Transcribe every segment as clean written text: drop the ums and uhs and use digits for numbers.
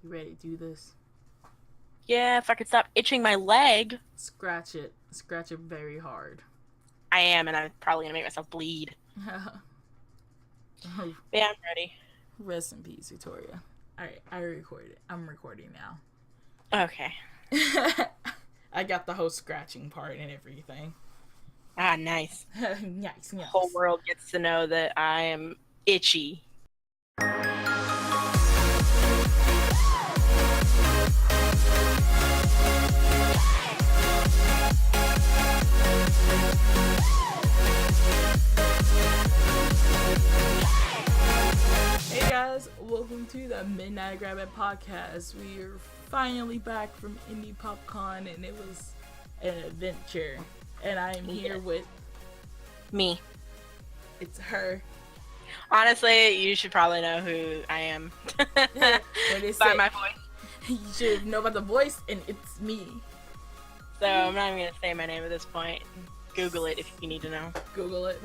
You ready to do this? Yeah, if I could stop itching my leg. Scratch it. Scratch it very hard. I am, and I'm probably gonna make myself bleed. Yeah, I'm ready. Rest in peace, Victoria. Alright, I recorded. I'm recording now. Okay. I got the whole scratching part and everything. Ah, nice. Nice. The whole world gets to know that I am itchy. Hey guys, welcome to the MidnightGrabbagPodcast. We are finally back from Indypopcon and it was an adventure. And I am here with me. It's her. Honestly, you should probably know who I am by my voice. You should know about the voice, and it's me. So I'm not even gonna say my name at this point. Google it if you need to know. Google it.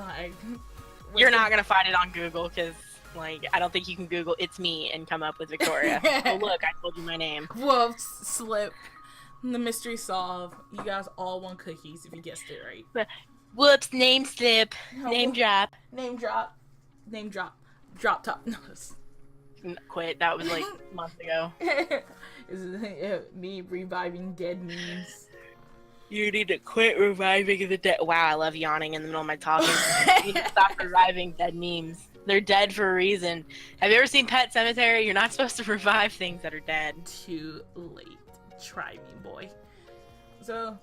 You're not gonna find it on Google because, like, I don't think you can Google "it's me" and come up with Victoria. Oh look, I told you my name. Whoops, slip. The mystery solved. You guys all want cookies if you guessed it right. Whoops, name slip. No. Name drop. Name drop. Name drop. Drop top. No. Quit. That was like months ago. Is it me reviving dead memes? You need to quit reviving the dead. Wow, I love yawning in the middle of my talking. You need to stop reviving dead memes. They're dead for a reason. Have you ever seen Pet Sematary? You're not supposed to revive things that are dead. Too late. Try me, boy. So,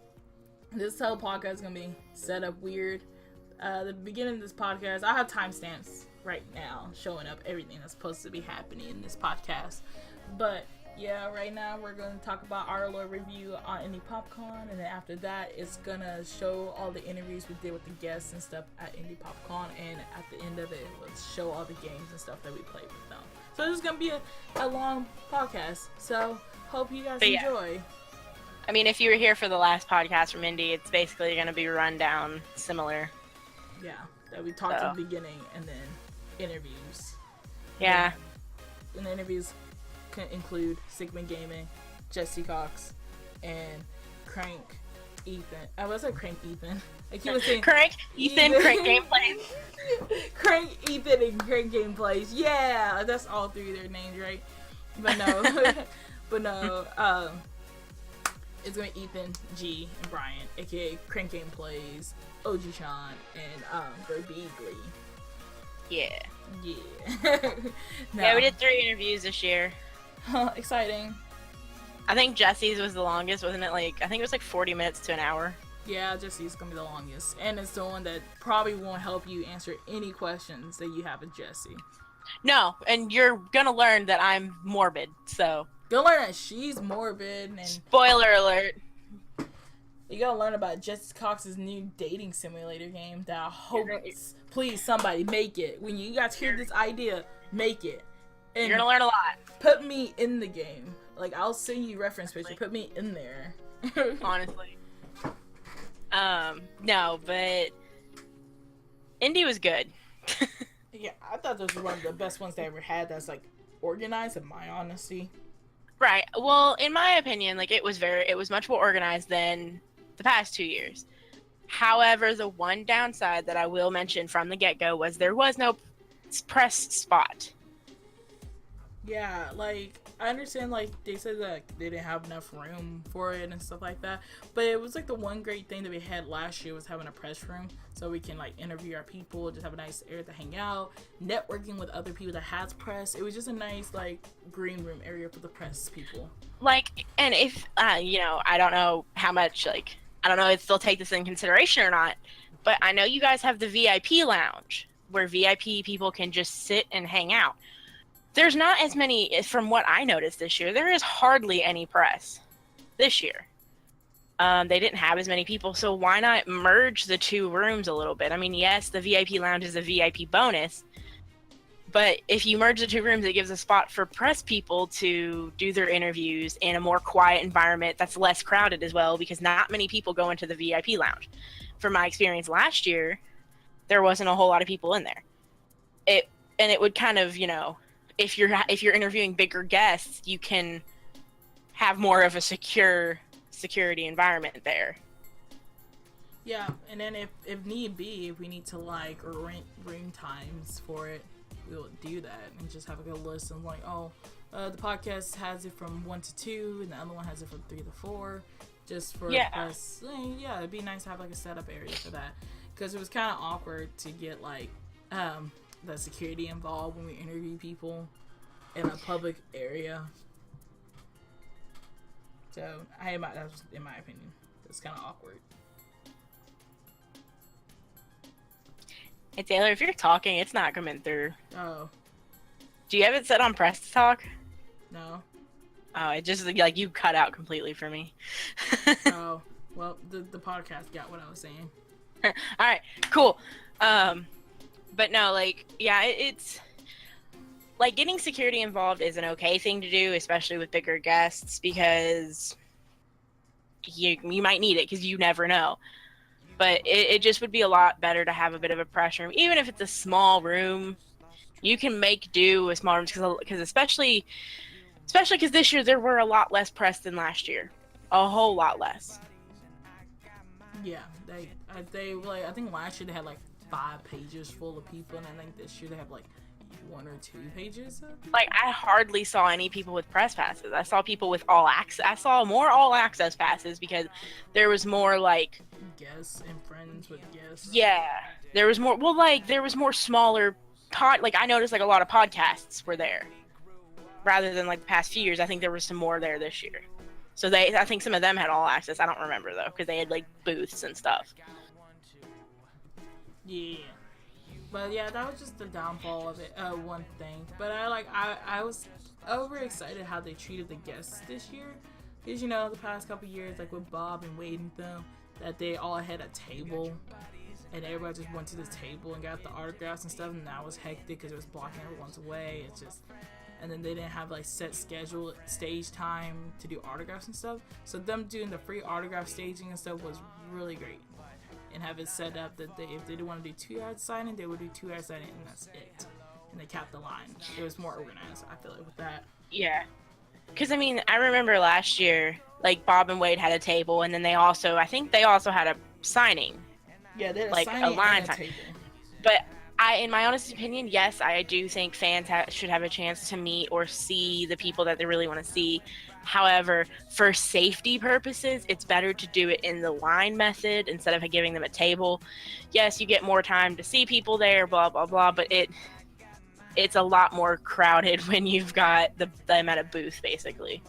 this whole podcast is gonna be set up weird. The beginning of this podcast, I have timestamps right now showing up everything that's supposed to be happening in this podcast. But yeah, right now we're gonna talk about our little review on Indypopcon, and then after that, it's gonna show all the interviews we did with the guests and stuff at Indypopcon, and at the end of it, let's show all the games and stuff that we played with them. So this is gonna be a long podcast. So hope you guys enjoy. I mean, if you were here for the last podcast from Indy, it's basically going to be rundown, similar. Yeah, that we talked at the beginning, and then interviews. Yeah. And the interviews can include Sygman Gaming, Jesse Cox, and Crank Ethan. I was like Crank Ethan. I keep saying Crank Ethan, Crank Gameplays. Crank Ethan and Crank Gameplays. Yeah, that's all three of their names, right? But no, it's gonna be Ethan, G, and Brian, aka Crank Gameplays, OG Sean, and Verbeegly. Yeah. Yeah. Yeah, we did 3 interviews this year. Exciting. I think Jesse's was the longest, wasn't it? Like, I think it was like 40 minutes to an hour. Yeah, Jesse's gonna be the longest, and it's the one that probably won't help you answer any questions that you have with Jesse. No, and you're gonna learn that I'm morbid, so. You'll learn that she's morbid, and spoiler alert. You gotta learn about Jesse Cox's new dating simulator game that I hope, please, somebody make it. When you guys hear this idea, make it. And you're gonna learn a lot. Put me in the game. Like, I'll send you reference picture. Put me in there. Honestly. No, but Indy was good. Yeah, I thought this was one of the best ones they ever had that's, like, organized, in my honesty. Right. Well, in my opinion, like, it was much more organized than the past 2 years. However, the one downside that I will mention from the get-go was there was no press spot. Yeah, like, I understand, like, they said that they didn't have enough room for it and stuff like that, but it was, like, the one great thing that we had last year was having a press room, so we can, like, interview our people, just have a nice area to hang out, networking with other people that has press. It was just a nice, like, green room area for the press people. Like, and if, you know, I don't know how much, like, I don't know if they'll take this in consideration or not, but I know you guys have the VIP lounge, where VIP people can just sit and hang out. There's not as many, from what I noticed this year, there is hardly any press this year. They didn't have as many people, so why not merge the 2 rooms a little bit? I mean, yes, the VIP lounge is a VIP bonus, but if you merge the 2 rooms, it gives a spot for press people to do their interviews in a more quiet environment that's less crowded as well, because not many people go into the VIP lounge. From my experience last year, there wasn't a whole lot of people in there. It would kind of, you know, if you're interviewing bigger guests, you can have more of a security environment there. Yeah, and then if need be, if we need to like rent room times for it, we'll do that and just have a good list of like, the podcast has it from 1 to 2 and the other one has it from 3 to 4, just for us. Yeah, it'd be nice to have like a setup area for that, because it was kind of awkward to get like the security involved when we interview people in a public area. So that's in my opinion, it's kind of awkward. Hey Taylor, if you're talking, it's not coming through. Oh. Do you have it set on press to talk? No. Oh, it just like you cut out completely for me. Oh, well, the podcast got what I was saying. All right, cool. But no, like, yeah, it's like getting security involved is an okay thing to do, especially with bigger guests, because you might need it because you never know. But it just would be a lot better to have a bit of a press room. Even if it's a small room, you can make do with small rooms, because especially because this year there were a lot less press than last year. A whole lot less. Yeah, they like, I think last year they had like 5 pages full of people, and I think this year they have like 1 or 2 pages. Like, I hardly saw any people with press passes. I saw people with all access. I saw more all access passes because there was more like guests and friends with guests. Yeah, there was more. Well, like there was more smaller like I noticed like a lot of podcasts were there rather than like the past few years. I think there was some more there this year. So I think some of them had all access. I don't remember though, because they had like booths and stuff. Yeah. But yeah, that was just the downfall of it. One thing. But I was overexcited how they treated the guests this year. Because, you know, the past couple years, like with Bob and Wade and them, that they all had a table. And everybody just went to the table and got the autographs and stuff. And that was hectic because it was blocking everyone's way. It's just... And then they didn't have like set schedule stage time to do autographs and stuff. So them doing the free autograph staging and stuff was really great. And have it set up that if they didn't want to do 2-yard signing, they would do 2-yard signing and that's it. And they capped the line. It was more organized, I feel like, with that. Yeah. Because, I mean, I remember last year, like, Bob and Wade had a table, and then I think they also had a signing. Yeah, they had like a line table. But in my honest opinion, yes, I do think fans should have a chance to meet or see the people that they really want to see. However, for safety purposes, it's better to do it in the line method instead of giving them a table. Yes, you get more time to see people there, blah, blah, blah, but it's a lot more crowded when you've got them at a booth, basically.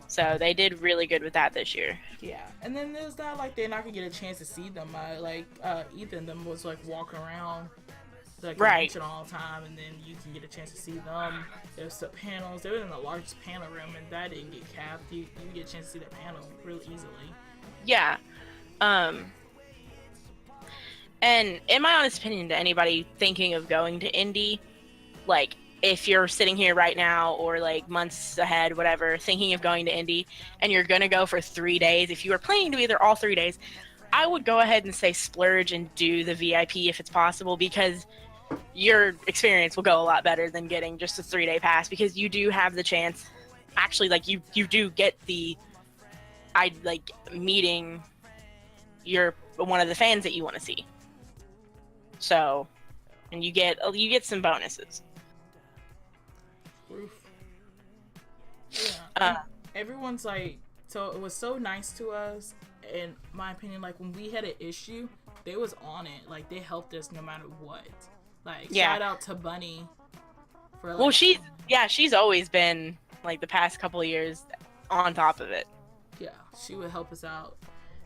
So they did really good with that this year. Yeah, and then there's not like they're not gonna get a chance to see them. Ethan them was like walking around the convention all the time, and then you can get a chance to see them. There's the panels. They were in the largest panel room, and that didn't get capped. You get a chance to see the panel really easily. Yeah. And in my honest opinion, to anybody thinking of going to Indy, like, if you're sitting here right now or like months ahead, whatever, thinking of going to Indy and you're going to go for 3 days, if you are planning to be there all 3 days, I would go ahead and say splurge and do the VIP if it's possible, because your experience will go a lot better than getting just a 3-day pass, because you do have the chance, actually, like you do get meeting one of the fans that you want to see. So, and you get some bonuses. Yeah. Everyone's like, so it was so nice to us. In my opinion, like when we had an issue, they was on it. Like they helped us no matter what. Like shout out to Bunny for like, well, she's always been like the past couple of years on top of it. Yeah, she would help us out.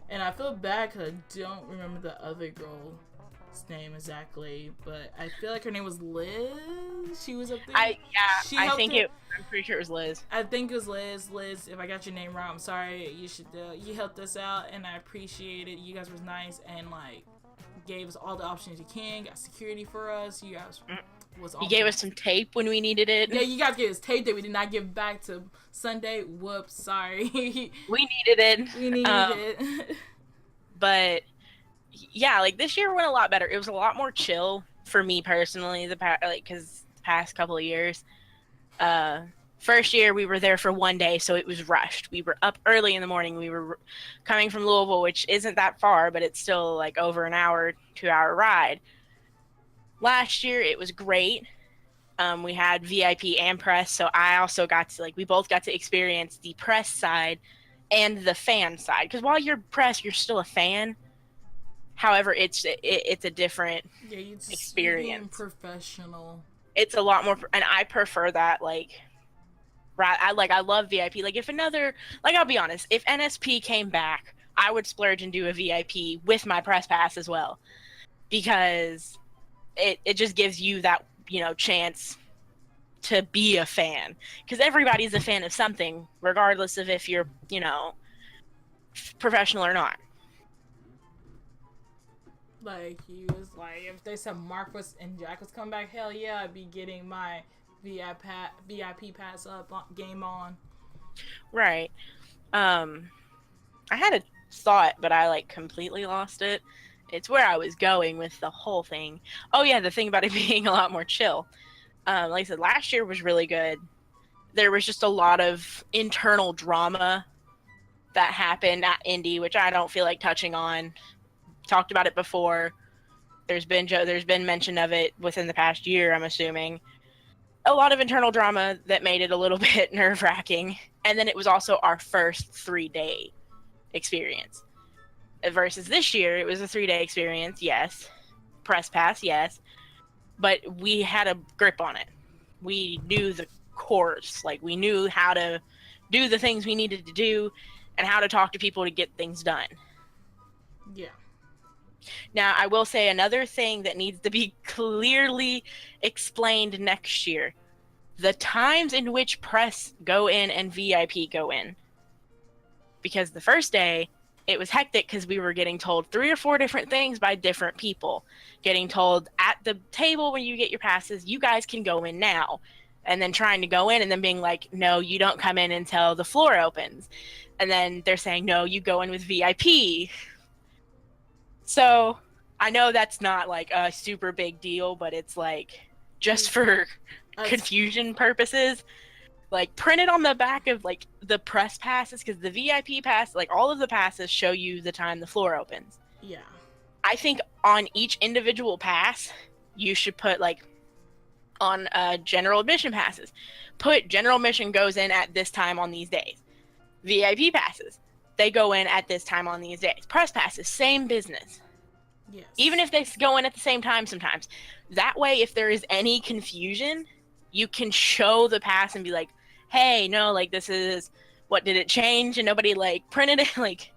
And I feel bad because I don't remember the other girl's name exactly, but I feel like her name was Liz. She was up there. I'm pretty sure it was Liz. I think it was Liz. Liz, if I got your name wrong, I'm sorry. You helped us out, and I appreciate it. You guys was nice and like gave us all the options you can. Got security for us. You guys was awesome. You gave us some tape when we needed it. Yeah, you guys gave us tape that we did not give back to Sunday. Whoops, sorry. We needed it. We needed it. But yeah, like this year went a lot better. It was a lot more chill for me personally. Because past couple of years. First year we were there for one day, so it was rushed. We were up early in the morning. We were coming from Louisville, which isn't that far, but it's still like over an hour, 2-hour ride. Last year it was great. We had VIP and press, so I also got to, like, we both got to experience the press side and the fan side. Because while you're press, you're still a fan. However, it's a different experience. You're being professional. It's a lot more, and I prefer that. Like, I love VIP. Like, I'll be honest, if NSP came back, I would splurge and do a VIP with my press pass as well, because it just gives you that, chance to be a fan, because everybody's a fan of something, regardless of if you're, professional or not. Like, he was like, if they said Marcus and Jack was coming back, hell yeah, I'd be getting my VIP pass up, game on. Right. I had a thought, but I completely lost it. It's where I was going with the whole thing. Oh yeah, the thing about it being a lot more chill. Like I said, last year was really good. There was just a lot of internal drama that happened at Indy, which I don't feel like touching on. Talked about it before. There's been mention of it within the past year, I'm assuming. A lot of internal drama that made it a little bit nerve-wracking. And then it was also our first 3-day experience. Versus this year, it was a 3-day experience, yes. Press pass, yes. But we had a grip on it. We knew the course. We knew how to do the things we needed to do and how to talk to people to get things done. Yeah. Now, I will say another thing that needs to be clearly explained next year. The times in which press go in and VIP go in. Because the first day, it was hectic because we were getting told 3 or 4 different things by different people. Getting told at the table when you get your passes, you guys can go in now. And then trying to go in and then being like, no, you don't come in until the floor opens. And then they're saying, no, you go in with VIP. So I know that's not a super big deal, but it's just for confusion purposes. Print it on the back of the press passes, because the VIP pass, all of the passes show you the time the floor opens. Yeah. I think on each individual pass, you should put on general admission passes, put general admission goes in at this time on these days. VIP passes, they go in at this time on these days. Press passes, same business. Yes. Even if they go in at the same time sometimes. That way, if there is any confusion, you can show the pass and be like, hey, no, this is, what, did it change? And nobody, printed it.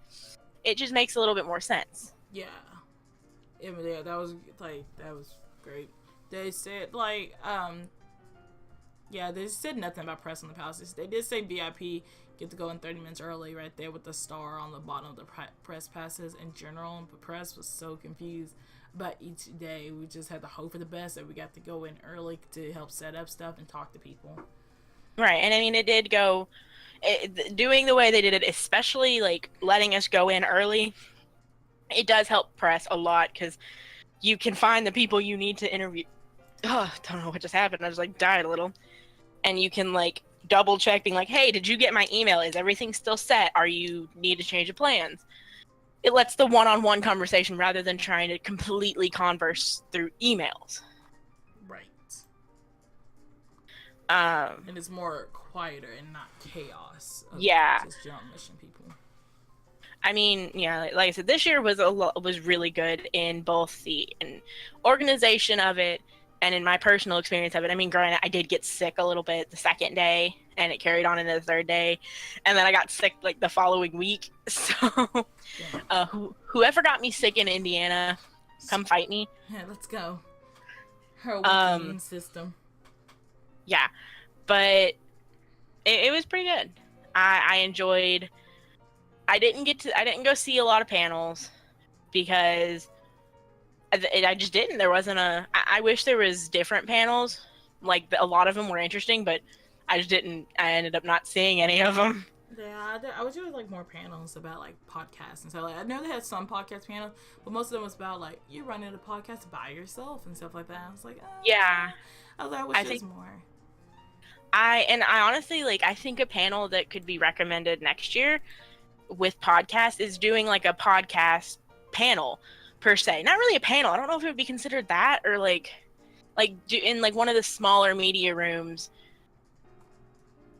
It just makes a little bit more sense. Yeah. Yeah, that was great. They said, they said nothing about press on the passes. They did say VIP get to go in 30 minutes early right there with the star on the bottom of the press passes in general. But press was so confused. But each day we just had to hope for the best that we got to go in early to help set up stuff and talk to people. Right, and I mean, it did go, doing the way they did it, especially letting us go in early, it does help press a lot, because you can find the people you need to interview. Oh, I don't know what just happened. I just died a little. And you can double check, being hey, did you get my email? Is everything still set? Need to change the plans? It lets the one-on-one conversation rather than trying to completely converse through emails. Right. And it's more quieter and not chaos. Yeah. Just general mission people. I mean, yeah, like I said, this year was really good in both the organization of it and in my personal experience of it. I mean, granted, I did get sick a little bit the second day, and it carried on into the third day, and then I got sick the following week. So, whoever got me sick in Indiana, come fight me. Yeah, let's go. Her immune system. Yeah, but it was pretty good. I enjoyed. I didn't go see a lot of panels because I just didn't. There wasn't I wish there was different panels. A lot of them were interesting, but I just didn't. I ended up not seeing any of them. Yeah, I wish there was more panels about podcasts and stuff. I know they had some podcast panels, but most of them was about you running a podcast by yourself and stuff like that. I was yeah. I was like, I wish there was more. I honestly, like, I think a panel that could be recommended next year with podcasts is doing like a podcast panel per se. Not really a panel. I don't know if it would be considered that, or like in like one of the smaller media rooms,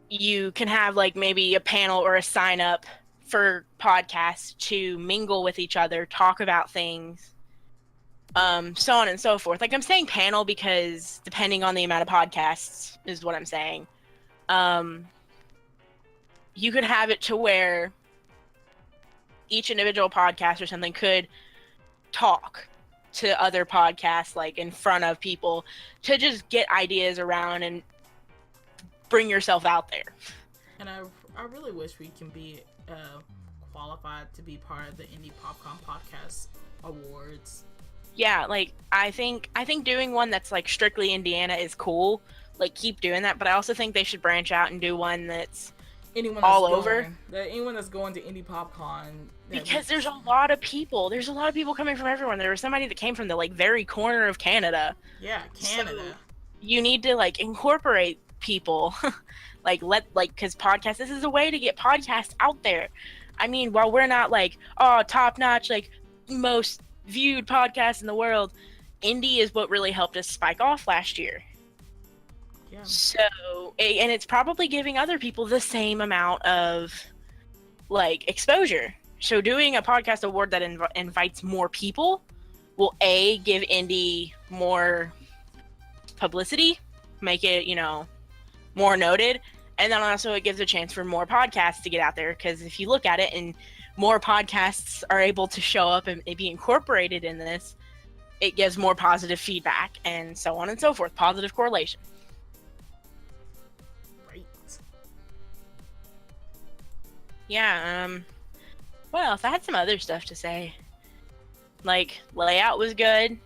you can have like maybe a panel or a sign up for podcasts to mingle with each other, talk about things, so on and so forth. Like, I'm saying panel because depending on the amount of podcasts is what I'm saying. You could have it to where each individual podcast or something could talk to other podcasts, like in front of people, to just get ideas around and bring yourself out there. And I really wish we can be qualified to be part of the Indypopcon podcast awards. Yeah, like I think doing one that's like strictly Indiana is cool. Like, keep doing that, but I also think they should branch out and do one that's all over. Anyone that's going to Indypopcon. Because there's a lot of people. There's a lot of people coming from everywhere. There was somebody that came from the like very corner of Canada. Yeah, Canada. So you need to like incorporate people. Because podcasts, this is a way to get podcasts out there. I mean, while we're not like, oh, top notch, like most viewed podcast in the world, Indy is what really helped us spike off last year. Yeah. So, and it's probably giving other people the same amount of like exposure. So doing a podcast award that invites more people will give Indy more publicity, make it, more noted, and then also it gives a chance for more podcasts to get out there, because if you look at it and more podcasts are able to show up and be incorporated in this, it gives more positive feedback and so on and so forth, positive correlation. Right. Yeah, what else? I had some other stuff to say. Like, layout was good.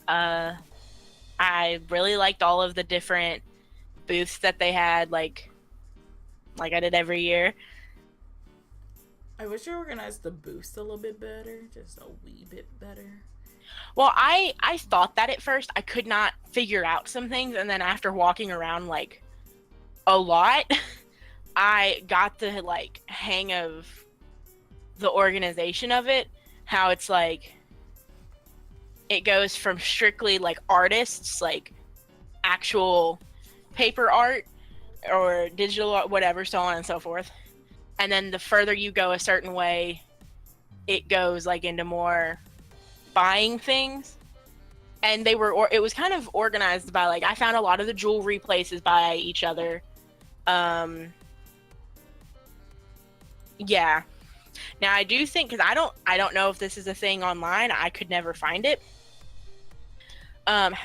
I really liked all of the different booths that they had, like I did every year. I wish they organized the booths a little bit better, just a wee bit better. Well, I thought that at first. I could not figure out some things, and then after walking around like a lot, I got the like hang of the organization of it. How it's like it goes from strictly like artists, like actual paper art or digital art, whatever, so on and so forth. And then the further you go a certain way, it goes like into more buying things. And it was kind of organized by like, I found a lot of the jewelry places by each other. Yeah. Now I do think, because I don't know if this is a thing online, I could never find it.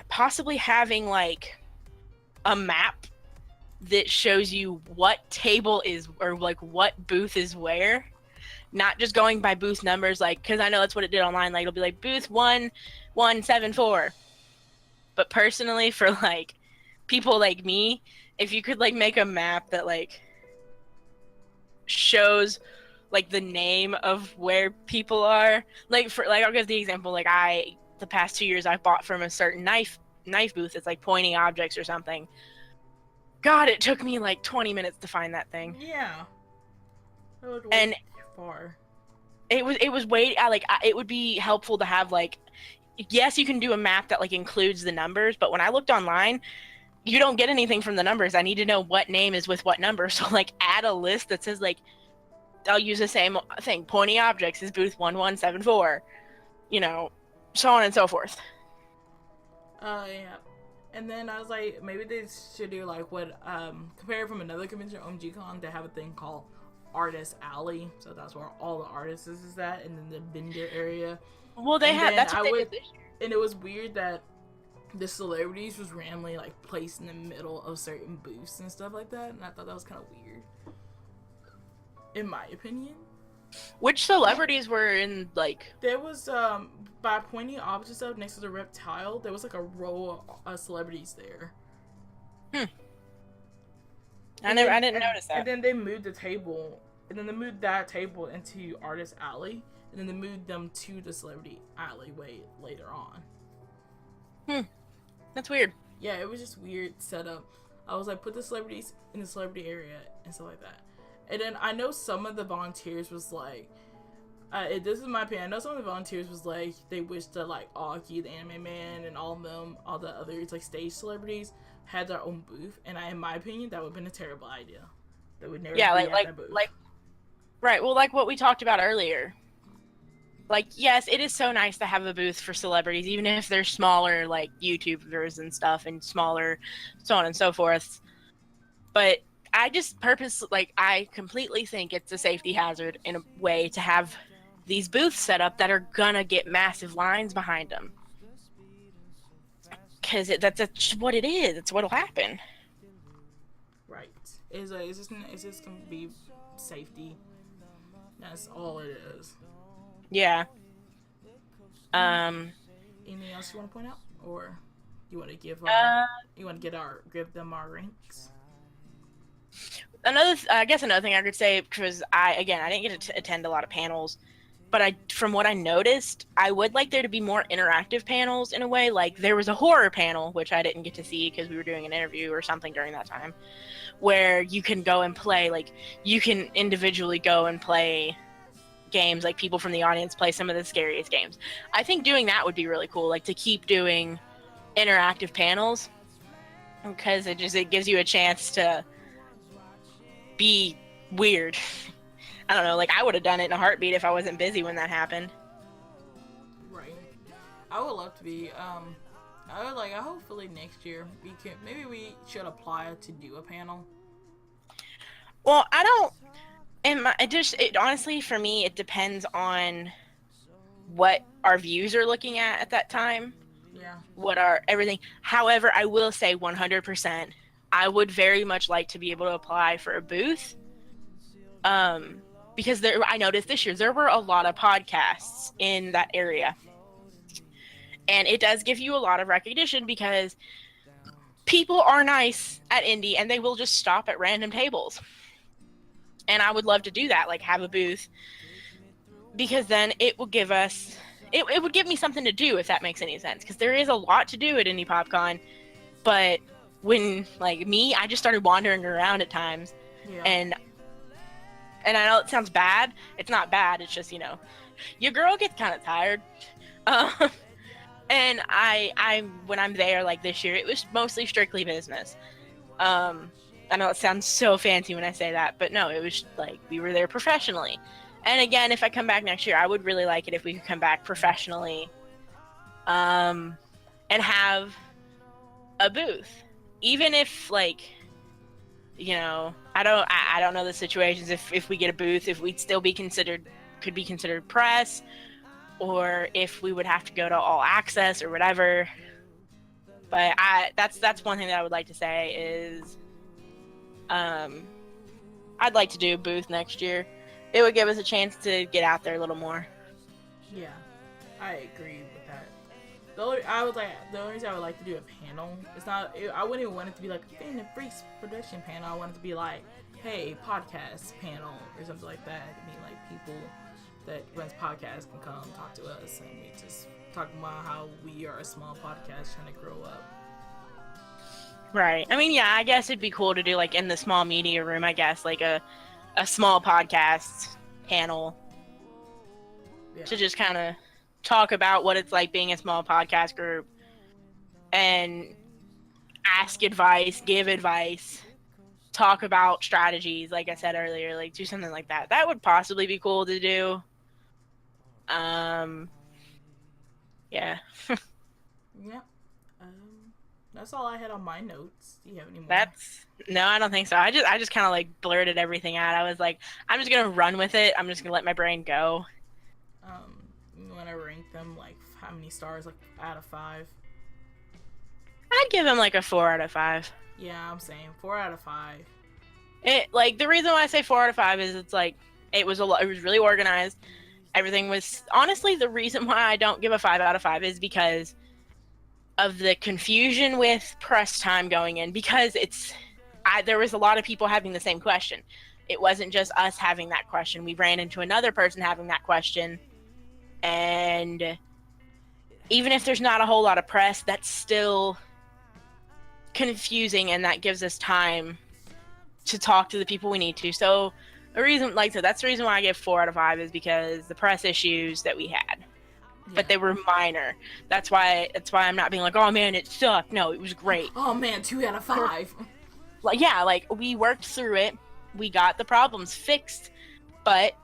Possibly having like a map that shows you what table is, or like what booth is where, not just going by booth numbers, like, because I know that's what it did online, like it'll be like booth 1174. But personally, for like people like me, if you could like make a map that like shows like the name of where people are, like for like, I'll give the example, like the past 2 years I've bought from a certain knife booth. It's like pointing objects or something. God, it took me like 20 minutes to find that thing. Yeah. And far. It was way it would be helpful to have like, yes, you can do a map that like includes the numbers, but when I looked online, you don't get anything from the numbers. I need to know what name is with what number. So like add a list that says like, I'll use the same thing. Pointing objects is booth 1174. So on and so forth. Yeah. And then I was like, maybe they should do like what, compare from another convention, OMGCon, they have a thing called Artist Alley. So that's where all the artists is at, and then the vendor area. Well, that's what they did this year. And it was weird that the celebrities was randomly like placed in the middle of certain booths and stuff like that, and I thought that was kind of weird, in my opinion. Which celebrities were in, like... There was, by pointing opposite stuff next to the reptile, there was like a row of celebrities there. I didn't notice that. And then they moved the table, and then they moved that table into Artist Alley, and then they moved them to the Celebrity Alleyway later on. That's weird. yeah, it was just weird setup. I was like, put the celebrities in the celebrity area and stuff like that. And then I know some of the volunteers was like, this is my opinion. I know some of the volunteers was like, they wished that like Augie, the Anime Man, and all of them, all the others like stage celebrities had their own booth. And in my opinion, that would have been a terrible idea. That would never be at that booth. Right. Well, like what we talked about earlier. Like, yes, it is so nice to have a booth for celebrities, even if they're smaller, like YouTubers and stuff, and smaller, so on and so forth. But I completely think it's a safety hazard in a way to have these booths set up that are gonna get massive lines behind them. Because that's what it is. It's what'll happen. Right. It's just gonna be safety. That's all it is. Yeah. Anything else you want to point out, or you want to give give them our ranks? Another thing I could say, because I didn't get to attend a lot of panels, but from what I noticed, I would like there to be more interactive panels in a way. Like there was a horror panel, which I didn't get to see because we were doing an interview or something during that time, where you can go and play, like you can individually go and play games, like people from the audience play some of the scariest games. I think doing that would be really cool, like to keep doing interactive panels, because it gives you a chance to be weird. I don't know, like I would have done it in a heartbeat if I wasn't busy when that happened. Right. I would love to be hopefully next year we should apply to do a panel. Well, honestly, for me, it depends on what our views are looking at that time. Yeah. What are everything. However, I will say 100%, I would very much like to be able to apply for a booth. Because I noticed this year, there were a lot of podcasts in that area. And it does give you a lot of recognition because people are nice at Indy and they will just stop at random tables. And I would love to do that, like have a booth, because then it will give us, it would give me something to do, if that makes any sense, because there is a lot to do at Indypopcon, but when, like me, I just started wandering around at times, yeah. and I know it sounds bad, it's not bad, it's just, your girl gets kind of tired, and when I'm there, like this year, it was mostly strictly business. I know it sounds so fancy when I say that, but no, it was like we were there professionally. And again, if I come back next year, I would really like it if we could come back professionally, and have a booth. Even if, like, I don't know the situations if we get a booth, if we'd still could be considered press, or if we would have to go to all access or whatever. But that's one thing that I would like to say is, I'd like to do a booth next year. It would give us a chance to get out there a little more. Yeah, I agree with that. The only reason I would like to do a panel, I wouldn't even want it to be like a Fan and Freaks production panel. I want it to be like, hey, podcast panel or something like that. It could be like people that runs podcasts can come talk to us, and we just talk about how we are a small podcast trying to grow up. Right. I mean, yeah, I guess it'd be cool to do, like, in the small media room, I guess, like a small podcast panel. Yeah. To just kind of talk about what it's like being a small podcast group and ask advice, give advice, talk about strategies, like I said earlier, like do something like that. That would possibly be cool to do. Yeah. Yeah. That's all I had on my notes. Do you have any more? No, I don't think so. I just kind of like blurted everything out. I was like, I'm just gonna run with it. I'm just gonna let my brain go. You want to rank them, like how many stars, like out of 5? I'd give them like a 4 out of 5. Yeah, I'm saying 4 out of 5. It, like, the reason why I say 4 out of 5 is it's like it was really organized. Everything was, honestly, the reason why I don't give a 5 out of 5 is because of the confusion with press time going in, because there was a lot of people having the same question. It wasn't just us having that question. We ran into another person having that question, and even if there's not a whole lot of press, that's still confusing, and that gives us time to talk to the people we need to. So that's the reason why I give 4 out of 5, is because the press issues that we had. Yeah. But they were minor. That's why I'm not being like, oh man, it sucked. No, it was great. Oh man, 2 out of 5. Like, yeah, like, we worked through it. We got the problems fixed, but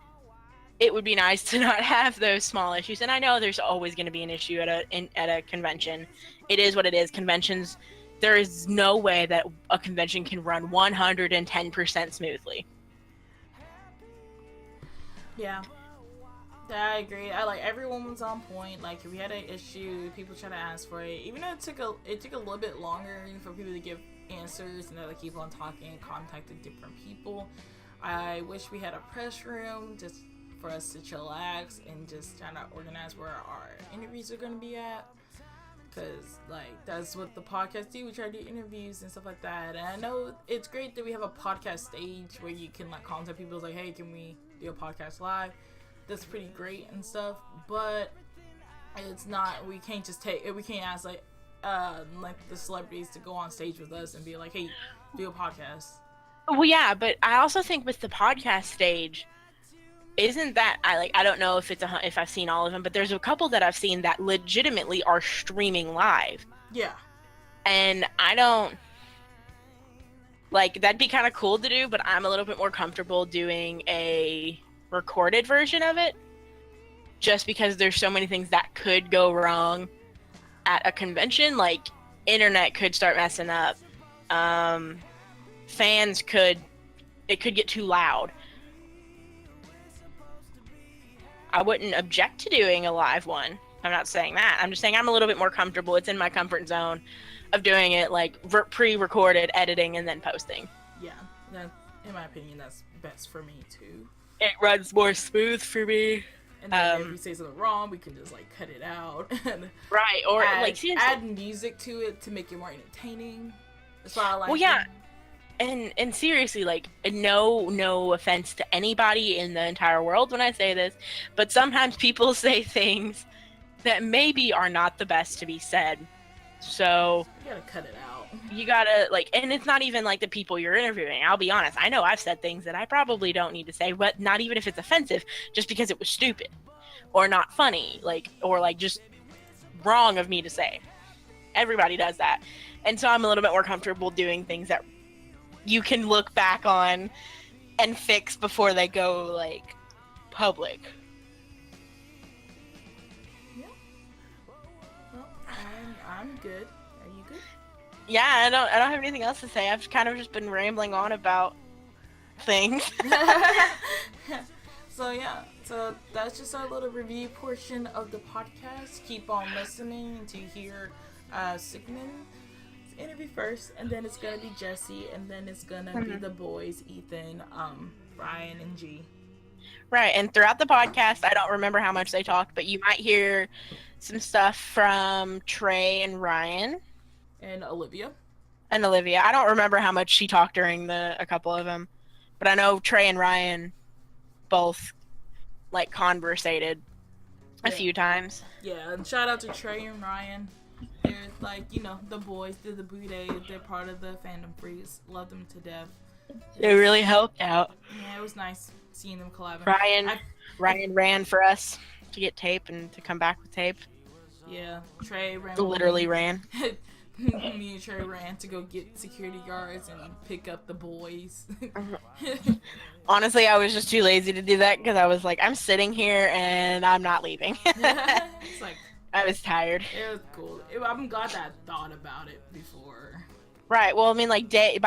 it would be nice to not have those small issues. And I know there's always going to be an issue at a convention. It is what it is. Conventions, there is no way that a convention can run 110% smoothly. Yeah. I agree. Everyone was on point. Like, if we had an issue, people try to ask for it. Even though it took a little bit longer for people to give answers, and they keep on talking and contacted different people. I wish we had a press room just for us to chillax and just trying to organize where our interviews are going to be at. Because, that's what the podcast do. We try to do interviews and stuff like that. And I know it's great that we have a podcast stage where you can, contact people. It's like, hey, can we do a podcast live? That's pretty great and stuff. But it's not, we can't ask, the celebrities to go on stage with us and be like, hey, do a podcast. Well, yeah, but I also think with the podcast stage, isn't that, I don't know if if I've seen all of them, but there's a couple that I've seen that legitimately are streaming live. Yeah. And I don't, that'd be kind of cool to do, but I'm a little bit more comfortable doing a recorded version of it, just because there's so many things that could go wrong at a convention. Like, internet could start messing up. It could get too loud. I wouldn't object to doing a live one. I'm not saying that. I'm just saying I'm a little bit more comfortable. It's in my comfort zone of doing it pre-recorded, editing, and then posting. Yeah, in my opinion, that's best for me too. It runs more smooth for me. And then if we say something wrong, we can just cut it out. Right, or add music to it to make it more entertaining. That's why I like. Well, yeah. And seriously, no offense to anybody in the entire world when I say this, but sometimes people say things that maybe are not the best to be said. So you gotta cut it out. You gotta, and it's not even the people you're interviewing. I'll be honest, I know I've said things that I probably don't need to say, but not even if it's offensive, just because it was stupid or not funny, or just wrong of me to say. Everybody does that. And so I'm a little bit more comfortable doing things that you can look back on and fix before they go public. Yeah. Well, I'm good. Are you good? Yeah, I don't have anything else to say. I've kind of just been rambling on about things. So that's just our little review portion of the podcast. Keep on listening to hear Sygman's interview first, and then it's gonna be Jesse, and then it's gonna be the boys, Ethan, Ryan, and G. Right, and throughout the podcast, I don't remember how much they talked, but you might hear some stuff from Trey and Ryan. And Olivia. I don't remember how much she talked during a couple of them, but I know Trey and Ryan both conversated a few times. Yeah, and shout out to Trey and Ryan. They're the boys, they're the boudet, they're part of the Fandom Freeze. Love them to death. It really helped out. Yeah, it was nice seeing them collab. Ryan ran for us to get tape and to come back with tape. Yeah, Trey ran. Literally ran. Me and Trey ran to go get security guards and pick up the boys. Honestly, I was just too lazy to do that because I was like, I'm sitting here and I'm not leaving. It's I was tired. It was cool. I'm glad that I thought about it before. Right. Well, I mean, by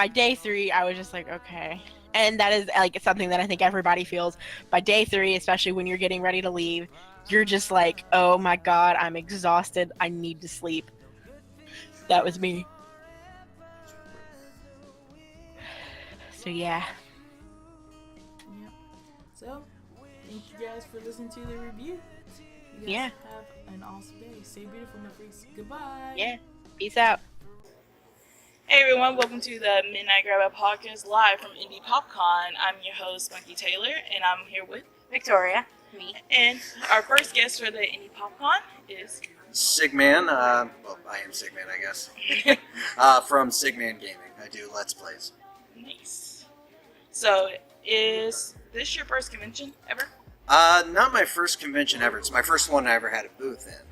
day 3, I was just like, okay. And that is something that I think everybody feels. By day 3, especially when you're getting ready to leave, you're just like, oh my God, I'm exhausted. I need to sleep. That was me. So, yeah. Yep. So, thank you guys for listening to the review. You guys have an awesome day. Stay beautiful, my freaks. Goodbye. Yeah. Peace out. Hey everyone, welcome to the MidnightGrabbagPodcast live from Indypopcon. I'm your host, Spunkytaylor, and I'm here with Victoria. Me. And our first guest for the Indypopcon is Sygman. Well, I am Sygman, I guess. From Sygman Gaming. I do Let's Plays. Nice. So, is this your first convention ever? Not my first convention ever. It's my first one I ever had a booth in.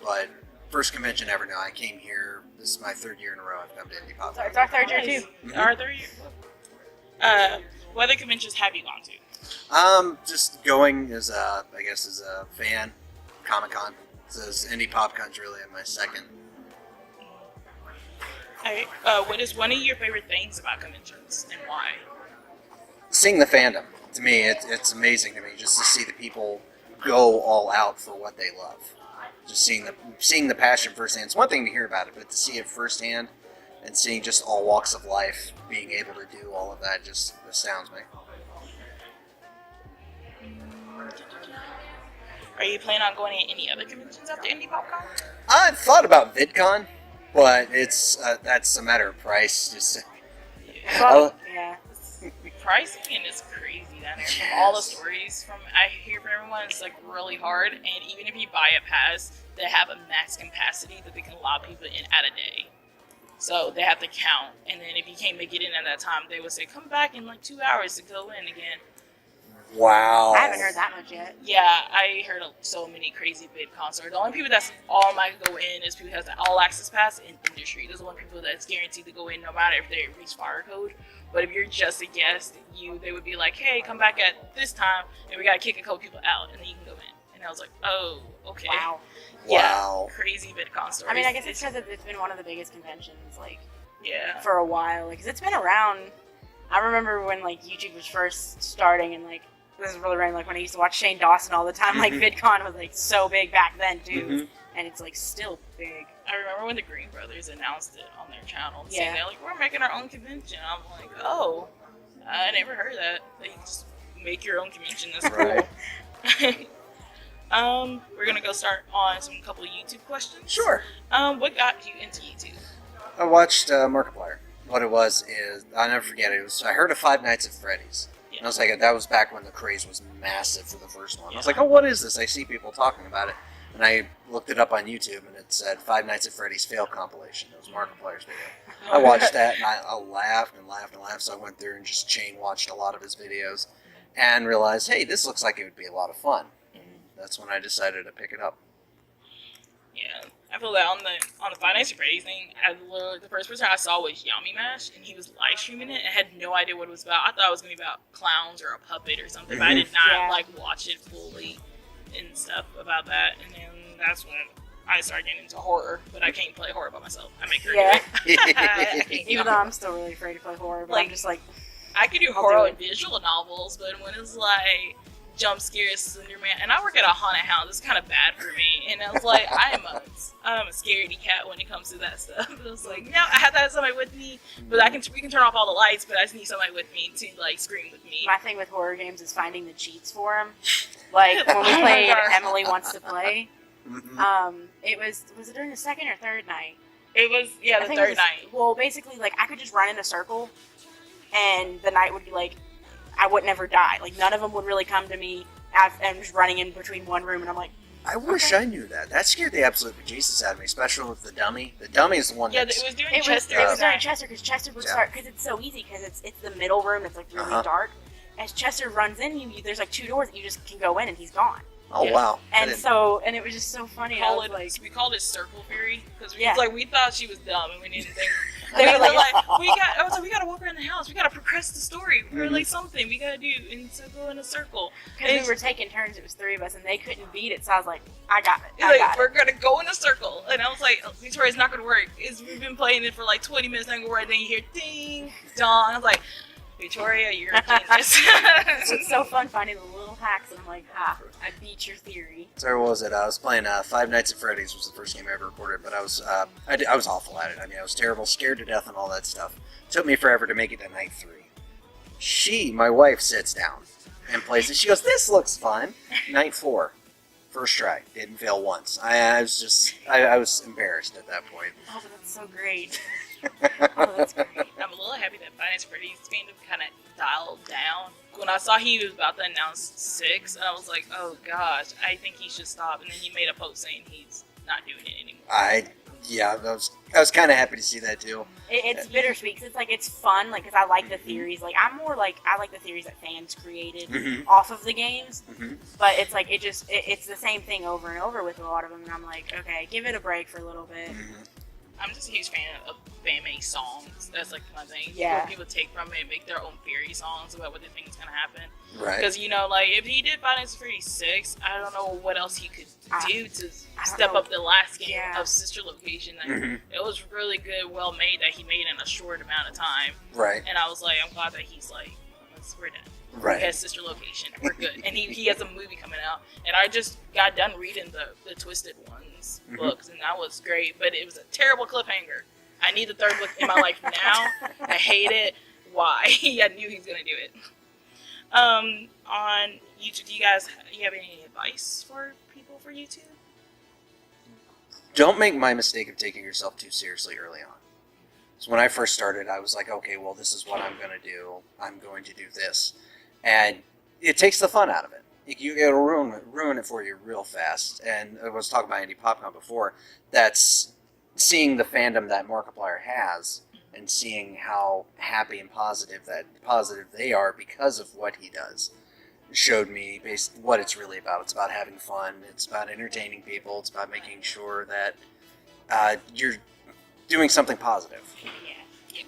But first convention ever. No, I came here. This is my third year in a row I've come to Indypopcon. So it's our third year too. Mm-hmm. Our third year. What other conventions have you gone to? Just going as a fan. Comic-Con. So Indypopcon's really my second. Alright. What is one of your favorite things about conventions and why? Seeing the fandom. To me, it's amazing to me just to see the people go all out for what they love. Just seeing the passion firsthand. It's one thing to hear about it, but to see it firsthand and seeing just all walks of life being able to do all of that just astounds me. Are you planning on going to any other conventions after Indypopcon? I thought about VidCon, but it's that's a matter of price. Just Well, yeah. Pricing and it's crazy down there. From all the stories I hear from everyone, it's like really hard. And even if you buy a pass, they have a max capacity that they can allow people in at a day. So they have to count. And then if you can't make it in at that time, they would say, come back in like 2 hours to go in again. wow. I haven't heard that much yet. Yeah, I heard of so many crazy VidCon stories. The only people that's all might go in is people who has the all access pass in industry. Those are the only people that's guaranteed to go in no matter if they reach fire code. But if you're just a guest, they would be like, hey, come back at this time, and we gotta kick a couple people out, and then you can go in. And I was like, oh, okay. Wow. Yeah, Wow. crazy VidCon stories. I mean, I guess it's because it's been one of the biggest conventions, like, yeah. for a while. Like, 'cause it's been around. I remember when, like, YouTube was first starting, and, like, this is really random, like, when I used to watch Shane Dawson all the time, like, VidCon was, like, so big back then, too. And it's, like, still big. I remember when the Green Brothers announced it on their channel. Yeah. Saying they're like, we're making our own convention. I'm like, oh, I never heard that. They just make your own convention. That's cool. Right. We're gonna go start on a couple of YouTube questions. Sure. What got you into YouTube? I watched Markiplier. What it was is, I'll never forget it. I heard of Five Nights at Freddy's. Yeah. And I was like, that was back when the craze was massive for the first one. I was like, oh, what is this? I see people talking about it. And I looked it up on YouTube, and it said Five Nights at Freddy's fail compilation. It was Markiplier's video. I watched that, and I laughed and laughed and laughed, so I went through and just chain watched a lot of his videos and realized, hey, this looks like it would be a lot of fun. And that's when I decided to pick it up. Yeah, I feel that on the Five Nights at Freddy's thing, the first person I saw was Yummy Mash, and he was live streaming it and had no idea what it was about. I thought it was gonna be about clowns or a puppet or something, but I did not like watch it fully and stuff about that. And then that's when I started getting into horror, but I can't play horror by myself. I make her do it. Even though I'm still really afraid to play horror, but I'm just like, I could do horror and visual novels, but when it's like jump scares, Slenderman, and I work at a haunted house, it's kind of bad for me. And I was like, I'm a scaredy cat when it comes to that stuff. It was like, no, I have to have somebody with me, but we can turn off all the lights, but I just need somebody with me to like scream with me. my thing with horror games is finding the cheats for them. Like when we played Emily Wants to Play, it was it during the second or third night? It was, yeah, the third night. Well, basically, like, I could just run in a circle, and the night would be, like, I would never die. Like, none of them would really come to me. I'm just running in between one room, and I'm like, I wish I knew that. That scared the absolute bejesus out of me, especially with the dummy. The dummy is the one that's... Yeah, it was during it Chester. was during Chester, because Chester would start, because it's so easy, because it's the middle room that's, like, really dark. As Chester runs in, there's, like, 2 doors that you just can go in, and he's gone. Oh, wow. And it was just so funny. We called it Circle Fury, because we thought she was dumb, and we didn't think... They were like, we gotta walk around the house. We gotta progress the story. We were like, something we gotta do, and to go in a circle. Because we were taking turns. It was 3 of us, and they couldn't beat it. So I was like, I got it. We're gonna go in a circle, and I was like, Victoria's not gonna work. We've been playing it for like 20 minutes, not gonna work. Then you hear ding dong. I was like, Victoria, you're a genius. It's so fun finding the little hacks, and I'm like, I beat your theory. So what was it? I was playing Five Nights at Freddy's was the first game I ever recorded, but I was awful at it. I mean, I was terrible, scared to death, and all that stuff. It took me forever to make it to night 3. My wife, sits down and plays it. She goes, "This looks fun." Night 4, first try, didn't fail once. I was embarrassed at that point. Oh, but that's so great. Oh, that's great. I'm a little happy that Finance Freddy's fandom kind of dialed down. When I saw he was about to announce 6, I was like, oh gosh, I think he should stop. And then he made a post saying he's not doing it anymore. I was kind of happy to see that too. It's bittersweet because it's like it's fun, like because I like the theories. Like I'm more like I like the theories that fans created off of the games. But it's like it's the same thing over and over with a lot of them, and I'm like, okay, give it a break for a little bit. I'm just a huge fan of fan-made songs. That's like my thing. Yeah. Where people take from it and make their own theory songs about what they think is gonna happen. Right. Because like if he did Final Fantasy 6, I don't know what else he could do to step up the last game of Sister Location. Like, it was really good, well made that he made in a short amount of time. Right. And I was like, I'm glad that he's like, we're done. Right. He has Sister Location. We're good. And he has a movie coming out. And I just got done reading the Twisted Ones books, and that was great. But it was a terrible cliffhanger. I need the 3rd book in my life now. I hate it. Why? I knew he was going to do it. On YouTube, do you have any advice for people for YouTube? Don't make my mistake of taking yourself too seriously early on. So when I first started, I was like, okay, well, this is what I'm going to do. I'm going to do this. And it takes the fun out of it. It'll ruin it for you real fast. And I was talking about Indypopcon before. That's seeing the fandom that Markiplier has and seeing how happy and positive they are because of what he does showed me what it's really about. It's about having fun. It's about entertaining people. It's about making sure that you're doing something positive. Yeah.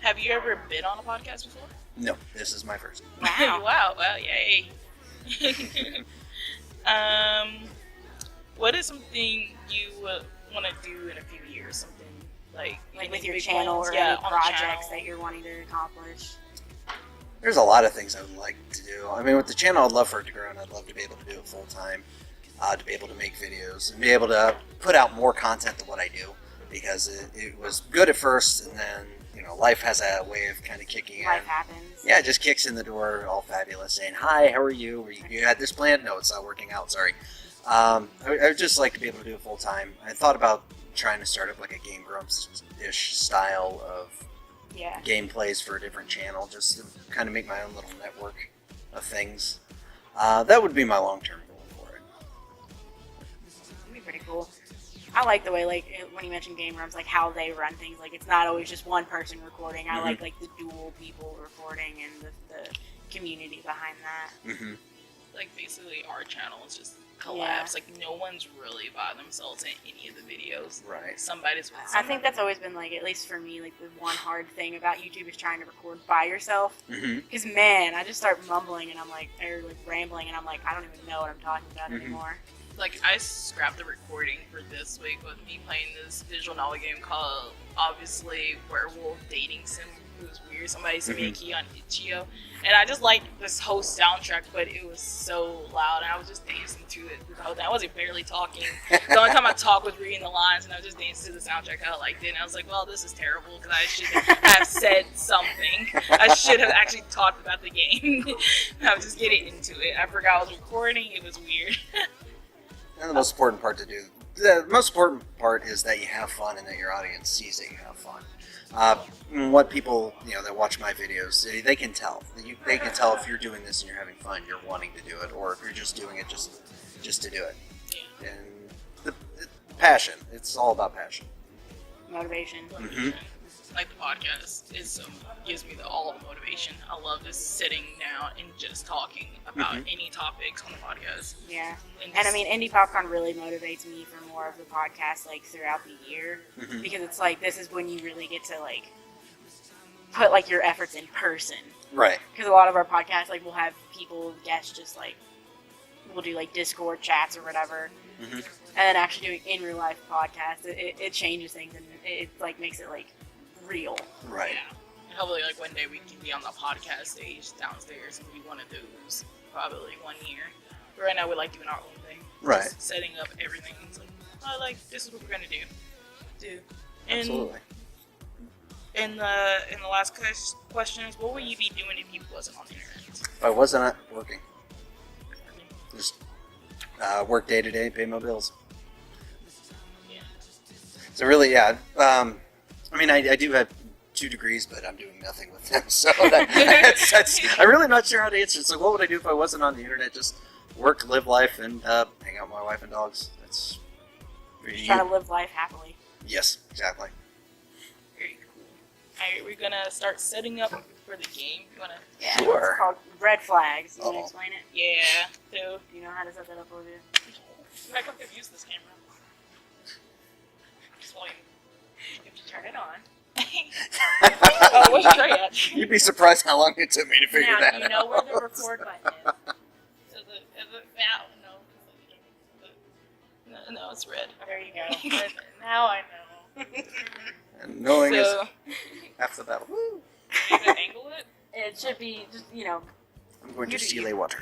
Have you ever been on a podcast before? No, this is my first. Wow. Wow, yay. What is something you want to do in a few years? Something like with your channel or any projects that you're wanting to accomplish? There's a lot of things I would like to do. I mean, with the channel, I'd love for it to grow, and I'd love to be able to do it full time, to be able to make videos, and be able to put out more content than what I do, because it was good at first, and then life has a way of kind of kicking in. Life happens. Yeah, it just kicks in the door, all fabulous, saying, hi, how are you? You had this plan? No, it's not working out, sorry. I would just like to be able to do it full time. I thought about trying to start up like a Game Grumps-ish style of gameplays for a different channel, just to kind of make my own little network of things. That would be my long-term goal for it. That'd be pretty cool. I like the way, when you mentioned Game Grumps, how they run things. It's not always just one person recording. I like the dual people recording and the community behind that. Basically our channel is just collapse. No one's really by themselves in any of the videos. Right. Somebody's with I someone. think that's always been at least for me, the one hard thing about YouTube is trying to record by yourself. Because man, I just start mumbling and I'm or rambling and I'm I don't even know what I'm talking about anymore. I scrapped the recording for this week with me playing this visual novel game called, obviously, Werewolf Dating Sim. It was weird. Somebody sent me a key on Itch.io. And I just liked this whole soundtrack, but it was so loud, and I was just dancing to it the whole time. I wasn't barely talking. The only time I talked was reading the lines, and I was just dancing to the soundtrack. I liked it, and I was like, well, this is terrible, because I should have said something. I should have actually talked about the game. I was just getting into it. I forgot I was recording. It was weird. And the most important part is that you have fun and that your audience sees that you have fun. What people, that watch my videos, they can tell. They can tell if you're doing this and you're having fun, you're wanting to do it, or if you're just doing it just to do it. Yeah. And the passion. It's all about passion. Motivation. Like the podcast gives me all the motivation. I love just sitting down and just talking about any topics on the podcast. Yeah. And I mean, Indypopcon really motivates me for more of the podcast throughout the year, because it's this is when you really get to put your efforts in person. Right. Because a lot of our podcasts we'll have people, guests, just we'll do Discord chats or whatever, and then actually doing in real life podcasts, it changes things, and it makes it real. Right. Yeah. And hopefully one day we can be on the podcast stage downstairs and be one of those probably 1 year. But right now we're doing our own thing. Right. Just setting up everything. It's this is what we're gonna do. And Absolutely. in the last question is, what would you be doing if you wasn't on the internet? If I wasn't working, just work day to day, pay my bills. Yeah. So really, I mean, I do have 2 degrees, but I'm doing nothing with them. So that's I'm really not sure how to answer. It's like, what would I do if I wasn't on the internet? Just work, live life, and hang out with my wife and dogs. That's Just try to live life happily. Yes, exactly. Very cool. Alright, we're gonna start setting up for the game. You wanna? Yeah, Sure. it's called red flags. You want to Uh-oh. explain it? Yeah. So, Do you know how to set that up, Olivia? I can use this camera. Just while you turn it on. Oh, what's Trey at? You'd be surprised how long it took me to figure Now, that do you know out. where the record button is? Is it now? No, it's red. There you go. Now I know. And knowing is So, half the battle. Woo. you can angle it? It should be just, I'm going to steal a water.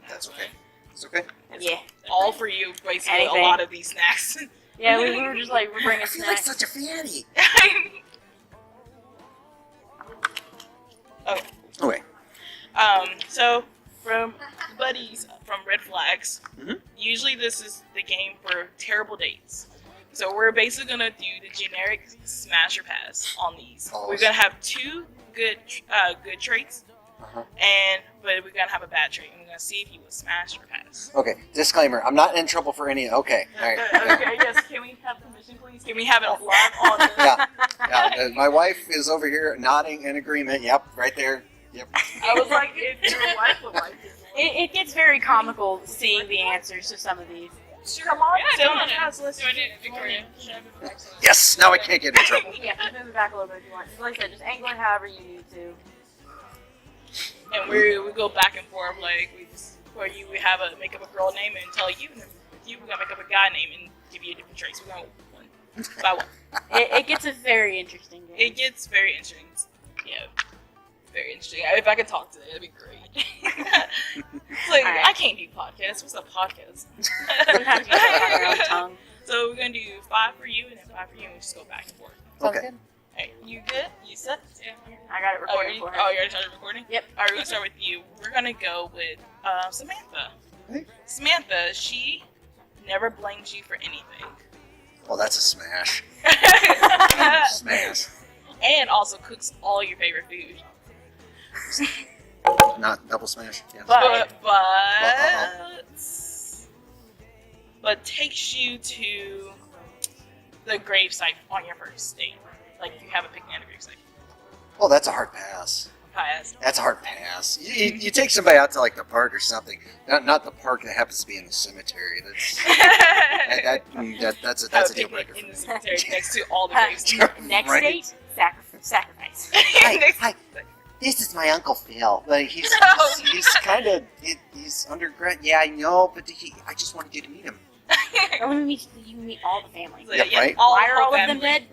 That's okay. It's okay. Yeah. All for you, basically, Anything. a lot of these snacks. Yeah, we were just like, we're bringing I feel like snacks. such a fatty. Okay. Okay. So, from buddies from Red Flags, Mhm. usually this is the game for terrible dates. So we're basically gonna do the generic smash or pass on these. Oh, We're gonna have 2 good traits, Uh-huh. but we're gonna have a bad trait. And we're gonna see if you would smash or pass. Okay. Disclaimer: I'm not in trouble for any. Okay. All right. Okay, yes. Can we have permission, please? Can we have it live on the... Yeah. Yeah. My wife is over here nodding in agreement. Yep. Right there. Yep. I was like, if your wife would like it. It gets very comical seeing the answers to some of these. Come on, Yeah, tell do me. it. Let's do it, Victoria. Yes. Now I can't get in trouble. Yeah, move it back a little bit if you want. Like I said, just angle it however you need to. And we go back and forth, like where you would have a make up a girl name and tell you, and you were gonna make up a guy name and give you a different traits. We're going one by one. It gets a very interesting game. It gets very interesting. Yeah, very interesting. If I could talk today, that'd be great. It's like Alright. I can't do podcasts. What's a podcast? Sometimes you have on your own tongue. So we're gonna do 5 for you and then 5 for you, and we just go back and forth. Okay. Hey, you good? You set? Yeah. I got it Oh, recorded you for her. already started recording? Yep. Alright, we're gonna start with you. We're gonna go with Samantha. Okay. Samantha, she never blames you for anything. Well, that's a smash. Smash. And also cooks all your favorite food. Not double smash. Yes. But takes you to the gravesite on your first date. Like you have a picnic at a gravesite. Oh, that's a hard pass. Pass. That's a hard pass. You take somebody out to like the park or something. Not the park that happens to be in the cemetery. That's a deal breaker for in me. the cemetery next to all the graves. Next Right. date, sacrifice. Hi. This is my Uncle Phil. But he's kind of he's undergrad. Yeah, I know, but I just wanted you to meet him. Or when you meet all the family. Yeah, right. Why are all of them dead?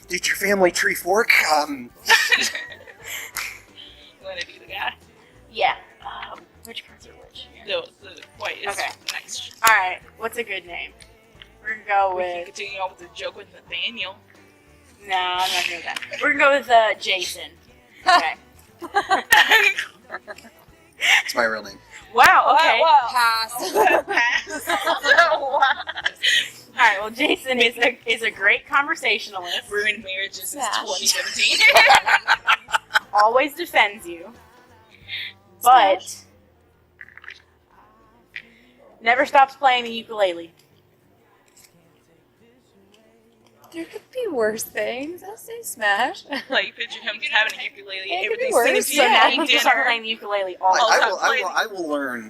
Did your family tree fork? You want to be the guy? Yeah. Which cards are which? The white is Okay. nice. Alright, what's a good name? We're gonna go We can with... continue on with the joke with Nathaniel. No, I'm not gonna do that. We're gonna go with Jason. Okay. It's my real name. Wow, okay. Wow. Pass. Pass. Alright, well Jason is a great conversationalist. Ruined marriages since Smash. 2017. Always defends you. But never stops playing the ukulele. There could be worse things. I'll say smash. Like, picture him just having a ukulele, It could be everything worse. singing So to now you you at can start dinner. playing the ukulele all the Oh, time.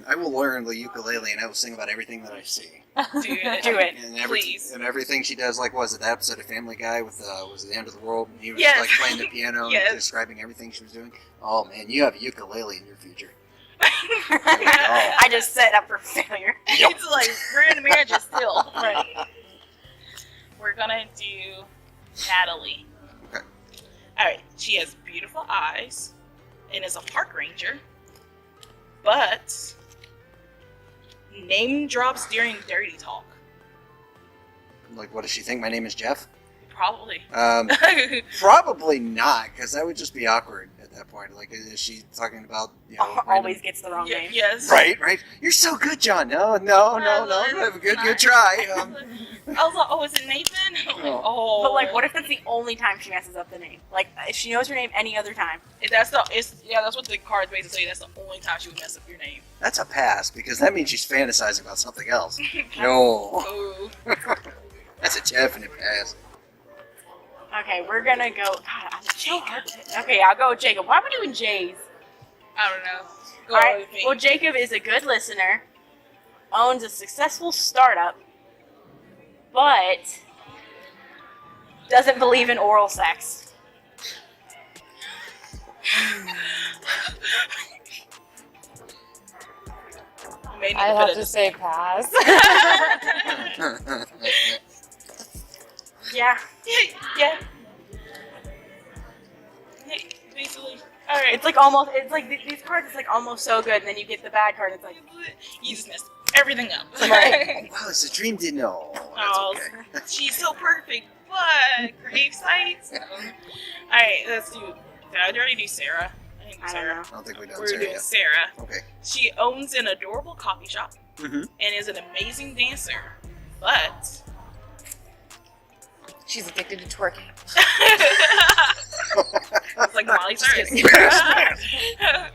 I will learn the ukulele and I will sing about everything that I see. Do it. Do it. And Please. And everything she does, like, was it the episode of Family Guy with was it the end of the world? And he was Yes. like playing the piano Yes. and describing everything she was doing. Oh man, you have a ukulele in your future. I just set up for failure. It's like, ruined marriages still. Right. We're gonna do Natalie. Okay. Alright, she has beautiful eyes and is a park ranger, but name drops during dirty talk. Like, what does she think? My name is Jeff? Probably. Probably not, because that would just be awkward at that point? Like, is she talking about, Always gets the wrong name. Yes. Right. You're so good, John. No. Have a good try. I was like, oh, is it Nathan? I'm like, oh. But like, what if that's the only time she messes up the name? Like, if she knows her name any other time. That's what the card basically say. That's the only time she would mess up your name. That's a pass, because that means she's fantasizing about something else. No. Ooh. That's a definite pass. Okay, we're gonna go. God, I'm Jacob. Okay, I'll go with Jacob. Why are we doing J's? I don't know. Go All right. with me. Well, Jacob is a good listener, owns a successful startup, but doesn't believe in oral sex. I have to say pass. Yeah. Yeah. Basically. All right. It's like these cards. It's like almost so good, and then you get the bad card. It's like You just messed everything up. Right. Wow, it's a dream didn't know. Oh, That's okay. she's so perfect, but grave sites. Alright, let's do. Did I already do Sarah? I didn't do I don't Sarah. know. I don't think we done We're Sarah doing yet. Sarah. Okay. She owns an adorable coffee shop Mm-hmm. and is an amazing dancer, but She's addicted to twerking. it's like Miley Cyrus. Yes,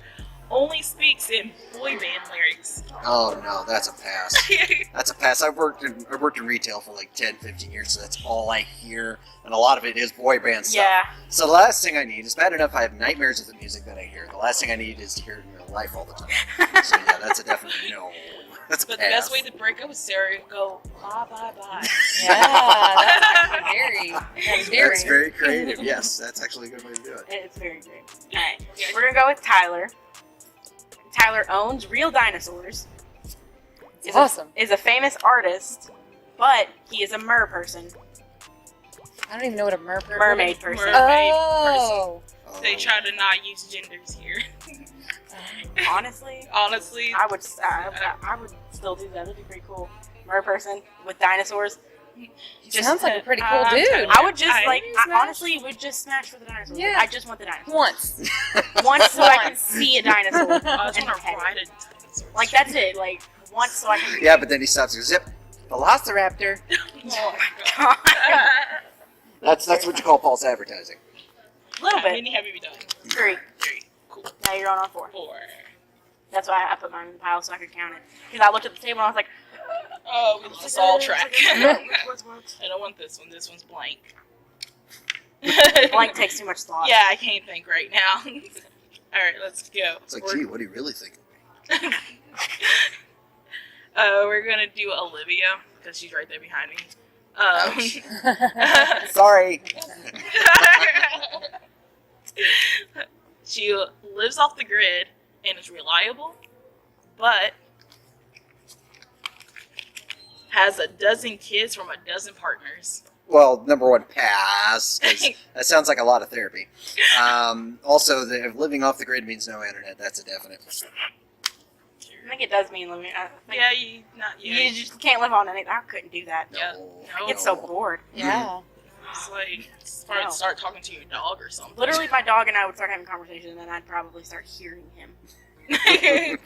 Only speaks in boy band lyrics. Oh no, that's a pass. That's a pass. I worked in retail for like 10, 15 years, so that's all I hear, and a lot of it is boy band stuff. yeah. So the last thing I need is bad enough I have nightmares of the music that I hear. The last thing I need is to hear it in real life all the time. So yeah, that's a definite no. That's a But pass. the best way to break up with Sarah is go bye bye bye. Yeah, that's actually very. That's very creative. Yes, that's actually a good way to do it. It's very great. All right, we're gonna go with Tyler. Tyler owns real dinosaurs. It's awesome. Is a famous artist, but he is a mer person, I don't even know what a mermaid mermaid person. Mermaid Oh. Oh. They try to not use genders here. Honestly, Honestly, I would still do that. That'd be pretty cool. Mer person with dinosaurs. He sounds like a pretty cool I'm dude. Tyler. I would just I honestly would just smash for the dinosaurs. Yeah. I just want the dinosaurs. Once. Once so I can see a dinosaur. I just and want to pet it. ride a dinosaur. Like that's it. Like once so I can. Yeah, but then he stops and goes, "Zip, Velociraptor." Oh my god. That's what you call false advertising. A little How bit. many have you done? 3. 3. Cool. Now you're on 4. 4. That's why I put mine in the pile so I could count it. Because I looked at the table and I was like, Oh, we lost all track. What's what? I don't want this one. This one's blank. Blank takes too much thought. Yeah, I can't think right now. Alright, let's go. It's like, gee, what do you really think? We're gonna do Olivia, because she's right there behind me. Ouch. Sorry. She lives off the grid and is reliable, but has a dozen kids from a dozen partners. Well, number one, pass, 'cause that sounds like a lot of therapy. Also, if living off the grid means no internet, that's a definite. I think it does mean living. I think Yeah, you just can't live on anything. I couldn't do that. Yeah. No. I get so bored. Yeah. It's like No. start talking to your dog or something. Literally, my dog and I would start having a conversation, and then I'd probably start hearing him. But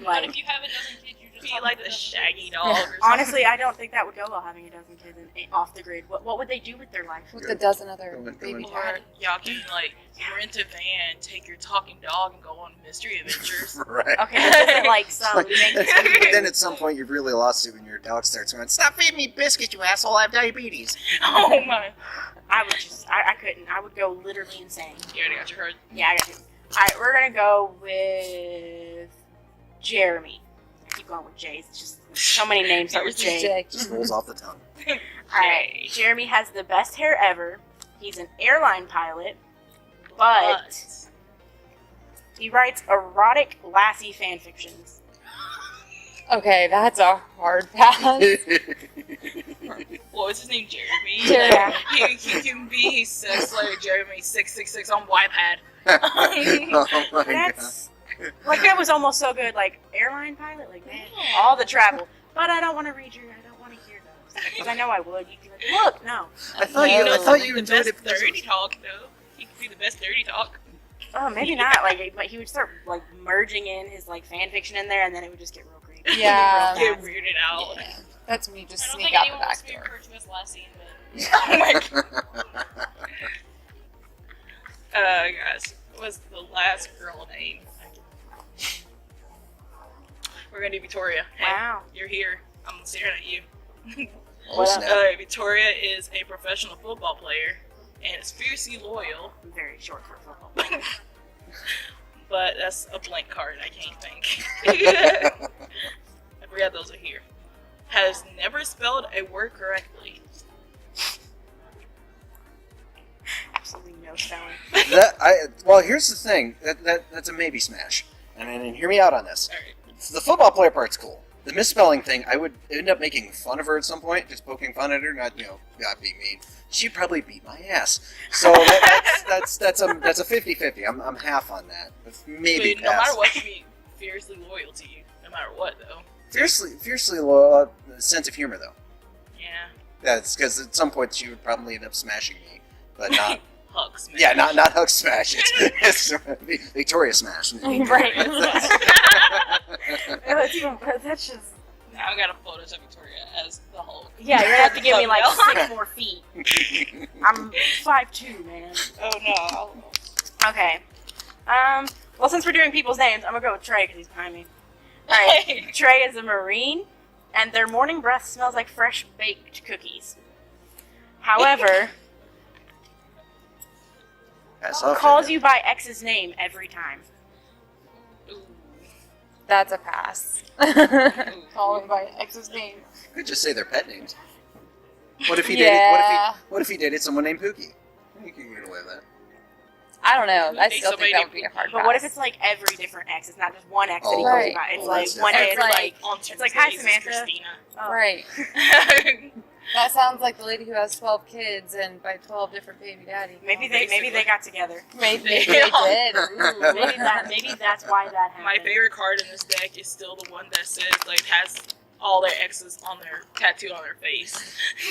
Like, if you have a dozen kids, you're just be like the shaggy dog. Or something. honestly, I don't think that would go well having a dozen kids and off the grid. What would they do with their life? With a dozen other Go baby in. Or daddy. y'all can like rent a van, take your talking dog, and go on mystery adventures. Right. Okay, this isn't like some. But then at some point, you've really lost it when your dog starts going, "Stop feeding me biscuits, you asshole! I have diabetes." Oh my! I would just. I couldn't. I would go literally insane. You already got your herd. Yeah, I got you. Alright, we're gonna go with Jeremy. I keep going with J's. It's just so many names start with J. Jake. Just rolls off the tongue. Alright, Jeremy has the best hair ever. He's an airline pilot, but he writes erotic lassie fan fictions. Okay, that's a hard pass. What was his name? Jeremy. Jeremy. He can be sex slayer Jeremy 666 on Ypad. Oh my god. That's like that was almost so good. Like airline pilot, like man, all the travel. But I don't want to read your. I don't want to hear those because I know I would. You'd be like, look, no. I thought No. you The enjoyed best it. dirty talk, though. He could be the best dirty talk. Oh, maybe not. Like, but he would start like merging in his like fan fiction in there, and then it would just get real creepy. Yeah. Real Get fast. weirded out. Yeah. That's me just I don't sneak think out the anyone wants back to be door. referred to as Lassie, but Oh my god. Guys, what was the last girl name? We're gonna do Victoria. Hey, Wow. you're here. I'm staring at you. Oh, snap. Victoria is a professional football player and is fiercely loyal. I'm very short for football. But that's a blank card. I can't think. I forgot those are here. Has never spelled a word correctly. Absolutely no spelling. Well, here's the thing. That's a maybe smash. And hear me out on this. All right. The football player part's cool. The misspelling thing, I would end up making fun of her at some point, just poking fun at her, not being mean. She'd probably beat my ass. So that's a 50-50. I'm half on that. Maybe But no pass. matter what, she'd be fiercely loyal to you. No matter what, though. Fiercely loyal. Sense of humor, though. Yeah. That's because at some point she would probably end up smashing me, but not. Hug smash. Yeah, not hug smash. It's Victoria smash. Right. That's just. Now I gotta Photoshop Victoria as the Hulk. Yeah, you're gonna have to give me like Thumbnail. 6 more feet. I'm 5'2", man. Oh no. Okay. Well, since we're doing people's names, I'm gonna go with Trey because he's behind me. Alright. Trey is a Marine, and their morning breath smells like fresh baked cookies. However, calls you by X's name every time. Ooh. That's a pass. Calling by ex's name. Could just say their pet names. What if he Yeah. dated? What if he dated someone named Pookie? You can get away with that. I don't know. I Date still somebody think that would named be a hard But pass. what if it's like every different X? It's not just one X that he Oh, calls right. you by. It's Well, like that's one day different. it's It's like, On it's like, hi, Tuesdays, Samantha. Christina. oh. Right. That sounds like the lady who has 12 kids and by 12 different baby daddies. Maybe they got together. Maybe they Yeah. did. Ooh. Maybe that's why that happened. My favorite card in this deck is still the one that says has all their exes on their tattoo on their face.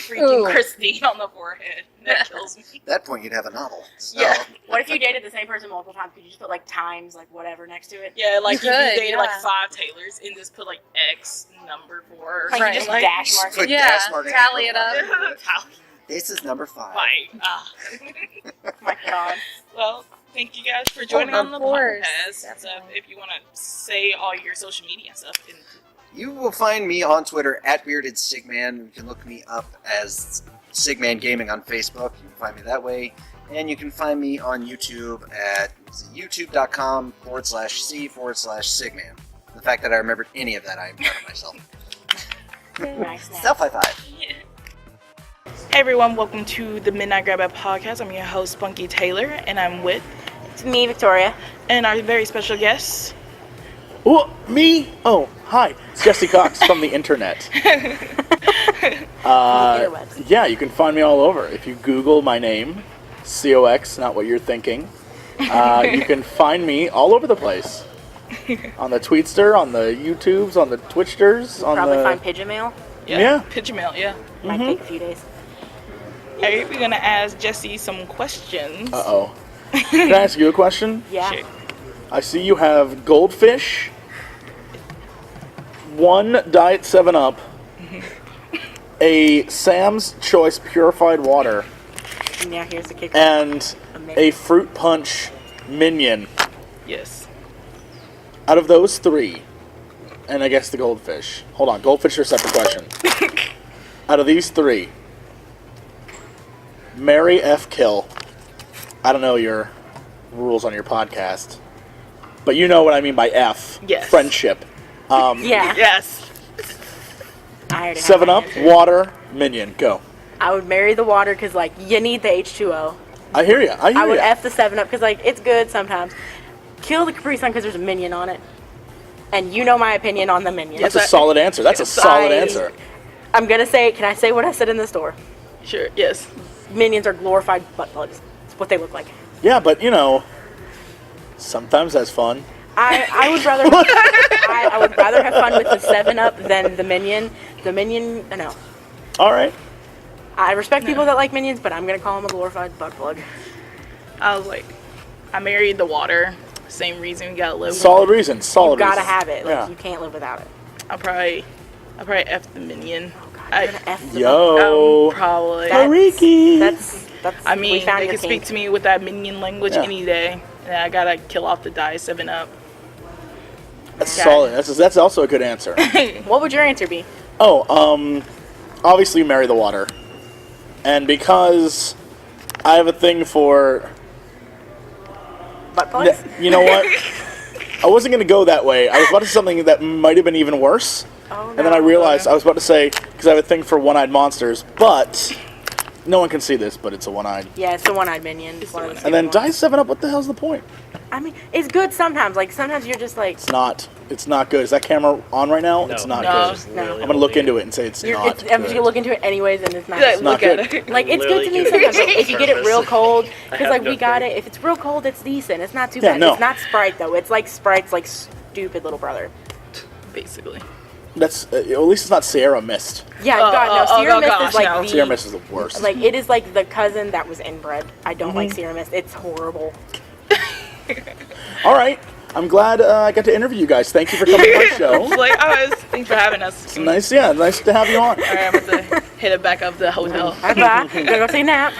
Freaking Ooh. Christine on the forehead. That kills me. At that point, you'd have a novel. So. Yeah. What if you dated the same person multiple times? Could you just put like times, like whatever, next to it? Yeah, like You if could, you dated like yeah. 5 Taylors and just put X number 4 or Like Right. you just something dash mark Put it. Yeah, dash mark in tally it. it up. Tally. This is number 5. Like, Oh my god. well, thank you guys for joining of on the course, podcast. definitely. If you want to say all your social media and stuff. And You will find me on Twitter at Bearded Sygman. You can look me up as Sygman Gaming on Facebook. You can find me that way. And you can find me on YouTube at youtube.com/C/Sygman. The fact that I remembered any of that, I am proud of myself. Nice. Self high five. yeah. Hey everyone, welcome to the Midnight Podcast. I'm your host, Spunkytaylor, and I'm with It's me, Victoria. and our very special guest. Oh, me? Oh, hi. It's Jesse Cox from the internet. Interwebs. Yeah, you can find me all over. If you Google my name, COX, not what you're thinking, you can find me all over the place. On the Tweetster, on the YouTubes, on the Twitchters, on Probably the... find pigeon mail. Yeah. Pigeon mail, yeah. Might take a few days. Alright, we're gonna ask Jesse some questions. Uh-oh. Can I ask you a question? Yeah. Sure. I see you have goldfish, 1 Diet 7-Up, a Sam's Choice purified water, Now here's the kicker. and a fruit punch minion. Yes. Out of those 3, and I guess the goldfish. Hold on, goldfish are a separate question. Out of these 3, marry F kill. I don't know your rules on your podcast, but you know what I mean by F. Yes. Friendship. Yeah. Yes. I already have my 7-Up, answer. water, minion, go. I would marry the water because, like, you need the H2O. I hear you. I would F the 7-Up because, like, it's good sometimes. Kill the Capri Sun because there's a minion on it. And you know my opinion on the minion. That's a solid answer. That's a solid answer. I'm going to say, can I say what I said in the store? Sure, yes. Minions are glorified butt plugs. That's what they look like. Yeah, but, you know, sometimes that's fun. I would rather I would rather have fun with the 7-Up than the minion. The minion, no. All right. I respect people that like minions, but I'm going to call him a glorified butt plug. I was like, I married the water. Same reason we gotta live. Solid reason. Solid. You gotta reason. have it. Like, Yeah. you can't live without it. I'll probably F the minion. Oh God, you're gonna F the Yo. Probably. Mariki. That's. I we mean, found they your can speak kink. to me with that minion language Yeah. any day. And I gotta kill off the die 7-Up. That's Okay. solid. That's also a good answer. What would your answer be? Oh, obviously marry the water. And because I have a thing for, Butt plugs? you know what? I wasn't going to go that way. I was about to say something that might have been even worse. Oh, And then I realized I was about to say, because I have a thing for one-eyed monsters, but no one can see this, but it's a one-eyed. Yeah, it's the one-eyed minion. It's one of the And then ones. die 7-Up, what the hell's the point? I mean, it's good sometimes. Like, sometimes you're just like... It's not good. Is that camera on right now? No. It's not No. good. No. I'm going to look into it and say it's not I'm just good. gonna look into it anyways, and it's not. Yeah, It's not look at good. it. Like, it's good to me Literally sometimes. Like, if you get it real cold, I because have like no we got clue. it. If it's real cold, it's decent. It's not too Yeah, bad. no. It's not Sprite though. It's like Sprite's like stupid little brother. Basically. That's at least it's not Sierra Mist. Yeah, God no. Sierra Mist gosh, is like no. the Sierra Mist is the worst. like it is like the cousin that was inbred. I don't Mm-hmm. like Sierra Mist. It's horrible. All right. I'm glad I got to interview you guys. Thank you for coming to my show. It's like, thanks for having us. It's nice, yeah, nice to have you on. All right, I'm about to hit it back up the hotel. Bye bye. Gotta go take a nap.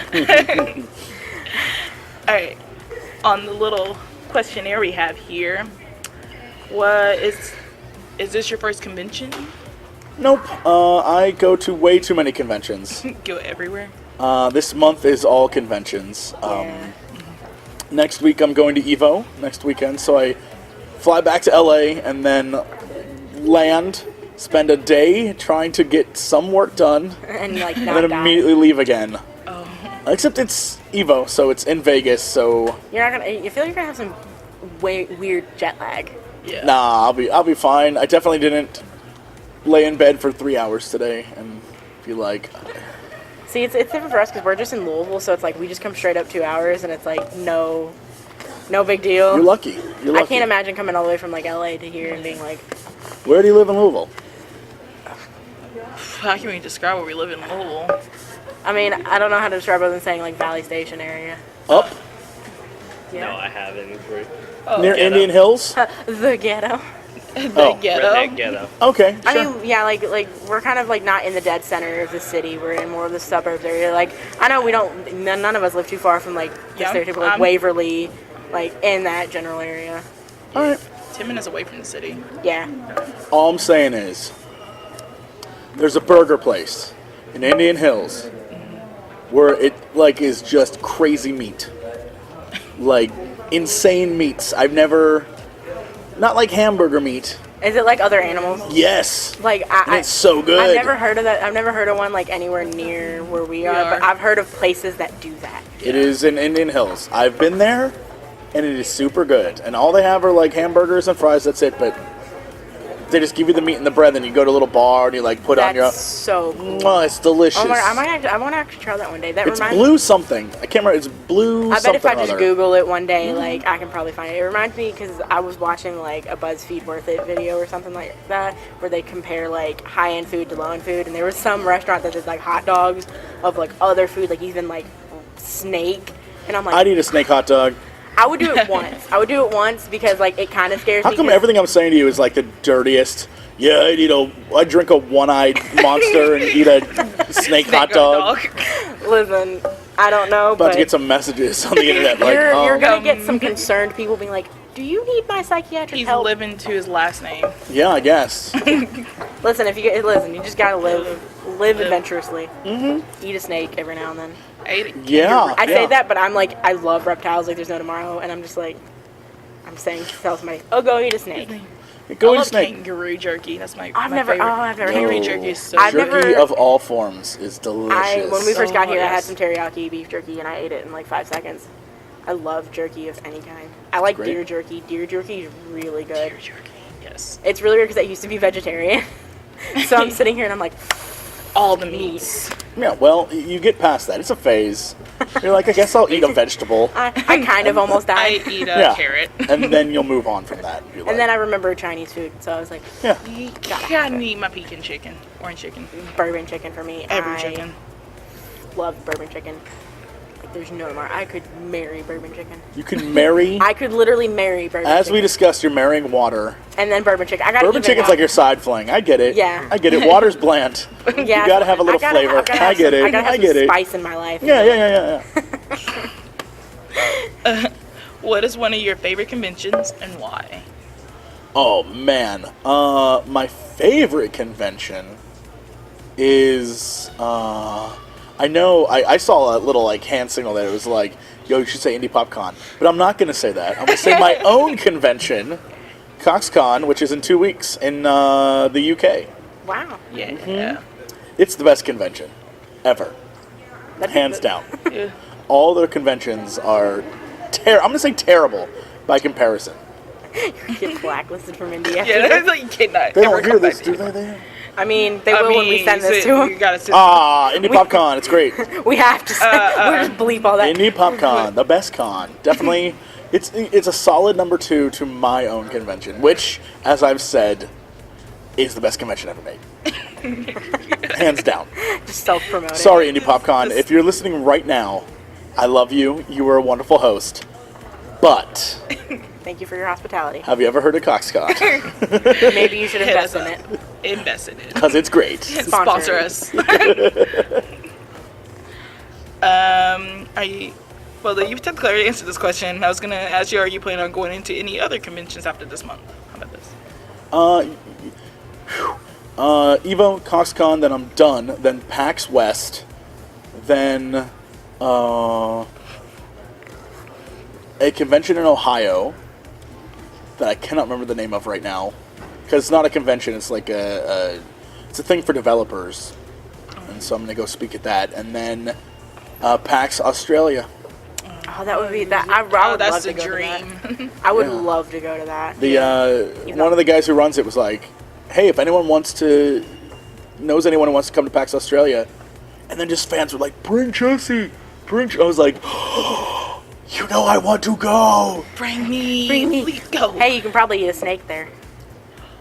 All right, on the little questionnaire we have here, is this your first convention? Nope. I go to way too many conventions. Go everywhere. This month is all conventions. Yeah. Next week I'm going to Evo next weekend, so I fly back to LA and then land, spend a day trying to get some work done, And like and not then die. immediately leave again. Oh, Except it's Evo, so it's in Vegas, so You're not gonna. You feel like you're gonna have some weird jet lag. yeah. nah, I'll be fine. I definitely didn't lay in bed for 3 hours today and be like, See, it's different for us because we're just in Louisville, so it's like we just come straight up 2 hours, and it's like no big deal. you're lucky. You're lucky. I can't imagine coming all the way from like LA to here and being like, Where do you live in Louisville? How can we describe where we live in Louisville? I mean, I don't know how to describe other than saying like Valley Station area. Up No, I haven't. Oh, near Ghetto. Indian Hills? The ghetto. Oh. Ghetto. Redneck ghetto. Okay, I sure. mean, yeah, like we're kind of like not in the dead center of the city. We're in more of the suburbs area. Like I know we don't. None of us live too far from like the Yeah, stereotypical like I'm- Waverly, like in that general area. All right. 10 minutes away from the city. Yeah. All I'm saying is, there's a burger place in Indian Hills where it like is just crazy meat, like insane meats. I've never, not like hamburger meat. Is it like other animals? Yes, Like and it's so good. I've never heard of that. I've never heard of one like anywhere near where we are, but are. I've heard of places that do that. It is in Indian Hills. I've been there, and it is super good. And all they have are like hamburgers and fries. That's it. But they just give you the meat and the bread. Then you go to a little bar and you like put on your. That's so cool. Oh, it's delicious. Oh my, I want to actually try that one day. That It's reminds blue something. I can't remember. It's blue. I bet if I something just or other. Google it one day, like I can probably find it. It reminds me because I was watching like a BuzzFeed Worth It video or something like that, where they compare like high-end food to low-end food, and there was some restaurant that did like hot dogs of like other food, like even like snake, and I'm like, I'd eat a snake hot dog. I would do it once. I would do it once because like it kind of scares How me. come 'cause everything I'm saying to you is like the dirtiest? Yeah, I'd drink a one-eyed monster and eat a snake hot dog. Listen, I don't know, About but to get some messages on the internet like, you're gonna Um, get some concerned people being like, "Do you need my psychiatric He's help?" living to his last name. yeah, I guess. Listen, you just gotta live adventurously. Mm-hmm. Eat a snake every now and then. I ate it. Yeah. I yeah. say that, but I'm like, I love reptiles like there's no tomorrow, and I'm just like, I'm saying to tell somebody, oh, go eat a snake. Go I eat a love snake. kangaroo jerky. That's my I've my never favorite. Kangaroo had it. jerky is so I've good. Jerky never- of all forms is delicious. When we first got Oh, here, I had yes. some teriyaki beef jerky, and I ate it in like 5 seconds. I love jerky of any kind. I like Great. deer jerky. Deer jerky is really good. Deer jerky. Yes. It's really weird because I used to be vegetarian. So I'm sitting here and I'm like, All the meats. Yeah, well, you get past that. It's a phase. You're like, I guess I'll eat a vegetable, I kind of almost I died. eat a Yeah. carrot. and then you'll move on from that. You're And then I like, remember Chinese food, so I was like, yeah. You Gotta have gotta it. eat my Pekin chicken. Orange chicken. bourbon chicken for me. Every I chicken. love bourbon chicken. Like, There's no more. I could marry bourbon chicken. You can marry. I could literally marry bourbon chicken. As we discussed, you're marrying water. And then bourbon chicken. I got Bourbon chicken's like your side fling. I get it. Yeah. I get it. Water's bland. Yeah. You gotta have a little flavor. I get it. I gotta have some spice in my life. Yeah. What is one of your favorite conventions and why? Oh man, my favorite convention is I know I saw a little like hand signal that it was like, yo, you should say Indypopcon, but I'm not gonna say that. I'm gonna say my own convention, CoxCon, which is in 2 weeks in the UK. Wow. Yeah. It's the best convention ever, hands down. Yeah. All the conventions are I'm gonna say terrible by comparison. Get blacklisted from India. Yeah, that's like you cannot. They don't hear this, do they? I mean, they will when we send this to them. You gotta send Indypopcon, it's great. We have to we'll just bleep all that. Indypopcon, the best con. Definitely, it's a solid number 2 to my own convention, which, as I've said, is the best convention ever made. Hands down. Just self-promoting. Sorry, Indypopcon. If you're listening right now, I love you. You were a wonderful host. But thank you for your hospitality. have you ever heard of CoxCon? Maybe you should invest in it. Invest in it. Because it's great. Sponsor us. Well, you've technically answered this question. I was gonna ask you, are you planning on going into any other conventions after this month? How about this? Evo, CoxCon, then I'm done. Then PAX West. Then a convention in Ohio that I cannot remember the name of right now, because it's not a convention. It's like it's a thing for developers, and so I'm gonna go speak at that. And then PAX Australia. Oh, that would be that. I would love that's to a go dream. to that. I would love to go to that. The one of the guys who runs it was like, "Hey, if anyone knows anyone who wants to come to PAX Australia," and then just fans were like, "Bring Jesse, bring." I was like, oh, "You know, I want to go. Bring me. Please go." Hey, you can probably eat a snake there.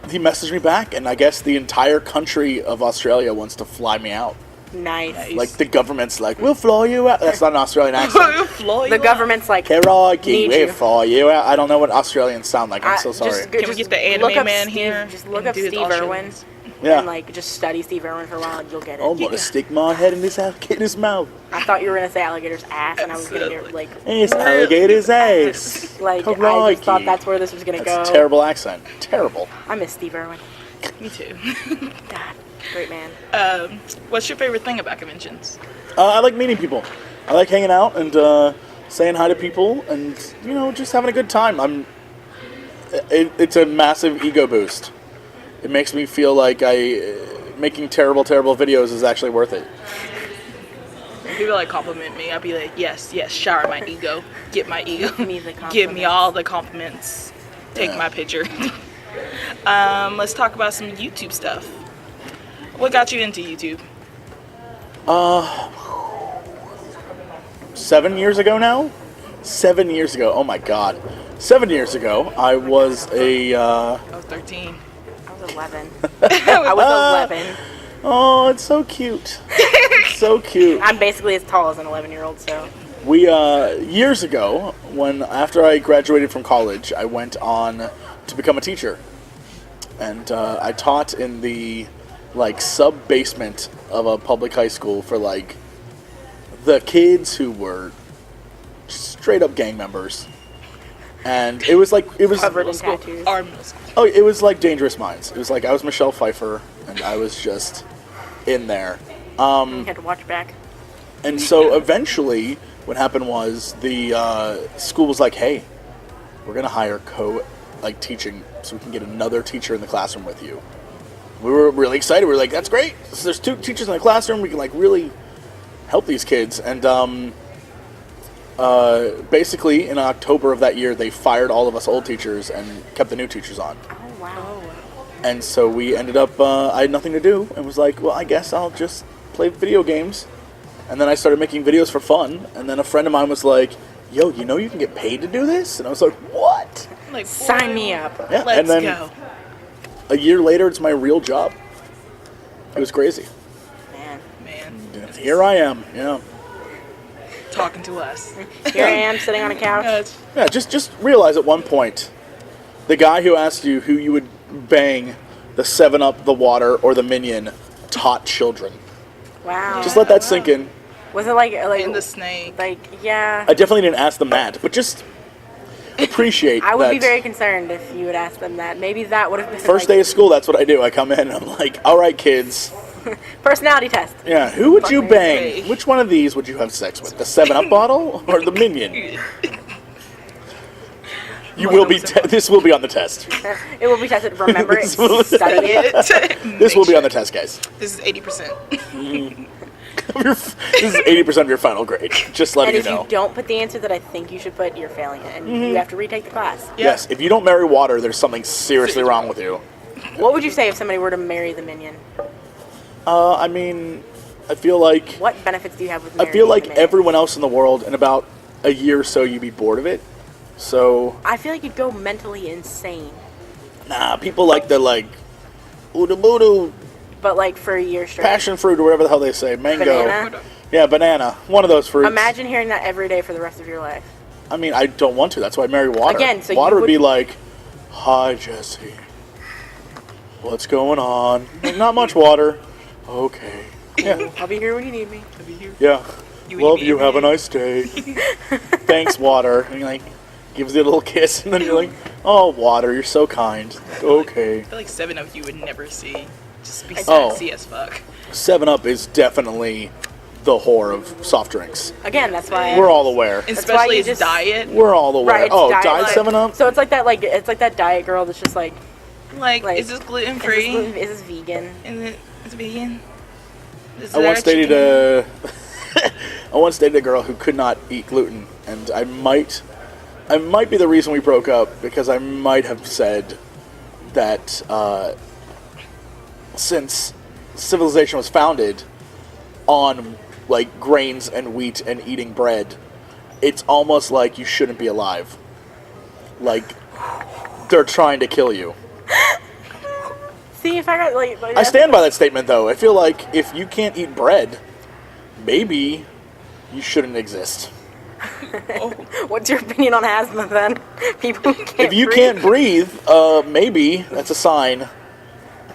He messaged me back, and I guess the entire country of Australia wants to fly me out. Nice. Like, the government's like, we'll fly you out. That's not an Australian accent. The government's like, Crikey, need we'll you. fly you out. I don't know what Australians sound like. I'm so sorry. Can we get the anime man here? Just look and up do his Steve Australian? Irwin. Yeah. And, like, just study Steve Irwin for a while and you'll get it. I'm going to stick my head in this alligator's mouth. I thought you were going to say alligator's ass, and I was going to get, like... It's alligator's ass. Like, I Crikey. just thought that's where this was going to go. That's a terrible accent. Terrible. I miss Steve Irwin. Me too. God, great man. What's your favorite thing about conventions? I like meeting people. I like hanging out and saying hi to people and, you know, just having a good time. It's a massive ego boost. It makes me feel like making terrible videos is actually worth it. When people like compliment me, I'd be like, yes, shower my ego. Get my ego. Give me all the compliments. Take my picture. Let's talk about some YouTube stuff. What got you into YouTube? 7 years ago now? 7 years ago. Oh my god. 7 years ago, I was I was 13. I was 11. I was 11. Oh, it's so cute. It's so cute. I'm basically as tall as an 11-year-old, so... We, years ago, after I graduated from college, I went on to become a teacher. And I taught in the, like, sub-basement of a public high school for, like, the kids who were straight-up gang members. And it was Covered in tattoos. Oh, it was like Dangerous Minds. It was like I was Michelle Pfeiffer, and I was just in there. You had to watch back. And so eventually, what happened was the school was like, "Hey, we're gonna hire teaching, so we can get another teacher in the classroom with you." We were really excited. We were like, "That's great! So there's 2 teachers in the classroom. We can like really help these kids." And basically, in October of that year, they fired all of us old teachers and kept the new teachers on. Oh, wow. And so we ended up, I had nothing to do, and was like, well, I guess I'll just play video games. And then I started making videos for fun, and then a friend of mine was like, yo, you know you can get paid to do this? And I was like, what? Like, Sign me up. Yeah, Let's and then go. a year later, it's my real job. It was crazy. Man. And here I am, you know. talking to us. Here I am sitting on a couch. Yeah, just realize at one point, the guy who asked you who you would bang, the 7-Up, the water, or the Minion, taught children. Wow. Just let that sink in. Was it like In the snake. like yeah? I definitely didn't ask them that, but just appreciate I would that. be very concerned if you would ask them that. Maybe that would have been First day of school, that's what I do. I come in and I'm like, all right, kids. personality test. Yeah, who would you Fucking bang? great. Which one of these would you have sex with? The 7-Up bottle or the Minion? You will be. This will be on the test. It will be tested. Remember it. This will- Study it. This will be on the test, guys. This is 80%. This is 80% of your final grade. Just letting And you if know. you don't put the answer that I think you should put, you're failing it, and you have to retake the class. Yes, if you don't marry water, there's something seriously wrong with you. What would you say if somebody were to marry the Minion? I mean, I feel like What benefits do you have with I marrying feel like the Minion? everyone else in the world, in about a year or so, you'd be bored of it. So, I feel like you'd go mentally insane, nah, people like the ooda but like for a year straight. passion fruit or whatever the hell they say, mango. Banana. Yeah, banana. One of those fruits. Imagine hearing that every day for the rest of your life. I mean, I don't want to. That's why I marry water. Again, so water you would be would- like, "Hi, Jesse. What's going on? Not much water. Okay. Yeah. I'll be here when you need me. Yeah. You Love eat you. me. Have a nice day. Thanks, water." And you're like, gives you a little kiss, and then you're like, "Oh, water, you're so kind." Okay. I feel like 7-Up you would never see. Just be Oh. sexy as fuck. 7-Up is definitely the whore of soft drinks. Again, that's why. We're all aware. And why especially you its just- diet. We're all aware. Right, it's Oh, diet, diet like- 7-Up? So it's like that diet girl that's just like, Like, Like, is this gluten is free? this vegan? Is it vegan? Is I there once dated chicken? I once dated a girl who could not eat gluten, and I might be the reason we broke up, because I might have said that since civilization was founded on like grains and wheat and eating bread, it's almost like you shouldn't be alive. Like they're trying to kill you. See, if I got like I stand by that statement, though. I feel like if you can't eat bread, maybe you shouldn't exist. What's your opinion on asthma then? People who can't If you breathe. can't breathe, maybe that's a sign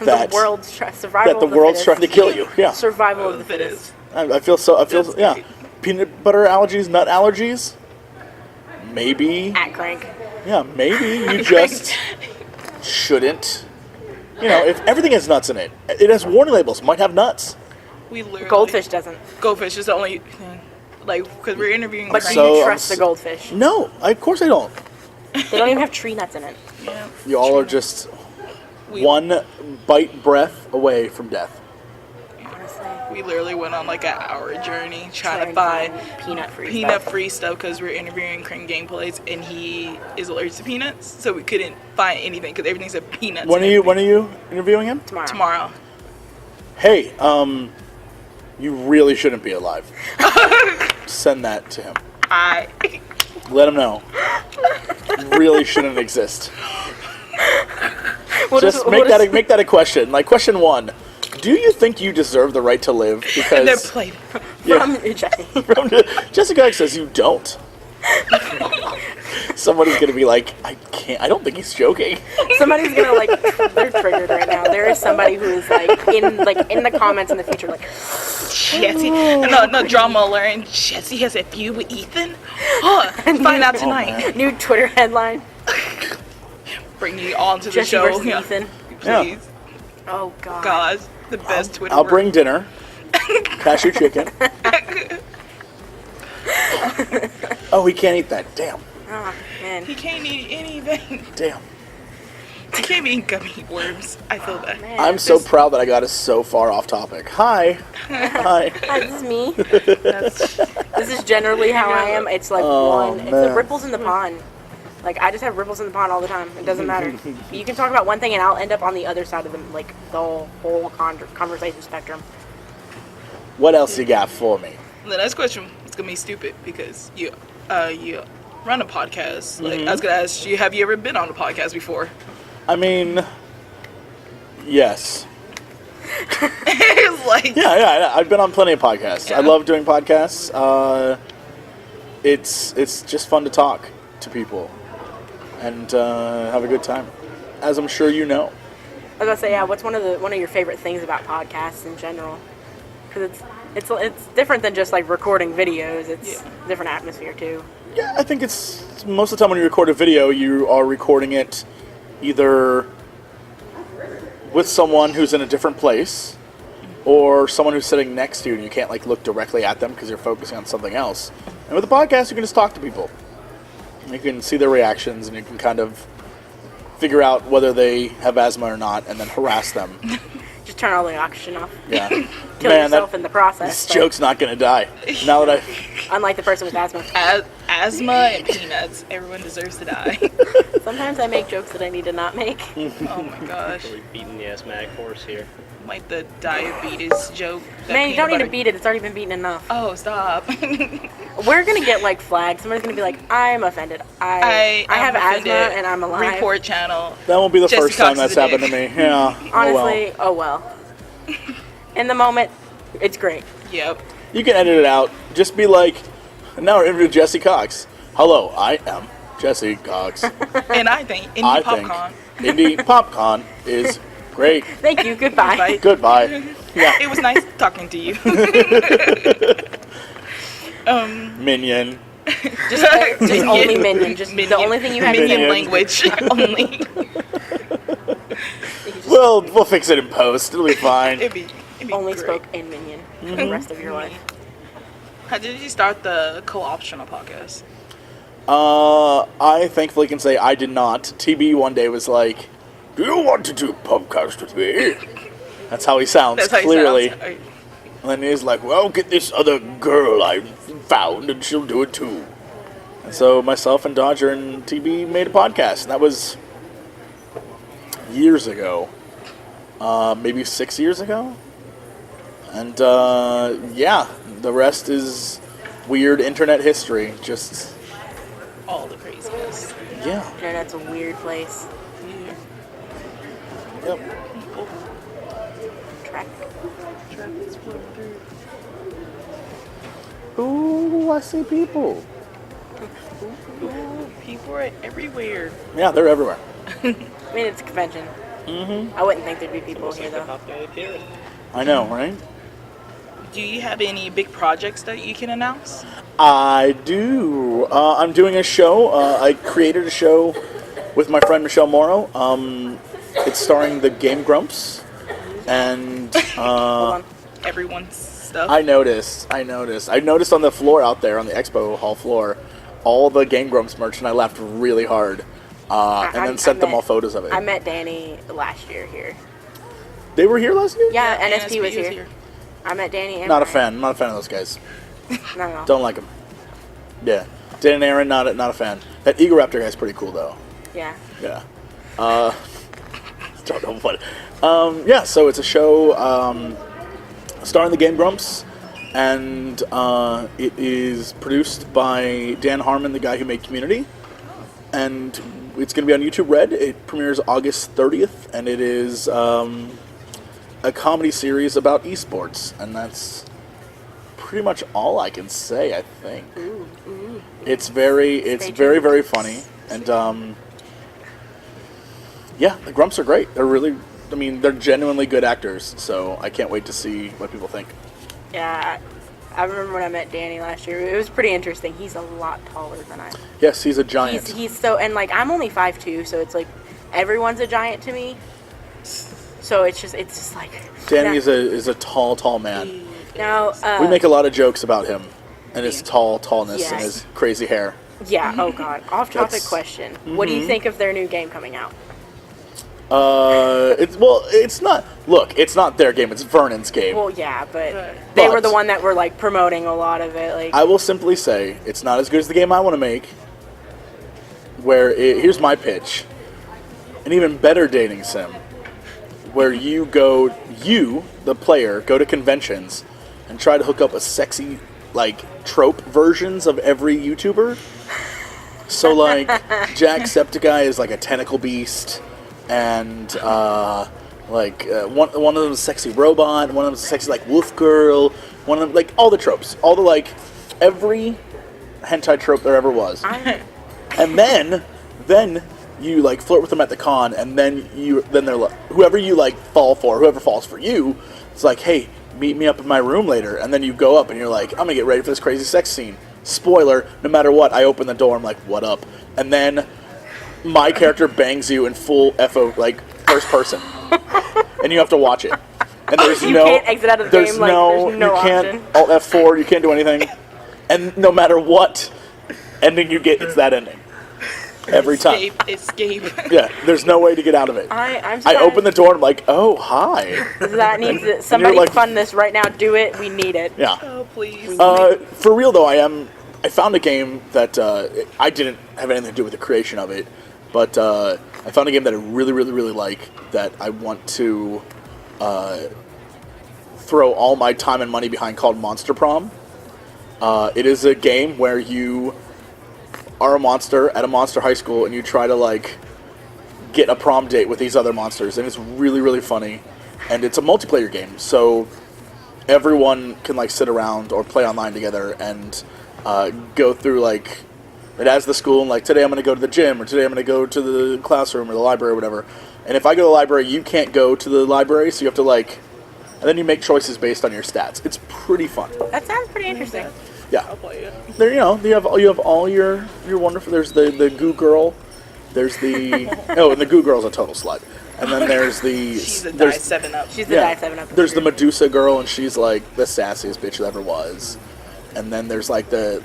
that the world's survival that the of world's fittest. trying to kill you. Yeah, Survival of the fittest. I feel so. That's Yeah. great. Peanut butter allergies, nut allergies. Maybe, At crank. yeah, maybe you just shouldn't. You know, if everything has nuts in it, it has warning labels. Might have nuts. We literally Goldfish doesn't. Goldfish is the only thing. Like, because we're interviewing. But Frank. do So, you I'm trust the goldfish? No, of course I don't. They don't even have tree nuts in it. Yeah. You all are just We- one bite breath away from death. Honestly. We literally went on like an hour journey trying to find peanut-free peanut-free stuff because we're interviewing Crane gameplays and he is allergic to peanuts, so we couldn't find anything because everything said peanuts. When and are you interviewing him? Tomorrow. Tomorrow. Hey, you really shouldn't be alive. Send that to him. Let him know. You really shouldn't exist. Just make that a question. Like question 1. Do you think you deserve the right to live? And then Because played. From Jesse. from Jessica X says you don't. Somebody's gonna be like, I can't. I don't think he's joking. Somebody's gonna like, they're triggered right now. There is somebody who is like in the comments in the future, like, Jesse. No drama alert. Jesse has a feud with Ethan. Huh. Find out tonight. new Twitter headline. Bring you all to the Jesse show. versus Yeah. Ethan. Please. Oh God. God, the best Twitter. I'll word. bring dinner. Cashew chicken. Oh, he can't eat that. Damn. Oh man. He can't eat anything. Damn. He can't eat gummy worms. I feel that. Man. I'm so proud that I got us so far off topic. Hi. Hi. Hi, this is me. That's, This is generally how I am. It's like Oh, it's the man. ripples in the pond. Like I just have ripples in the pond all the time. It doesn't matter. You can talk about one thing and I'll end up on the other side of the whole conversation spectrum. What else you got for me? the next question is gonna be stupid because you run a podcast. Like I was gonna ask you, have you ever been on a podcast before? I mean, yes. It's like Yeah. I've been on plenty of podcasts. I Yeah. love doing podcasts. it's just fun to talk to people and have a good time, as I'm sure you know. I was gonna say, yeah. What's one of your favorite things about podcasts in general? Because it's different than just like recording videos. It's a different atmosphere too. Yeah, I think it's most of the time when you record a video, you are recording it either with someone who's in a different place or someone who's sitting next to you and you can't like look directly at them because you're focusing on something else. And with a podcast, you can just talk to people. You can see their reactions and you can kind of figure out whether they have asthma or not and then harass them. Just turn all the oxygen off. Yeah. Kill yourself in the process. This joke's not going to die. Now that Unlike the person with asthma. Asthma and peanuts. Everyone deserves to die. Sometimes I make jokes that I need to not make. Oh my gosh. Really beating the asthmatic horse here. Like the diabetes joke. Man, you don't need to beat it. It's already been beaten enough. Oh, stop. We're going to get like flags. Somebody's going to be like, I'm offended. I have asthma and I'm alive. Report channel. That won't be the Jesse first time Cox that's is a happened to dick. me. Yeah. Honestly, oh well. In the moment, it's great. Yep. You can edit it out. Just be like, now we're interviewing Jesse Cox. Hello, I am Jesse Cox. And I think I Indypopcon. think Indypopcon is great. Thank you. Goodbye. Bye. Goodbye. Yeah. It was nice talking to you. Minion. Just only Minion. Just the only thing you have to Minion do. language only. We'll fix it in post. It'll be fine. It'd be Only great. spoke in Minion for the rest of your life. How did you start the co-optional podcast? I thankfully can say I did not. TB one day was like, "Do you want to do podcast with me?" That's how he sounds, That's how he clearly. sounds. And then he's like, "Well, get this other girl I found, and she'll do it too." And so myself and Dodger and TB made a podcast, and that was years ago, maybe 6 years ago. And yeah, the rest is weird internet history. Just All the craziness. yeah. Internet's a weird place. Yep. Track. Ooh, I see people. Ooh, people are everywhere. Yeah, they're everywhere. I mean, it's a convention. Mm-hmm. I wouldn't think there'd be people here though. I know, right? Do you have any big projects that you can announce? I do. I'm doing a show. I created a show with my friend Michelle Morrow. It's starring the Game Grumps. And Hold on. Everyone's stuff. I noticed on the floor out there, on the expo hall floor, all the Game Grumps merch, and I laughed really hard. And then sent them all photos of it. I met Danny last year here. They were here last year? Yeah, NSP was here. I met Danny and Not a Brian. fan. Not a fan of those guys. No. Don't like them. Yeah. Dan and Aaron, not a fan. That Eagle Raptor guy's pretty cool, though. Yeah. Yeah. Don't know what. Yeah, so it's a show starring the Game Grumps, and it is produced by Dan Harmon, the guy who made Community, and it's going to be on YouTube Red. It premieres August 30th, and it is a comedy series about esports, and that's pretty much all I can say, I think. It's very funny, and yeah, the Grumps are great. They're really, they're genuinely good actors, so I can't wait to see what people think. Yeah. I remember when I met Danny last year. It was pretty interesting. He's a lot taller than I am. Yes, he's a giant. He's so, and like I'm only 5'2", so it's like everyone's a giant to me. So it's just like Danny is a tall man. Now We make a lot of jokes about him and his tallness and Yes. his crazy hair. Yeah. Oh God. Off topic That's- question. What do you think of their new game coming out? It's not. Look, it's not their game. It's Vernon's game. Well, yeah, but they were the one that were like promoting a lot of it. Like I will simply say it's not as good as the game I want to make. Here's my pitch: an even better dating sim, where you, the player, go to conventions and try to hook up a sexy, like, trope versions of every YouTuber. So, like, Jacksepticeye is like a tentacle beast, and one of them is a sexy robot, one of them is a sexy, like, wolf girl, one of them, like, all the tropes, all the, like, every hentai trope there ever was. And then you like flirt with them at the con, and then they're like, whoever you like fall for, whoever falls for you, it's like, hey, meet me up in my room later. And then you go up and you're like, I'm gonna get ready for this crazy sex scene. Spoiler, no matter what, I open the door, I'm like, what up? And then my character bangs you in full FO, like, first person. And you have to watch it. And there's you can't exit out of the game, like, there's no you option. can't Alt F4, you can't do anything. And no matter what ending you get, it's that ending. Every time. Escape. Yeah, there's no way to get out of it. I'm I open the door and I'm like, oh, hi. That needs it. Somebody like, fund this right now. Do it. We need it. Yeah. Oh, please. For real, though, I found a game that I didn't have anything to do with the creation of it, but I found a game that I really, really, really like that I want to throw all my time and money behind called Monster Prom. It is a game where you are a monster at a monster high school and you try to like get a prom date with these other monsters, and it's really, really funny, and it's a multiplayer game, so everyone can like sit around or play online together and go through like it has the school and like today I'm going to go to the gym, or today I'm going to go to the classroom or the library or whatever, and if I go to the library you can't go to the library, so you have to like, and then you make choices based on your stats. It's pretty fun. That sounds pretty interesting. Yeah. I'll play it. There, you have all your wonderful. There's the goo girl. There's the and the goo girl's a total slut. And then there's the She's a Die 7-Up. She's the Die 7-Up. There's the Medusa girl, and she's like the sassiest bitch that ever was. And then there's like the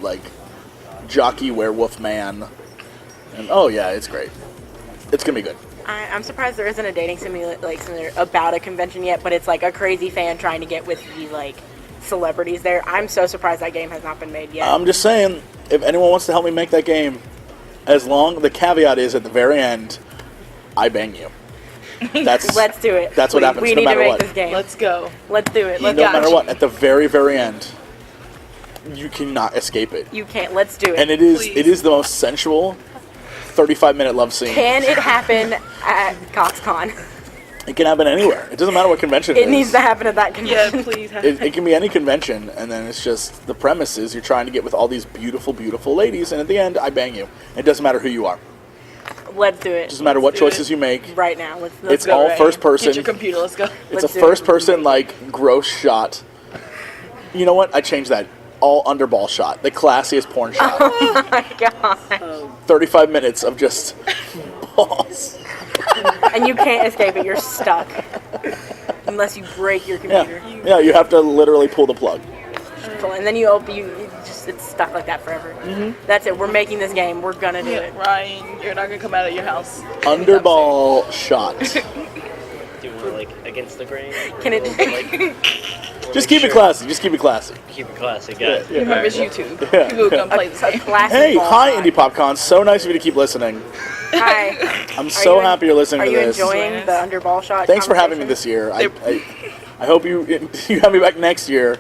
jockey werewolf man. And oh yeah, it's great. It's gonna be good. I'm surprised there isn't a dating simulator about a convention yet, but it's like a crazy fan trying to get with the like celebrities there. I'm so surprised that game has not been made yet. I'm just saying, if anyone wants to help me make that game, the caveat is at the very end, I bang you. Let's do it. That's what happens. We no need to matter make what. this game. Let's go. Let's do it. No matter what, at the very, very end, you cannot escape it. You can't. Let's do it. And it is the most sensual 35-minute love scene. Can it happen at CoxCon? It can happen anywhere. It doesn't matter what convention it is. It needs to happen at that convention. Yeah, please. It can be any convention, and then it's just the premise is you're trying to get with all these beautiful, beautiful ladies, and at the end, I bang you. It doesn't matter who you are. Let's do it. It doesn't matter what choices you make. Right now. Let's It's go all right first person. Get your computer. Let's go. It's Let's a do it. first person, like, gross shot. You know what? I changed that. All underball shot. The classiest porn shot. Oh my god. 35 minutes of just balls. And you can't escape it. You're stuck. Unless you break your computer. Yeah, you have to literally pull the plug. And then it's stuck like that forever. Mm-hmm. That's it. We're making this game. We're gonna do it. Ryan, you're not gonna come out of your house. Underball shot. Do you want to, like, against the grain? Can it Just keep it classy. Just keep it classy. Keep it classy, guys. Yeah. Remember, it's YouTube. Yeah. People who come play this game. classic Hey, ball hi, shot. Indypopcons. So nice of you to keep listening. Hi. I'm so you happy you're listening Are to you this. enjoying the underball shot? Thanks for having me this year. I hope you have me back next year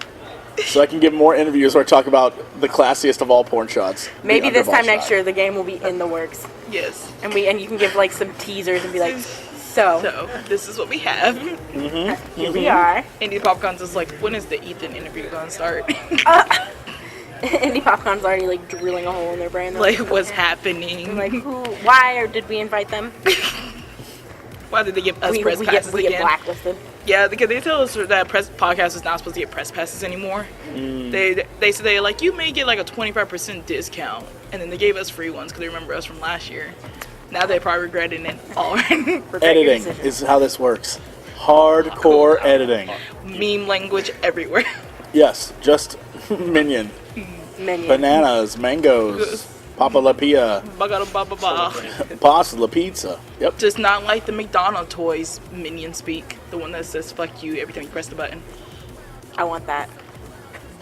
so I can give more interviews where I talk about the classiest of all porn shots. Maybe the this underball time next shot. year the game will be in the works, Yes. and you can give like some teasers and be like, so this is what we have. here we are. Indypopcons is like, when is the Ethan interview gonna start? Indypopcon's already like drilling a hole in their brain. They're Like, what's happening? like why or did we invite them? Why did they give us press we passes get again? blacklisted. Yeah, because they tell us that podcast is not supposed to get press passes anymore. They said they like, you may get like a 25% discount, and then they gave us free ones because they remember us from last year. Now they're probably regretting it all. Editing is how this works. Hardcore editing. Meme language everywhere. Yes, just minion. Bananas, mangoes, Papa La Pia, Pasta La Pizza. Yep. Just not like the McDonald's toys minion speak. The one that says fuck you every time you press the button. I want that.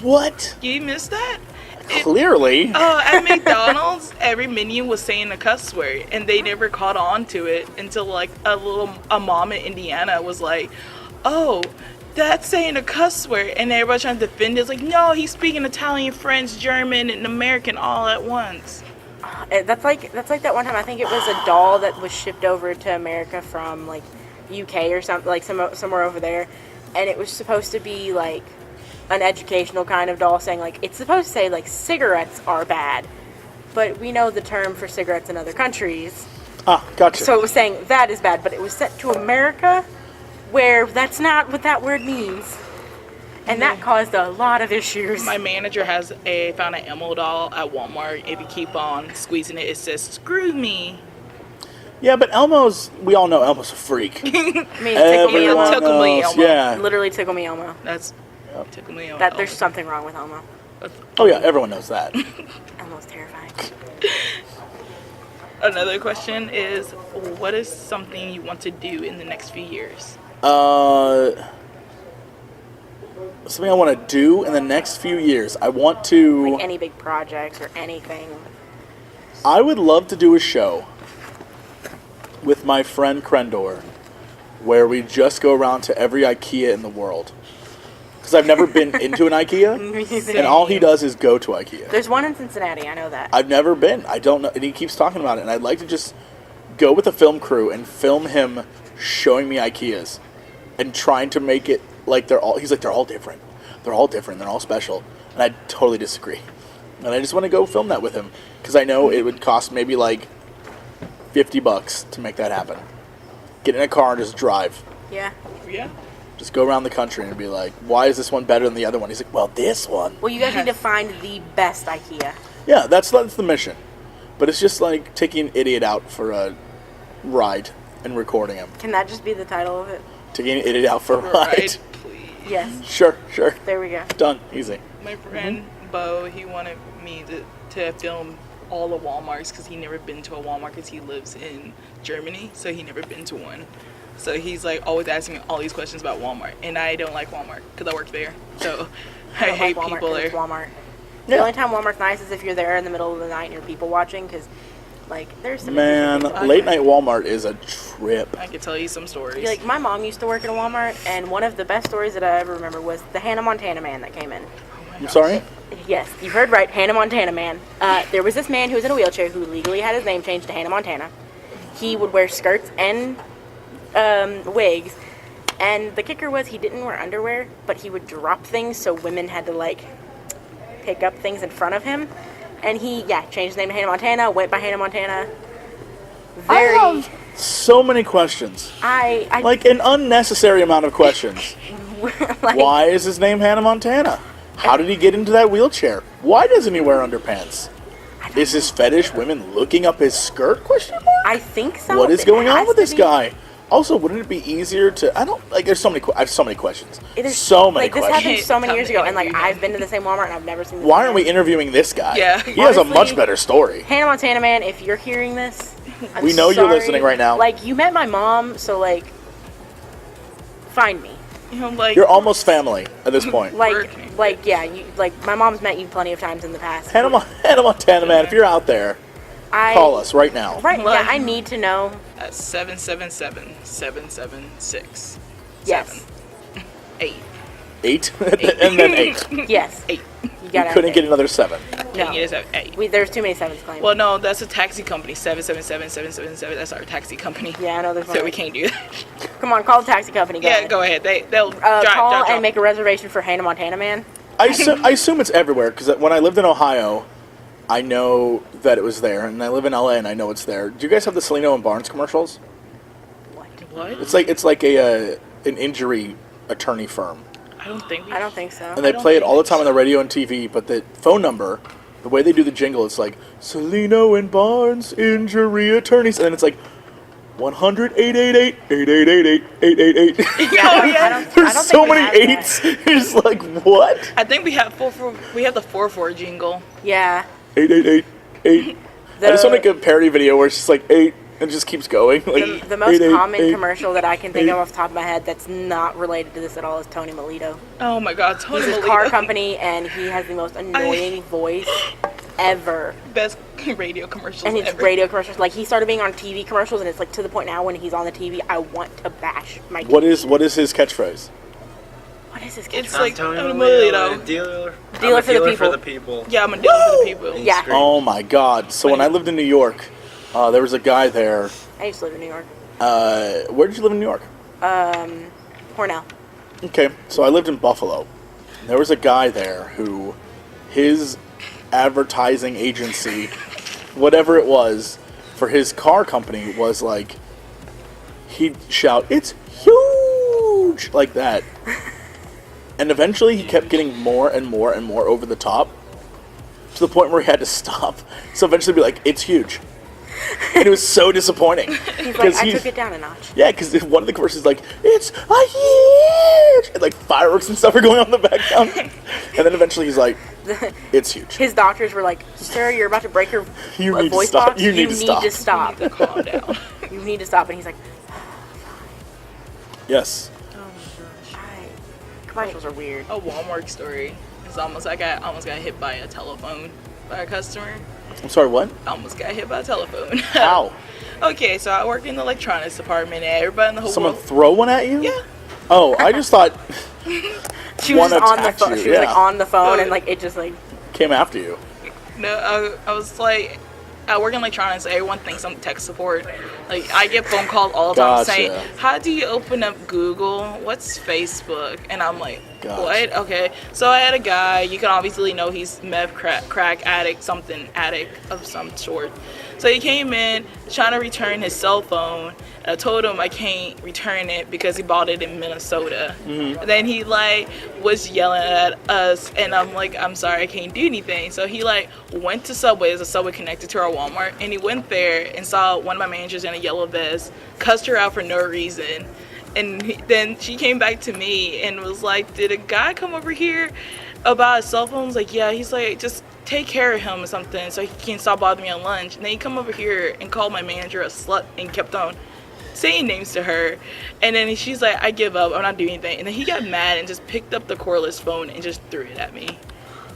What? You missed that? Clearly. At McDonald's, every minion was saying a cuss word, and they never caught on to it until like a mom in Indiana was like, "Oh, that's saying a cuss word," and everybody trying to defend it. It's like, no, he's speaking Italian, French, German, and American all at once. That's like that one time. I think it was a doll that was shipped over to America from like UK or something, like somewhere over there, and it was supposed to be like an educational kind of doll saying, like, it's supposed to say, like, cigarettes are bad. But we know the term for cigarettes in other countries. Ah, gotcha. So it was saying that is bad, but it was set to America, where that's not what that word means. And that caused a lot of issues. My manager found an Elmo doll at Walmart. If you keep on squeezing it, it says, "Screw me." Yeah, but we all know Elmo's a freak. I mean, Tickle Me Everyone Elmo. Tickle Me knows, Elmo. yeah. Literally Tickle Me Elmo. That's Tickle Me Elmo. That there's something wrong with Elmo. Oh yeah, everyone knows that. Elmo's terrifying. Another question is, what is something you want to do in the next few years? Something I want to do in the next few years. I want to... Like any big projects or anything. I would love to do a show with my friend Krendor where we just go around to every IKEA in the world. Because I've never been into an IKEA, and all he does is go to IKEA. There's one in Cincinnati, I know that. I've never been. I don't know, and he keeps talking about it, and I'd like to just go with a film crew and film him showing me IKEAs and trying to make it like he's like, they're all different. They're all different. They're all special. And I totally disagree. And I just want to go film that with him because I know it would cost maybe like $50 to make that happen. Get in a car and just drive. Yeah. Yeah. Just go around the country and be like, why is this one better than the other one? He's like, well, this one. Well, you guys need to find the best IKEA. Yeah, that's the mission. But it's just like taking an idiot out for a ride and recording him. Can that just be the title of it? Taking an idiot out for a ride. Right, please. Yes. Sure. There we go. Done. Easy. My friend Bo, he wanted me to film all the Walmarts because he never been to a Walmart because he lives in Germany, so he never been to one. So he's like always asking me all these questions about Walmart, and I don't like Walmart because I work there. So I don't hate like Walmart people 'cause there. it's Walmart. Yeah. The only time Walmart's nice is if you're there in the middle of the night and you're people watching, because like there's some Man, interesting people. late night Walmart is a trip. I could tell you some stories. Like my mom used to work at a Walmart, and one of the best stories that I ever remember was the Hannah Montana man that came in. I'm sorry? Yes, you've heard right, Hannah Montana man. There was this man who was in a wheelchair who legally had his name changed to Hannah Montana. He would wear skirts and wigs, and the kicker was he didn't wear underwear, but he would drop things so women had to like pick up things in front of him. And he, changed his name to Hannah Montana, went by Hannah Montana. I have so many questions. I Like an unnecessary amount of questions. like, Why is his name Hannah Montana? How did he get into that wheelchair? Why doesn't he wear underpants? Is his fetish women looking up his skirt? Question mark? I think so. What is It going on has with to this be. guy? Also, wouldn't it be easier to? I don't like. There's so many. I have so many questions. There's- So many like, this questions. happened so many Come years ago, and like interview him. I've been to the same Walmart and I've never seen this Why man. aren't we interviewing this guy? Yeah. He has a Honestly, much better story. Hannah Montana man, if you're hearing this, I'm We know you're sorry. listening right now. Like, you met my mom, so like, find me. You know, like You're almost family at this point. Like, yeah, you like my mom's met you plenty of times in the past. Hannah Montana, man, if you're out there, call us right now. Right, Like- yeah, I need to know. at 777-776. Yes. 8. 8 and then 8. Yes. 8. You You gotta couldn't have get it. another 7. Can you No. just have 8? There's too many sevens claimed. Well, no, that's a taxi company. 777-777. That's our taxi company. Yeah, I know there's So one. we can't do that. Come on, call the taxi company, guys. Yeah, go ahead. They'll Call drop. and make a reservation for Hannah Montana man. I assume it's everywhere because when I lived in Ohio, I know that it was there, and I live in LA and I know it's there. Do you guys have the Celino and Barnes commercials? What? It's like an injury attorney firm, I don't think we I don't think so. and they don't play it think all the it's- time on the radio and TV. But the phone number, the way they do the jingle, it's like Celino and Barnes injury attorneys, and then it's like 100-888-888-888. Yeah, I don't There's think so we many have that. eights. It's like what? I think we have we have the 4-4 jingle. Yeah. 888-8. I just want to make a parody video where it's just like 8 and just keeps going. Like The most 888. common commercial that I can think of off the top of my head that's not related to this at all is Tony Melito. Oh my God, Tony He's a Melito. car company, and he has the most annoying voice ever. Best radio commercials And it's ever. radio commercials. Like, he started being on TV commercials, and it's like to the point now when he's on the TV, I want to bash my TV. What is his catchphrase? What is his It's catchphrase? like Tony Tony Melito, Melito. dealer. Dealer I'm a for the dealer people. for the people. Yeah, I'm a dealer for the people. And Yeah. scream. Oh my God! So when I lived in New York, there was a guy there. I used to live in New York. Where did you live in New York? Cornell. Okay, so I lived in Buffalo. There was a guy there who, his advertising agency, whatever it was, for his car company was like, he'd shout, "It's huge!" like that. And eventually he kept getting more and more and more over the top, to the point where he had to stop. So eventually he'd be like, "It's huge." And it was so disappointing. He's like, I took it down a notch. Yeah, because one of the commercials is like, "It's a huge!" And like fireworks and stuff are going on in the background. And then eventually he's like, "It's huge." His doctors were like, "Sir, you're about to break your You need to voice stop. box. You need to stop." stop. To calm down. You need to stop." And he's like, Yes. Oh my gosh. commercials are weird. A Walmart story. It's almost like I almost got hit by a telephone by a customer. I'm sorry, what? I almost got hit by a telephone. How? Okay, so I work in the electronics department, and everybody in the whole Someone world. throw one at you? Yeah. Oh, I just thought She was one just on the attacked phone. you, She was like yeah. on the phone, and like it just like. came after you. No, I was like, I work in electronics. So everyone thinks I'm tech support. Like, I get phone calls all the time Gotcha. saying, "How do you open up Google? What's Facebook?" And I'm like, Gotcha. "What? Okay." So I had a guy. You can obviously know he's meth, crack addict, something addict of some sort. So he came in trying to return his cell phone. And I told him I can't return it because he bought it in Minnesota. Mm-hmm. And then he like was yelling at us, and I'm like, "I'm sorry, I can't do anything." So he like went to Subway. There's a Subway connected to our Walmart, and he went there and saw one of my managers in a yellow vest, cussed her out for no reason. And then she came back to me and was like, "Did a guy come over here about his cell phone?" I was like, "Yeah." He's like, "Just take care of him or something so he can stop bothering me on lunch." And then he come over here and called my manager a slut and kept on saying names to her. And then she's like, "I give up, I'm not doing anything." And then he got mad and just picked up the cordless phone and just threw it at me.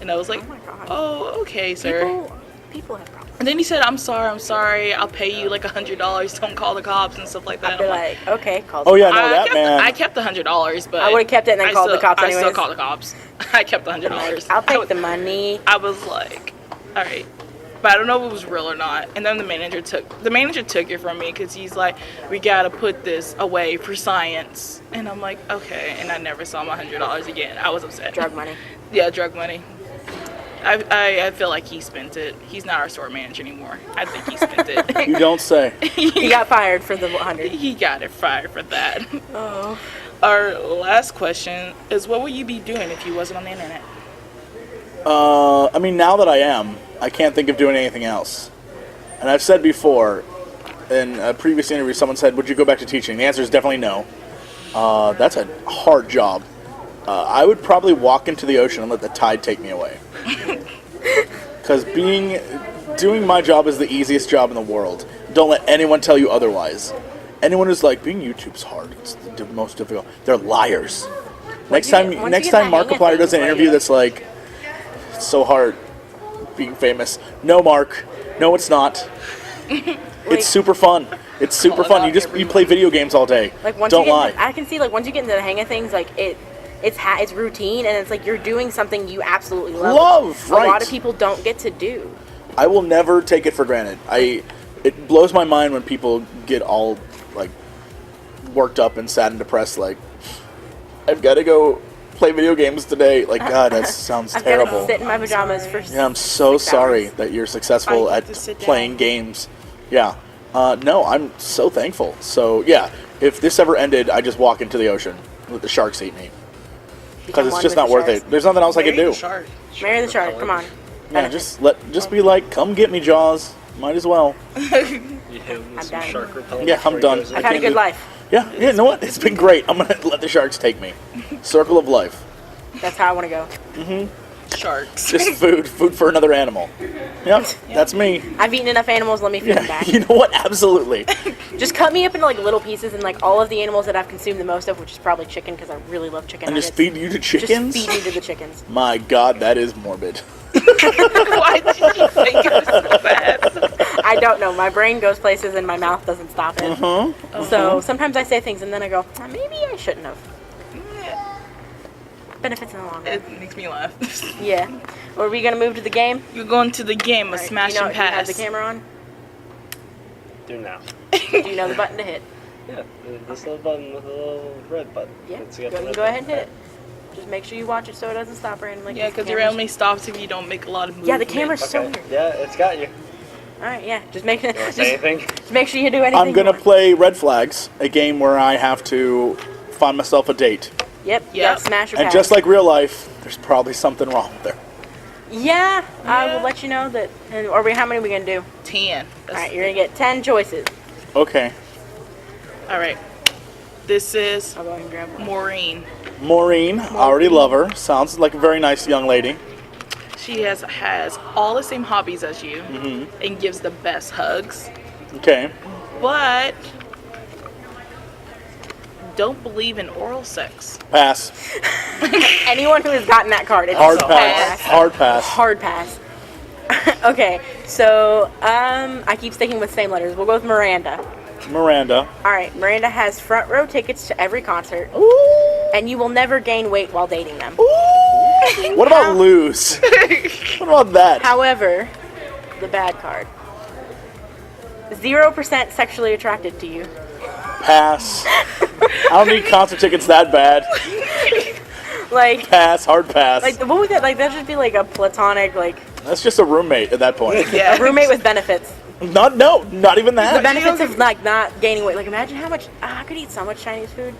And I was like, Oh my God. "Oh, okay, sir." People have problems. And then he said, I'm sorry, I'll pay you like $100, don't call the cops and stuff like that. I'd be I'm like, okay, call. Oh yeah, no, I that kept, man. I kept the $100, but I would've kept it and then I called the still- cops I still anyways. called the cops. I kept the $100. I'll take the money. I was like, all right, but I don't know if it was real or not. And then the manager took it from me because he's like, "We gotta put this away for science." And I'm like, okay. And I never saw my $100 again. I was upset. Drug money. Yeah, drug money. I feel like he spent it. He's not our store manager anymore. I think he spent it. You don't say. He got fired for the 100. He got it fired for that. Oh. Our last question is, what would you be doing if you wasn't on the internet? I mean, now that I am, I can't think of doing anything else. And I've said before, in a previous interview, someone said, "Would you go back to teaching?" The answer is definitely no. That's a hard job. I would probably walk into the ocean and let the tide take me away. Because doing my job is the easiest job in the world. Don't let anyone tell you otherwise. Anyone who's like, being YouTube's hard, it's the most difficult, they're liars. Next time Markiplier does an interview that's like, "It's so hard being famous." No, Mark. No, it's not. It's super fun. It's super fun. You play video games all day. Like once Don't you get lie. I can see like once you get into the hang of things, like it's routine, and it's like you're doing something you absolutely love. Right. A lot of people don't get to do. I will never take it for granted. It blows my mind when people get all like worked up and sad and depressed. Like, "I've got to go play video games today." Like, God, that sounds I've terrible. got to sit in my pajamas for. Yeah, I'm so 6 sorry hours. that you're successful I at get to sit playing down. games. Yeah. No, I'm so thankful. So, yeah, if this ever ended, I just walk into the ocean, let the sharks eat me. Because it's just not worth it. There's nothing else I can do. Shark. Marry the shark. Come on. Yeah, just be like, "Come get me, Jaws." Might as well. Some done. shark repellent Yeah, I'm before he done. goes in. I've had a can't good do- life. Yeah, you know what? It's been great. I'm gonna let the sharks take me. Circle of life. That's how I want to go. Sharks. Just food for another animal. Yep, that's me. I've eaten enough animals. Let me feed them Yeah, back. you know what? Absolutely. Just cut me up into like little pieces, and like all of the animals that I've consumed the most of, which is probably chicken, because I really love chicken. And just nuggets. feed you to chickens? Just feed me to the chickens. My God, that is morbid. Why did you think it was so bad? I don't know. My brain goes places, and my mouth doesn't stop it. So sometimes I say things, and then I go, maybe I shouldn't have. Benefits in the long run. It makes me laugh. Yeah. Are we gonna move to the game? You're going to the game of Alright, smash you know, and you have pass. the camera on. Do now. Do you know the button to hit? Yeah, this little button with a little red button. Yeah. It's got Go, the you red go ahead and hit it. button. Just make sure you watch it so it doesn't stop randomly. Yeah, because it randomly stops if you don't make a lot of movement. Yeah, the camera's so weird. Yeah, it's got you. Alright, yeah. Just make it. You want to say anything? Just make sure you do anything. I'm going you to play Red Flags, a game where I have to find myself a date. Yep. Yep. Smash or And pass. just like real life, there's probably something wrong there. Yeah, I will let you know that. Or how many are we gonna do? 10. Alright, you're gonna get 10 choices. Okay. Alright. This is I'll go ahead and grab one. Maureen. Maureen, I already love her. Sounds like a very nice young lady. She has all the same hobbies as you and gives the best hugs, Okay. but don't believe in oral sex. Pass. Anyone who has gotten that card, it's Hard a pass. Hard pass. Hard pass. Okay, so I keep sticking with same letters. We'll go with Miranda. Miranda. All right, Miranda has front row tickets to every concert, and you will never gain weight while dating them. What about lose? What about that? However, the bad card. 0% sexually attracted to you. Pass. I don't need concert tickets that bad. Like, Pass. Hard pass. what would that, that'd just be like a platonic, That's just a roommate at that point. Yeah. a roommate with benefits. Not even that. The benefits of, not gaining weight. Like, imagine how much, I could eat so much Chinese food.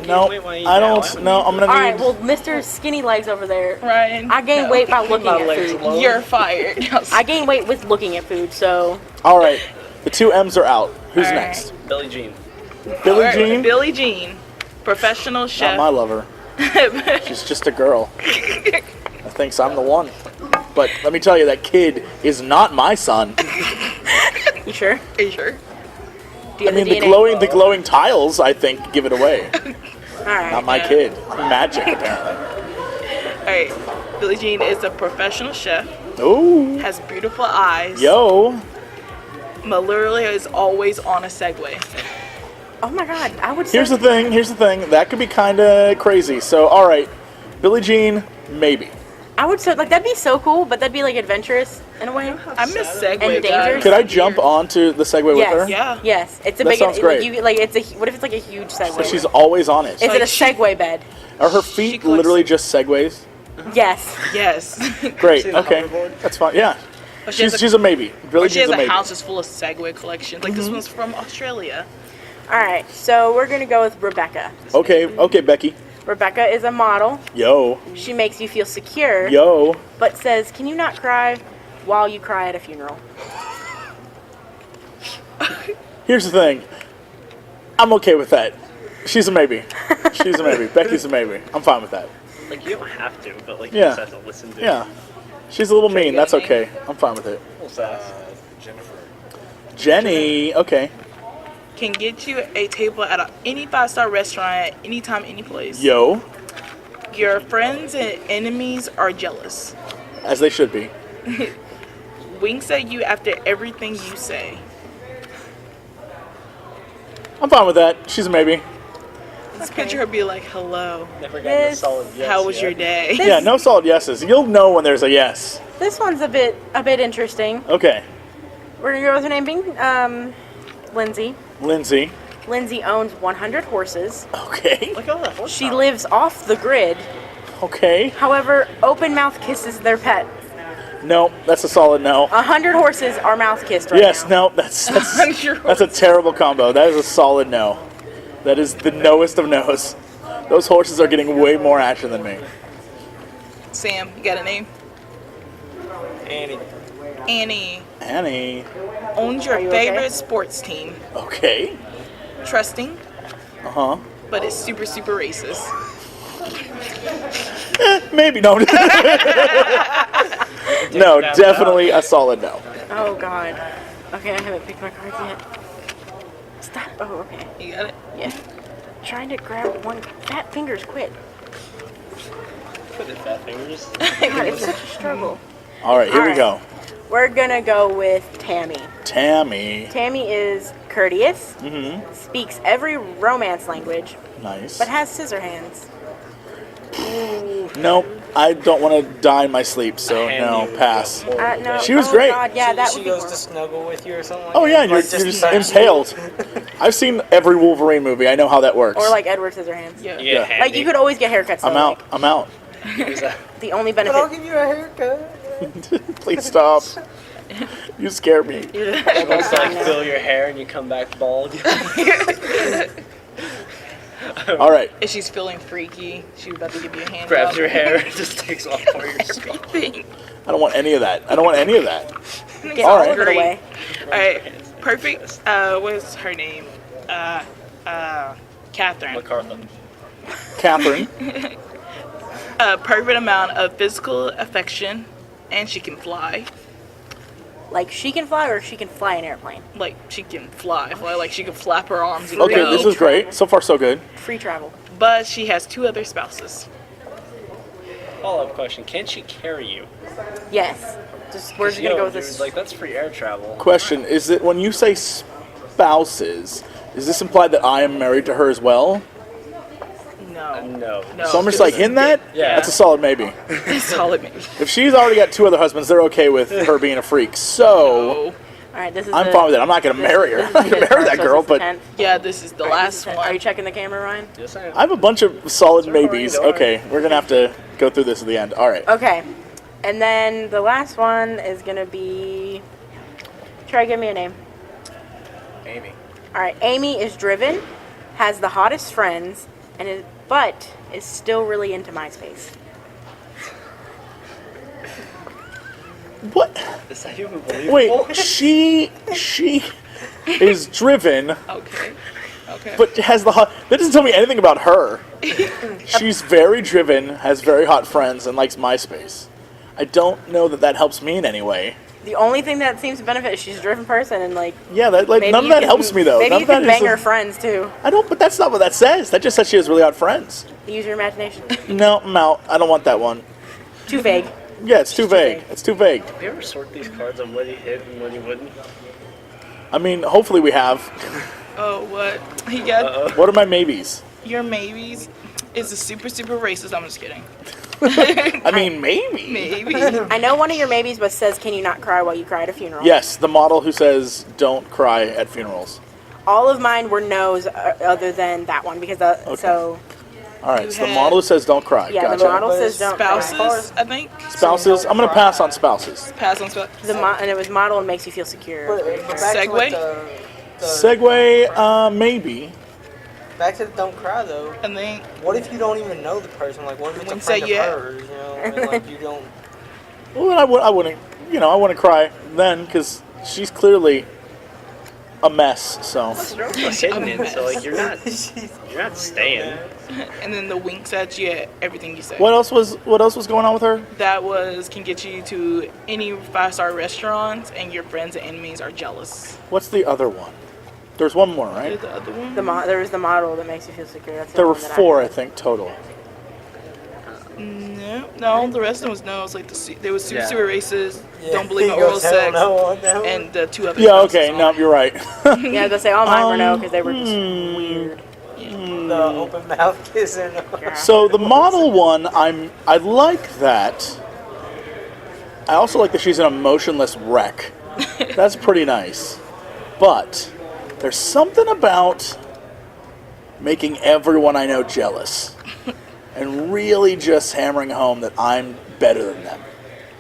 No, I don't. No, I'm gonna Alright, need. well, Mr. Skinny Legs over there, Ryan, I gain weight by looking My at legs food. alone. you're fired. I gain weight with looking at food, so... All right, the two M's are out. Who's All right. next? Billie Jean. Billie Jean. Billie Jean, professional Not chef. my lover. She's just a girl. I thinks I'm the one. But let me tell you, that kid is not my son. You sure? Are you sure? Do you I have mean, the the DNA? glowing tiles, I think, give it away. Alright. Not my kid. Magic, apparently. All right. Billie Jean is a professional chef. Ooh. Has beautiful eyes. Yo. Literally is always on a Segway. Oh my god, I would say... Here's the thing. That could be kind of crazy. So, all right. Billie Jean, maybe. I would say, that'd be so cool, but that'd be, adventurous in a way. I miss Segway. And dangerous. Could I jump onto the Segway with her? Yeah. Yes, it's a That big... sounds great. What if it's a huge Segway? But she's always on it. Is it a Segway bed? Are her She feet collects- literally just Segways? Yes. Yes. Great. See the Okay. hoverboard? That's fine. Yeah. But she has She's a maybe. Billie she has Jean's a a maybe. house that's full of Segway collections. Like this one's from Australia. Alright, so we're gonna go with Rebecca. Okay, Becky. Rebecca is a model. Yo. She makes you feel secure, Yo. but says, can you not cry while you cry at a funeral? Here's the thing. I'm okay with that. She's a maybe. She's a maybe. Becky's a maybe. I'm fine with that. Like, you don't have to, but, you Yeah. just have to listen to it. Yeah. She's a little mean. you That's got a okay. I'm fine with it. Little sass. Jennifer. Jenny. Okay. Can get you a table at any 5-star restaurant, anytime, any place. Yo. Your friends and enemies are jealous. As they should be. Winks at you after everything you say. I'm fine with that. She's a maybe. Just picture her be like, hello, Never gotten a This- solid yes how was yet. your day? Yeah, no solid yeses. You'll know when there's a yes. This one's a bit interesting. Okay. We're gonna go with her name being Lindsay. Lindsay. Lindsay owns 100 horses. Okay. Look at all that horse She power. lives off the grid. Okay. However, open mouth kisses their pet. No, that's a solid no. 100 horses are mouth kissed right Yes, now. no, that's a terrible combo. That is a solid no. That is the noest of no's. Those horses are getting way more action than me. Sam, you got a name? Annie. Annie Annie. owns your Are you okay? favorite sports team. Okay. Trusting, Uh-huh. but it's super, super racist. Maybe no. No, definitely a solid no. Oh god. Okay, I haven't picked my cards yet. Stop. Oh, okay. You got it? Yeah. Trying to grab one. Fat fingers, quit. Put it fat fingers. God, it's such a struggle. All right, here we All go. We're gonna go with Tammy. Tammy. Tammy is courteous, Mm-hmm. speaks every romance language, Nice. but has scissor hands. Nope. I don't want to die in my sleep, so And no, you pass. go forward. No. She was Oh, great. God, yeah, that she would be goes horrible. to snuggle with you or something like Oh yeah, that. and you're Like, just touch you. impaled. I've seen every Wolverine movie. I know how that works. Or like Edward Scissorhands. Yeah. Yeah, Yeah. Like you could always get haircuts. I'm though, out. like, I'm out. the only But I'll benefit. give you a haircut. Please stop. You scare me. Once like fill your hair and you come back bald. All right. If she's feeling freaky, she's about to give you a hand. Grabs job. your hair and just takes off part of your scalp. Everything. I don't want any of that. I don't want any of that. Get All all right. of it away. Alright, perfect. What's her name? Catherine. MacArthur. Catherine. A perfect amount of physical affection, and she can fly. Like she can fly, or she can fly an airplane. Like she can fly, like she can flap her arms and Okay, go. this is great. So far, so good. Free travel. But she has 2 other spouses. Follow-up question: can she carry you? Yes. Just we're just gonna go with this. Like that's free air travel. Question: is it when you say spouses? Is this implied that I am married to her as well? No. No. No. So I'm just like in that. Yeah. That's a solid maybe. Solid maybe. If she's already got 2 other husbands, they're okay with her being a freak. So Oh. All right, this is. I'm the- fine with it. I'm not gonna marry her. this I'm is not the gonna good marry part, that so girl. this is But 10. Yeah, this is the All right, last this is 10. one. Are you checking the camera, Ryan? Yes, I am. I have a bunch of solid maybes. Don't worry. Okay, we're gonna have to go through this at the end. All right. Okay. And then the last one is gonna be. Trey, give me a name. Amy. All right, Amy is driven, has the hottest friends, but is still really into MySpace. What? Is that even believable? Wait, she is driven, Okay. Okay. but has the hot. That doesn't tell me anything about her. She's very driven, has very hot friends, and likes MySpace. I don't know that that helps me in any way. The only thing that seems to benefit is she's a driven person, and like Yeah, that like maybe none of you that can- helps me though. Maybe None you of that can bang is- her friends too. I don't, but that's not what that says. That just says she has really hot friends. Use your imagination. No, I'm out. I don't want that one. Too vague. Yeah, it's too vague. vague. It's too vague. Have you ever sort these cards on what he hit and what he wouldn't? I mean, hopefully we have. Oh, what? He got What are my maybes? your maybes. Is a super racist. I'm just kidding. I mean, maybe. Maybe. I know one of your maybes, but says, "Can you not cry while you cry at a funeral?" Yes, the model who says "Don't cry at funerals." All of mine were no's, other than that one because so All right, You so the had- model who says "Don't cry." yeah, Gotcha. the model But says don't cry. Spouses, I think. Spouses. I'm gonna pass on spouses. Pass on spouses. And it was model and makes you feel secure. But back to Segue? the Segway, maybe. back to the don't cry though. And then What if you don't even know the person? Like, what if it's a When friend say of yeah. hers? You know, and, like you don't. Well, I wouldn't. You know, I wouldn't cry then because she's clearly a mess. So You're also hitting it, so like you're not staying. and then the winks at you at everything you say. what else was going on with her? That was can get you to any 5-star restaurants, and your friends and enemies are jealous. What's the other one? There's one more, right? The other one? There was the model that makes you feel secure. That's the There were one that 4, I think, total. No, the rest of them was no. It's like there was super Yeah. racist, Yeah. don't believe in He oral goes, "Hell sex, no on that one." and the 2 other. Yeah. spouses Okay. on No, it. you're right. Yeah, they'll say all mine were no because they were just weird. The open mouth kissing. So the model one, I like that. I also like that she's an emotionless wreck. That's pretty nice. But there's something about making everyone I know jealous and really just hammering home that I'm better than them.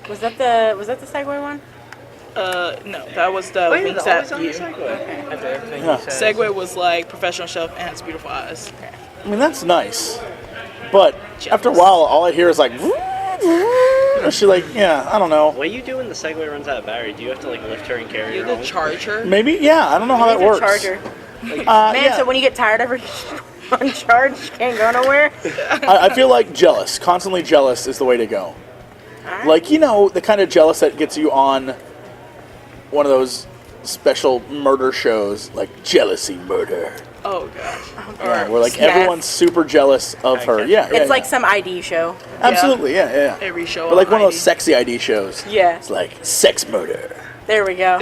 Was that the Segway one? No, that was the Wait, winks always at on the you. Segway. After everything Yeah. he said. Segway was like professional chef and has beautiful eyes. I mean, that's nice. But after a Jealous. while, all I hear is like, and she like, yeah, I don't know. What do you do when the Segway runs out of battery? Do you have to like lift her and carry You her have home? to charge her. Maybe, yeah, I don't know how that It's a works. charger. Man, Man, so when you get tired of her on charge, you can't go nowhere. I feel like jealous, constantly jealous is the way to go. Alright. Like, you know, the kind of jealous that gets you on one of those special murder shows, like Jealousy Murder. Oh gosh. Yeah, where like Snap. everyone's super jealous of her. Okay. Yeah, yeah, It's like yeah. some ID show. Absolutely, yeah. Every show. But like on one of those ID. sexy ID shows. Yeah. It's like sex murder. There we go.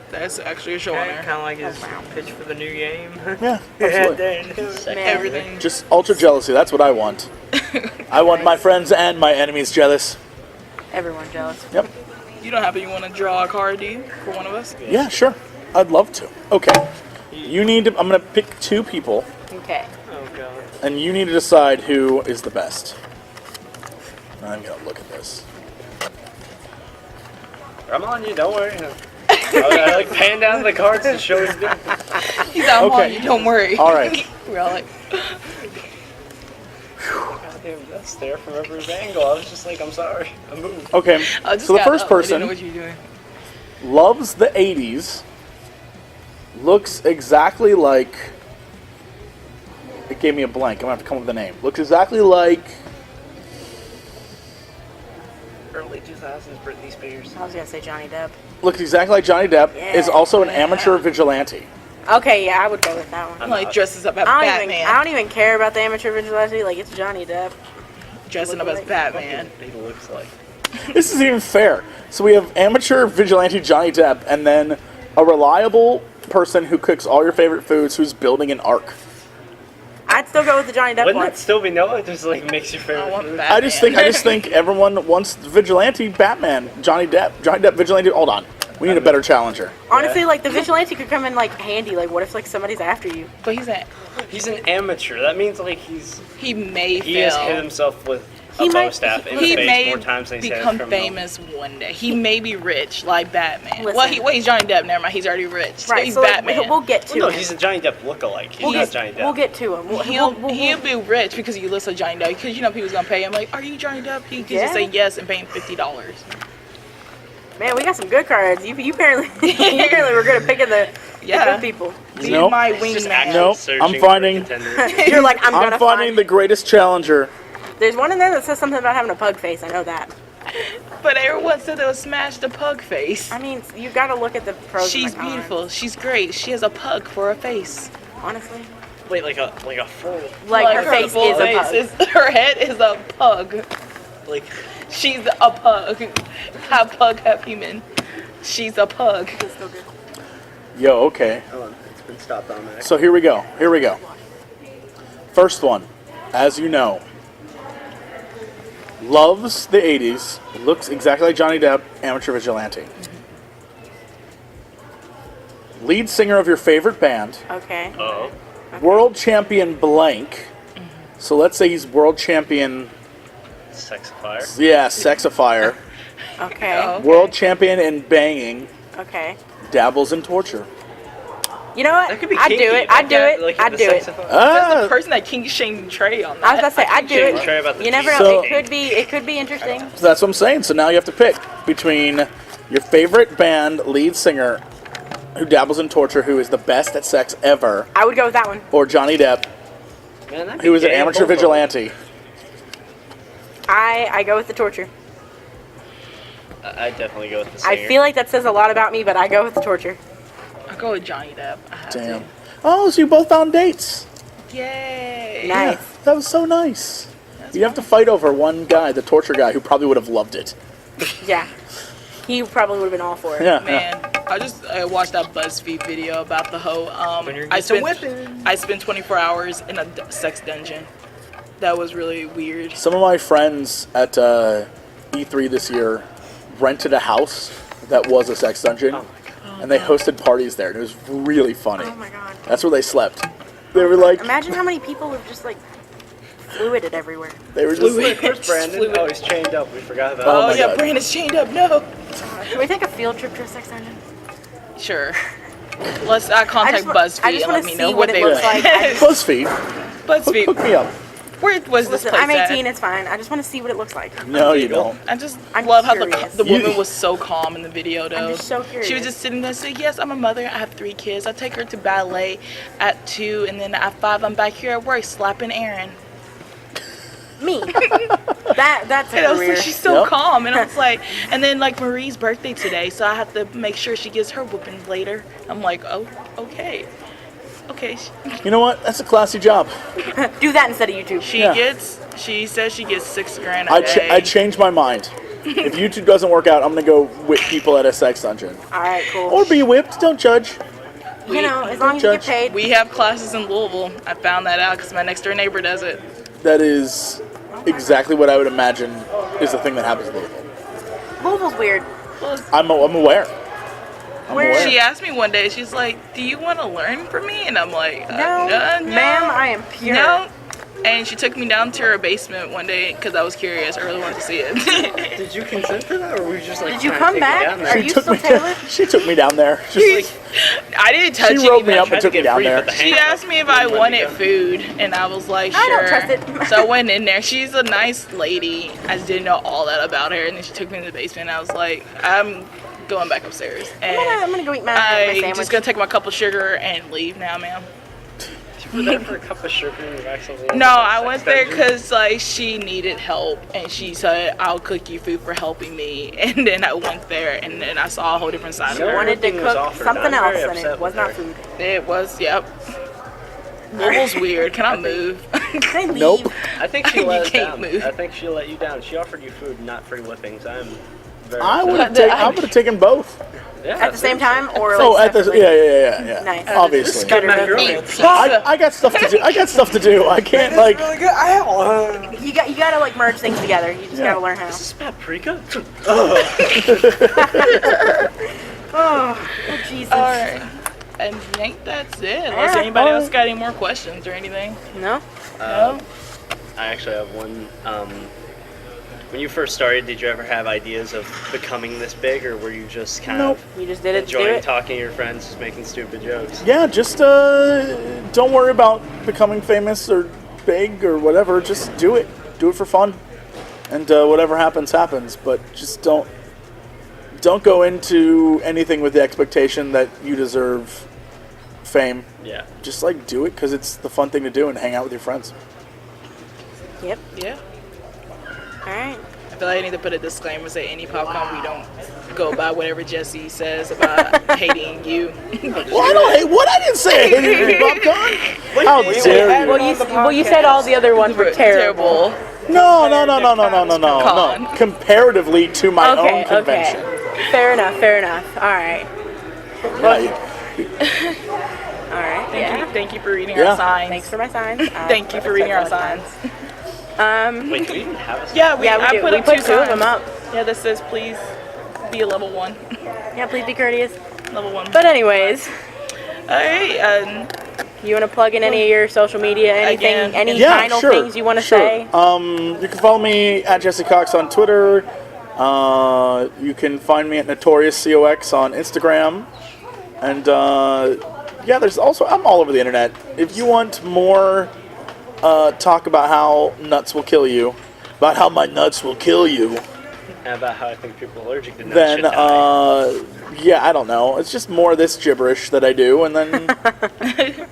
That's actually a show on Kind there. of like his pitch for the new game. Yeah, Yeah, absolutely. there it is. Man. Everything. Just ultra jealousy. That's what I want. I want my friends and my enemies jealous. Everyone jealous. Yep. You don't happen you want to draw a card, do you, for one of us? Yeah, sure. I'd love to. Okay. You need to. I'm gonna pick 2 people, Okay. Oh god. and you need to decide who is the best. I'm gonna look at this. I'm on you, don't worry. I like pan down the cards to show his dick. He's out Okay. on you, don't worry. All right. We're all like, Goddamn, that stare from every angle. I was just like, I'm sorry. I moved. Okay. I just So the got first up. I didn't know person what you were doing. loves the 80s. Looks exactly like. It gave me a blank. I'm gonna have to come up with a name. Looks exactly like. Early 2000s Britney Spears. I was gonna say Johnny Depp. Looks exactly like Johnny Depp. Yeah. Is also an amateur vigilante. Okay, yeah, I would go with that one. Like dresses up as I Batman. don't even care about the amateur vigilante. Like, it's Johnny Depp. Dressing up as Like- Batman. He looks like. This isn't even fair. So we have amateur vigilante Johnny Depp, and then a reliable person who cooks all your favorite foods who's building an ark. I'd still go with the Johnny Depp Wouldn't one. that still be no? It just like makes your I favorite want food. Batman. I just think everyone wants vigilante Batman. Johnny Depp vigilante. Hold on. We need a better challenger. Honestly, like, the vigilante could come in, like, handy. Like, what if, like, somebody's after you? But He's an amateur. That means like he may he has hit fail. himself with He a bow might- staff in He the face may more times than he's had become criminal. famous one day. He may be rich like Batman. Listen. He's Johnny Depp. Never mind. He's already rich. Right, He's so like, Batman. we'll get to Well, no, him. he's a Johnny Depp lookalike. He's We'll not get, Johnny Depp. we'll get to him. He'll be rich because he looks like Johnny Depp. Because you know people's gonna pay him. Like, are you Johnny Depp? He can just say yes and pay him $50. Man, we got some good cards. You apparently were good at picking the Yeah. good people. Be Nope. my Just wingman. actually Nope, searching I'm for finding- a contender. You're like, I'm I'm gonna finding find. the greatest challenger. There's one in there that says something about having a pug face. I know that. But everyone said they'll smash the pug face. I mean, you got to look at the pros. She's and the cons, beautiful. She's great. She has a pug for a face. Honestly, Wait, like a full like her face full is a pug. face her head is a pug. like. She's a pug. Half pug, half human. She's a pug. It's still good. Yo, okay. Hold on, it's been stopped on that. So here we go. First one, as you know, loves the 80s, looks exactly like Johnny Depp, amateur vigilante. Lead singer of your favorite band, Okay. Oh. world champion blank. So let's say he's world champion, Sexifier. yeah, sexifier. Okay. Oh. World champion in banging, Okay. dabbles in torture. You know what? That could be I'd kinky. do it. That I'd do guy, it. like, I'd the do it. sexifier. That's the Ah, person that king shamed Trey on that. I was gonna say I'd do Shame it. Trey about the You never cheese. know. So- It could be interesting. so that's what I'm saying. So now you have to pick between your favorite band lead singer who dabbles in torture, who is the best at sex ever, I would go with that one. or Johnny Depp, Man, that'd be who is an gay, amateur both of them. vigilante. I go with the torture. I'd definitely go with the singer. I feel like that says a lot about me, but I go with the torture. I'll go with Johnny Depp. I have Damn. Oh, so you both found dates. to. Yay. Nice. Yeah, that was so nice. You'd have to fight over one guy, the torture guy, who probably would have loved it. Yeah. He probably would have been all for it. Yeah. Man, I watched that BuzzFeed video about the whole. When you're I getting spent 24 hours in a sex dungeon. That was really weird. Some of my friends at E3 this year rented a house that was a sex dungeon, and they hosted parties there, and it was really funny. Oh my god. That's where they slept. They were like, Imagine how many people have just like fluided everywhere. they were just Wait, where's Brandon? Fluid. Oh, he's chained up. We forgot about Oh Oh, my yeah, God. Brandon's chained up. No. Can we take a field trip to a sex dungeon? Sure. Let's contact BuzzFeed I just and wanna let me see know what what it they looks like. like. I BuzzFeed. Hook BuzzFeed. me up. Where was this Listen, place I'm 18. at? It's fine. I just want to see what it looks like. No, you don't. I just I'm love how curious. the You- woman was so calm in the video, though. I'm just so She was curious. just sitting there saying, yes, I'm a mother. I have 3 kids. I take her to ballet at 2, and then at 5, I'm back here at work slapping Aaron. Me. That's a And I was career. like, she's so Yep. calm. And I was like, and then like Marie's birthday today, so I have to make sure she gets her whooping later. I'm like, oh, okay. Okay. You know what? That's a classy job. Do that instead of YouTube. She says she gets $6,000 a day. I changed my mind. If YouTube doesn't work out, I'm gonna go whip people at a sex dungeon. All right, cool. Or be whipped. Don't judge. You know, as long as you get Judge. paid. We have classes in Louisville. I found that out because my next door neighbor does it. That is exactly what I would imagine is the thing that happens in Louisville. Louisville's weird. I'm aware. I'm aware. She asked me one day, she's like, do you want to learn from me? And I'm like, No, no, ma'am, I am pure. No. And she took me down to her basement one day because I was curious. I really wanted to see it. Did you consent to that, or were you just like? Did you trying to come take me back? down there? Are you still tailored? She took me down there. Just I didn't touch she wrote me anything. up and took me down there. She asked me if I wanted food, and I was like, sure. I don't trust it. So I went in there. She's a nice lady. I just didn't know all that about her. And then she took me to the basement, and I was like, I'm going back upstairs. And I'm gonna go eat my sandwich. I'm just going to take my cup of sugar and leave now, ma'am. You were there for a cup of sugar and you accidentally. No, I went there because like she needed help, and she said, "I'll cook you food for helping me." And then I went there, and then I saw a whole different side She of her. wanted to Everything was cook offered. something I'm else, very and upset it was with not her. food. It was, yep. Louisville's weird. Can I move? Can I leave? Nope. I think she You let us can't down. move. I think she let you down. She offered you food, not free whippings. I'm very. I would upset. have I would have taken both. Yeah, At the same time, or like Oh, at the separately? yeah. Nice. Obviously. Better My than girlfriend. I got stuff to do. I got stuff to do. I can't like. Really good. I have one. You gotta like merge things together. You just Yeah. gotta learn how. Is this paprika? Oh Jesus. Alright. I think that's it. Unless Yeah. anybody else got any more questions or anything. No. No? I actually have one. When you first started, did you ever have ideas of becoming this big, or were you just kind Nope. of You just did it to do enjoying it. talking to your friends, just making stupid jokes? Yeah, just don't worry about becoming famous or big or whatever. Just do it. Do it for fun, and whatever happens, happens. But just don't go into anything with the expectation that you deserve fame. Yeah. Just like do it because it's the fun thing to do and hang out with your friends. Yep. Yeah. All right. I feel like I need to put a disclaimer say Indypopcon, we don't go by whatever Jesse says about hating you. Well, I don't hate what I didn't say. I hated Indypopcon. How dare you? Well, you said all the other ones were terrible. No. Con. Comparatively to my Okay. own convention. Okay. Fair enough. All right. Right. All right. Yeah. Thank you for reading Yeah. our signs. Thanks for my signs. Thank you for reading our signs. Wait, do we even have a Yeah, Yeah, we I do. put We up put two two of them signs. up. Yeah, this says please be a level 1. Yeah, please be courteous. Level 1. But anyways, Alright, you want to plug in any of your social media, anything, Again. any Yeah, final sure. things you want to sure. say? You can follow me at Jesse Cox on Twitter. You can find me at Notorious COX on Instagram. And yeah, there's also I'm all over the internet. If you want more talk about how nuts will kill you, about how my nuts will kill you, How about how I think people allergic to nuts then should die? yeah, I don't know. It's just more of this gibberish that I do, and then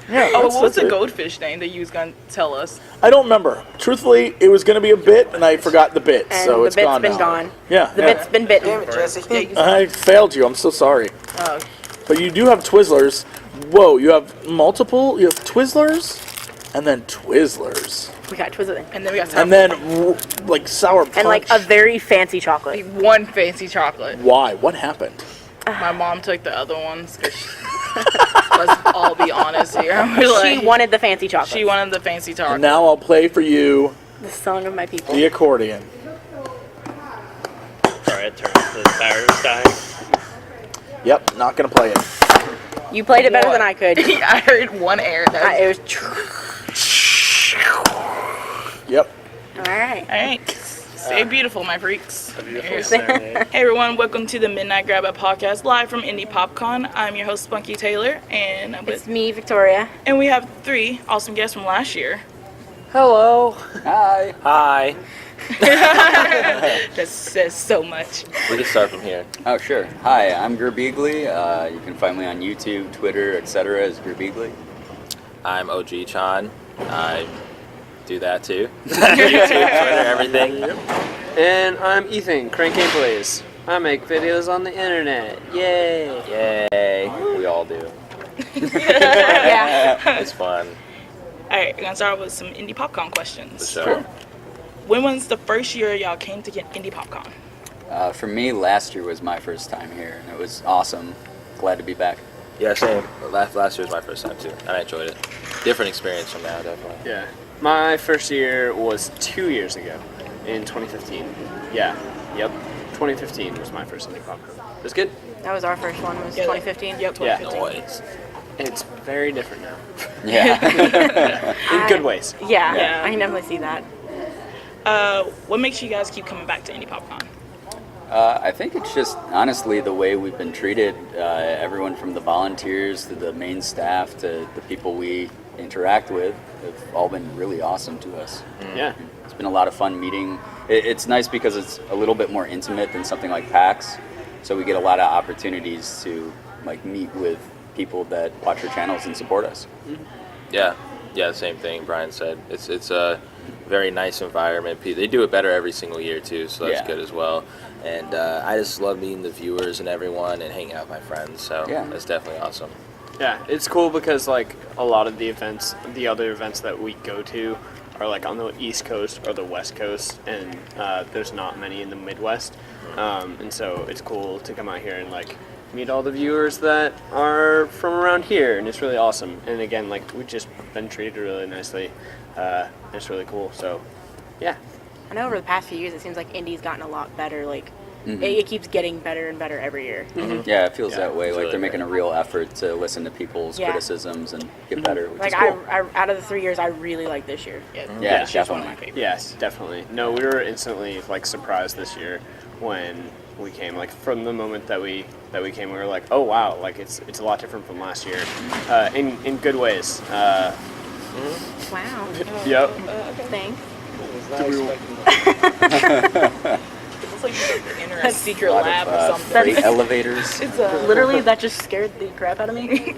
yeah. oh, that's what was the it. goldfish name that you was going to tell us? I don't remember. Truthfully, it was going to be a bit, and I forgot the bit, And so the it's bit's gone been now. gone. Yeah, The yeah. bit's been bitten. Damn it, Jesse. I failed you. I'm so sorry. Oh, But you do have Twizzlers. Whoa, you have multiple? You have Twizzlers? And then Twizzlers. We got Twizzler. and then we got And then, like, Sour Punch. And like a very fancy chocolate. one fancy chocolate. Why? What happened? My mom took the other ones. 'Cause let's all be honest here. She wanted the fancy chocolate. She wanted the fancy chocolate. And now I'll play for you the song of my people. the accordion. Sorry, I turned the battery's dying. Yep, not going to play it. You played it better than I could. I heard one air. It was. Yep. All right. All right. Stay beautiful, my freaks. A beautiful Here's- serenade. Hey everyone, welcome to the Midnight Grabbagpodcast live from Indypopcon. I'm your host Spunkytaylor, and It's me, Victoria. we have 3 awesome guests from last year. Hello. Hi. Hi. That says so much. We can start from here. Oh, sure. Hi, I'm Grabbagly. You can find me on YouTube, Twitter, etc. as Grabbagly. I'm OG Chan. I do that too. YouTube, Twitter, everything. And I'm Ethan, Crank Gameplays. I make videos on the internet. Yay. Yay. We all do. Yeah. It's fun. Alright, we're gonna start with some Indypopcon questions. For sure. When was the first year y'all came to get Indypopcon? For me, last year was my first time here, and it was awesome. Glad to be back. Yeah, same. Last year was my first time too, and I enjoyed it. Different experience from now, definitely. Yeah. My first year was 2 years ago, in 2015. Yeah, yep. 2015 was my first Indypopcon. It was good. That was our first one. Was 2015. Yep, 2015. It's very different now. Yeah. In good ways. Yeah, Yeah. I can definitely see that. What makes you guys keep coming back to Indypopcon? I think it's just honestly the way we've been treated. Everyone from the volunteers to the main staff to the people we interact with have all been really awesome to us. Yeah. It's been a lot of fun meeting. It's nice because it's a little bit more intimate than something like PAX, so we get a lot of opportunities to like meet with people that watch our channels and support us. Yeah, same thing Brian said. It's a very nice environment. They do it better every single year too, so that's good as well. And I just love meeting the viewers and everyone and hanging out with my friends, so that's definitely awesome. Yeah, it's cool because like a lot of the events, the other events that we go to are like on the East Coast or the West Coast, and there's not many in the Midwest. And so it's cool to come out here and like meet all the viewers that are from around here, and it's really awesome. And again, like we've just been treated really nicely. It's really cool. So, yeah. I know over the past few years, it seems like Indy's gotten a lot better. Like, it keeps getting better and better every year. Yeah, it feels that way. Like they're making a real effort to listen to people's criticisms and get better, which Like, is cool. I out of the 3 years, I really like this year. Yeah, It's just one of my favorites. Yes, definitely. No, we were instantly like surprised this year when we came. Like from the moment that we came, we were like, oh wow, like it's a lot different from last year, in good ways. Wow. Yep. Thanks. It's like you're in a secret lab or something. Freight elevators. It's literally that just scared the crap out of me.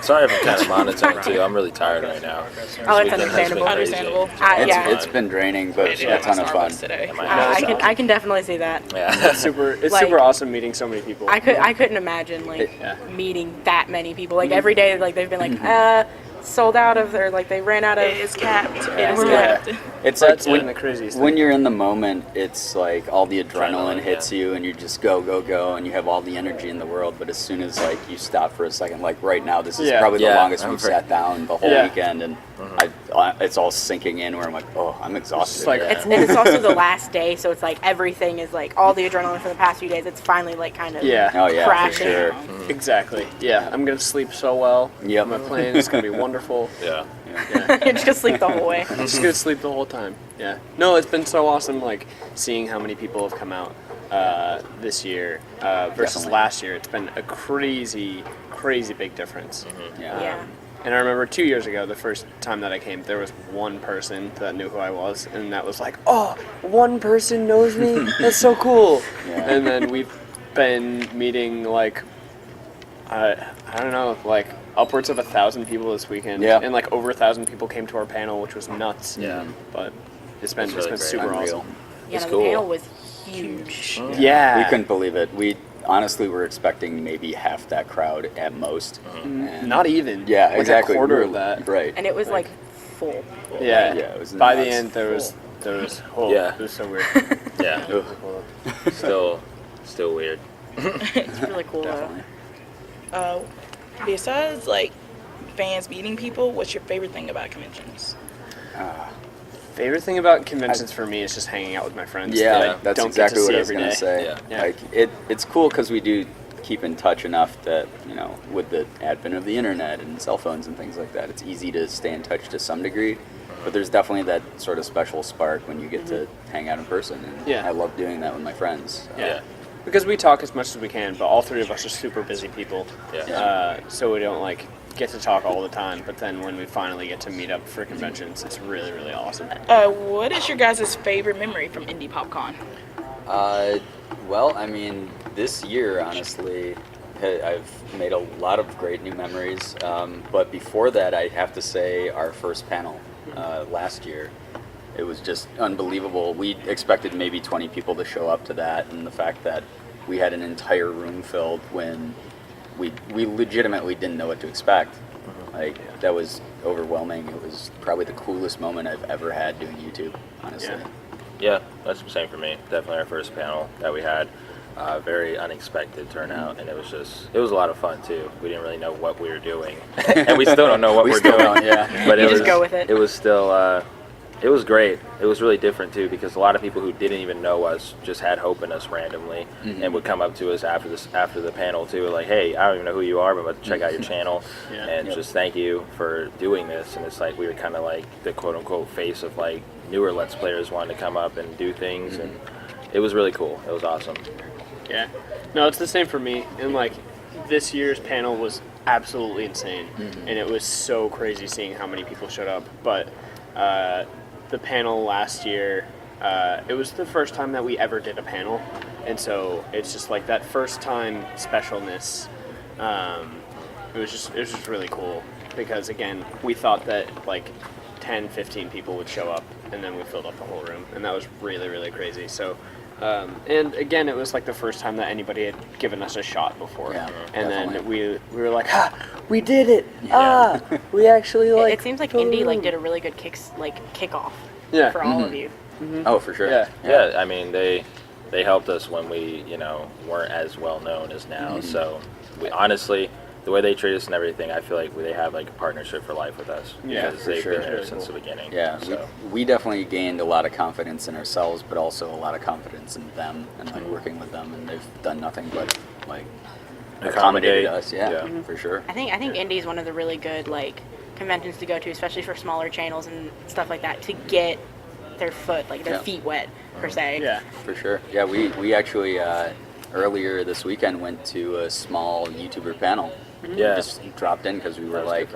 Sorry if I'm kind of monotone too. I'm really tired right now. Oh, Weekend it's has been understandable. crazy. Understandable. It's been draining, but it's a ton of fun. Today. I can definitely see that. Yeah. It's Like- super awesome meeting so many people. I couldn't imagine like meeting that many people. Like every day, like they've been like sold out of, or like they ran out of. It's capped. Yeah. It's capped. It's like That's been the craziest when thing. you're in the moment, it's like all the adrenaline Adrenaline, hits you and you just go, and you have all the energy in the world. But as soon as like you stop for a second, like right now, this is probably the Yeah, longest I'm we've very- sat down the whole weekend, and it's all sinking in where I'm like, oh, I'm exhausted. It's like- And it's also the last day, so it's like everything is like all the adrenaline from the past few days. It's finally like kind of Oh yeah, for crashing. sure. Exactly. Yeah, I'm gonna sleep so well. Yep. My plane is gonna be wonderful. Yeah. You're just gonna sleep the whole way. I'm just gonna sleep the whole time. Yeah. No, it's been so awesome, like seeing how many people have come out this year versus Definitely. last year. It's been a crazy big difference. Yeah. And I remember 2 years ago, the first time that I came, there was one person that knew who I was, and that was like, oh, one person knows me? That's so cool. Yeah. And then we've been meeting like, I don't know, like upwards of 1,000 people this weekend. Yeah. And like over 1,000 people came to our panel, which was nuts. Yeah. But it's been, It's really great. super Unreal. awesome. Yeah, It's no, cool. the panel was huge. Yeah. We couldn't believe it. We honestly were expecting maybe half that crowd at most. And Not even. Yeah, like exactly. A quarter We were- of that. Right. And it was like full. Yeah. Yeah, it was By the nuts. end, there was oh, Yeah. it was so weird. Yeah. Still weird. It's really cool though. Definitely. Besides like fans meeting people, what's your favorite thing about conventions? Favorite thing about conventions for me is just hanging out with my friends. Yeah, that I that's don't exactly get to what see I was every gonna day. say. Yeah. Yeah. Like it's cool because we do keep in touch enough that with the advent of the internet and cell phones and things like that, it's easy to stay in touch to some degree. But there's definitely that sort of special spark when you get to hang out in person, and Yeah. I love doing that with my friends. Yeah. Because we talk as much as we can, but all three of us are super busy people. Yeah. So we don't like get to talk all the time. But then when we finally get to meet up for conventions, it's really, really awesome. What is your guys' favorite memory from Indypopcon? Well, I mean, this year, honestly, I've made a lot of great new memories. But before that, I have to say our first panel last year. It was just unbelievable. We expected maybe 20 people to show up to that, and the fact that we had an entire room filled when we legitimately didn't know what to expect. Like, that was overwhelming. It was probably the coolest moment I've ever had doing YouTube, honestly. Yeah. Yeah, that's the same for me. Definitely our first panel that we had. very unexpected turnout, and it was a lot of fun too. We didn't really know what we were doing, and we still don't know what we're doing. But You just go with it. It was still. It was great. It was really different too, because a lot of people who didn't even know us just had hope in us randomly, and would come up to us after the panel too, like, "Hey, I don't even know who you are, but I'm about to check out your channel, and just thank you for doing this." And it's like we were kind of like the quote unquote face of like newer Let's Players wanting to come up and do things, and it was really cool. It was awesome. Yeah. No, it's the same for me. And like this year's panel was absolutely insane, and it was so crazy seeing how many people showed up. But the panel last year, it was the first time that we ever did a panel, and so it's just like that first time specialness. It was just really cool, because again, we thought that like 10, 15 people would show up, and then we filled up the whole room, and that was really, really crazy. So and again, it was like the first time that anybody had given us a shot before, and then we were like, we did it! We actually like. It seems like Indy like did a really good kickoff for all of you. Oh, for sure. Yeah. I mean, they helped us when we weren't as well known as now. So we honestly, the way they treat us and everything, I feel like they have like a partnership for life with us, because they've been there since the beginning. Yeah, so. we definitely gained a lot of confidence in ourselves, but also a lot of confidence in them, and like working with them, and they've done nothing but like accommodate us. For sure. I think Indy's one of the really good like conventions to go to, especially for smaller channels and stuff like that, to get their feet wet per se. Yeah, for sure. Yeah, we actually earlier this weekend went to a small YouTuber panel. Just dropped in because we were like,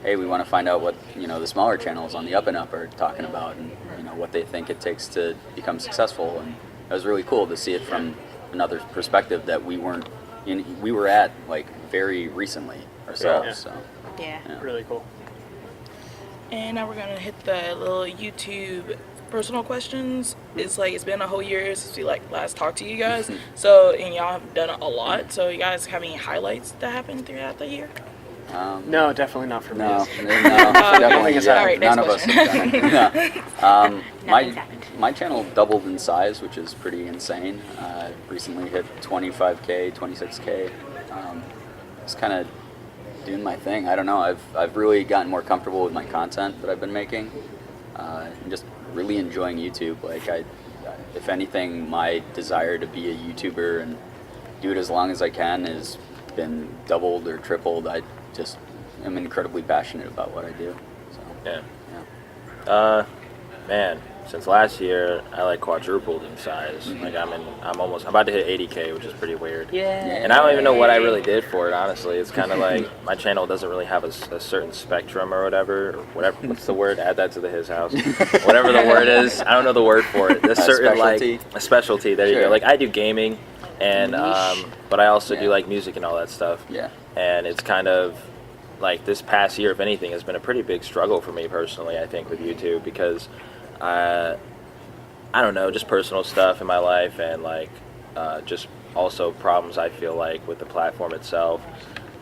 hey, we want to find out what the smaller channels on the up and up are talking about, and what they think it takes to become successful. And it was really cool to see it from another perspective that we were at like very recently ourselves. So really cool. And now we're gonna hit the little YouTube personal questions. It's been a whole year since we last talked to you guys. So, and y'all have done a lot. So you guys have any highlights that happened throughout the year? No, definitely not for me. No, definitely. All right, none next of us have done it. My channel doubled in size, which is pretty insane. Recently hit 25K, 26K. Just kind of doing my thing. I don't know. I've really gotten more comfortable with my content that I've been making. And just really enjoying YouTube. Like if anything, my desire to be a YouTuber and do it as long as I can has been doubled or tripled. I just am incredibly passionate about what I do. So, Man, since last year, I like quadrupled in size. Like I'm about to hit 80K, which is pretty weird. And I don't even know what I really did for it, honestly. It's kind of like my channel doesn't really have a certain spectrum or whatever. What's the word? Add that to his house. Whatever the word is, I don't know the word for it. There's certain specialty. A specialty. There you go. Like I do gaming, and but I also do like music and all that stuff. And it's kind of like this past year, if anything, has been a pretty big struggle for me personally, I think, with YouTube, because I don't know, just personal stuff in my life, and like just also problems I feel like with the platform itself.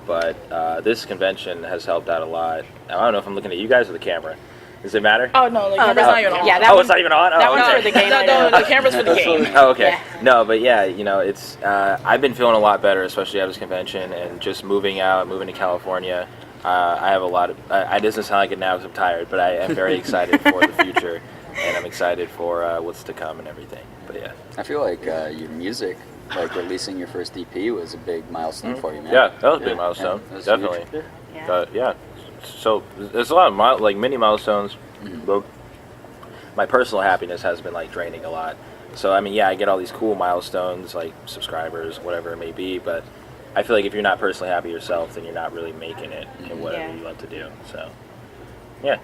But this convention has helped out a lot. I don't know if I'm looking at you guys or the camera. Does it matter? Oh no, the camera's not even on. It's not even on. That one's for the game. No, the camera's for the game. Oh, okay. Yeah. No, but yeah, it's I've been feeling a lot better, especially at this convention, and just moving to California. I have a lot of. It doesn't sound like it now because I'm tired, but I am very excited for the future, and I'm excited for what's to come and everything. But yeah, I feel like your music, like releasing your first EP, was a big milestone for you, man. Yeah, that was a big milestone. That was definitely. Yeah. So there's a lot of mini milestones. But my personal happiness has been like draining a lot. So I mean, I get all these cool milestones like subscribers, whatever it may be, but I feel like if you're not personally happy yourself, then you're not really making it in whatever you love to do. So yeah,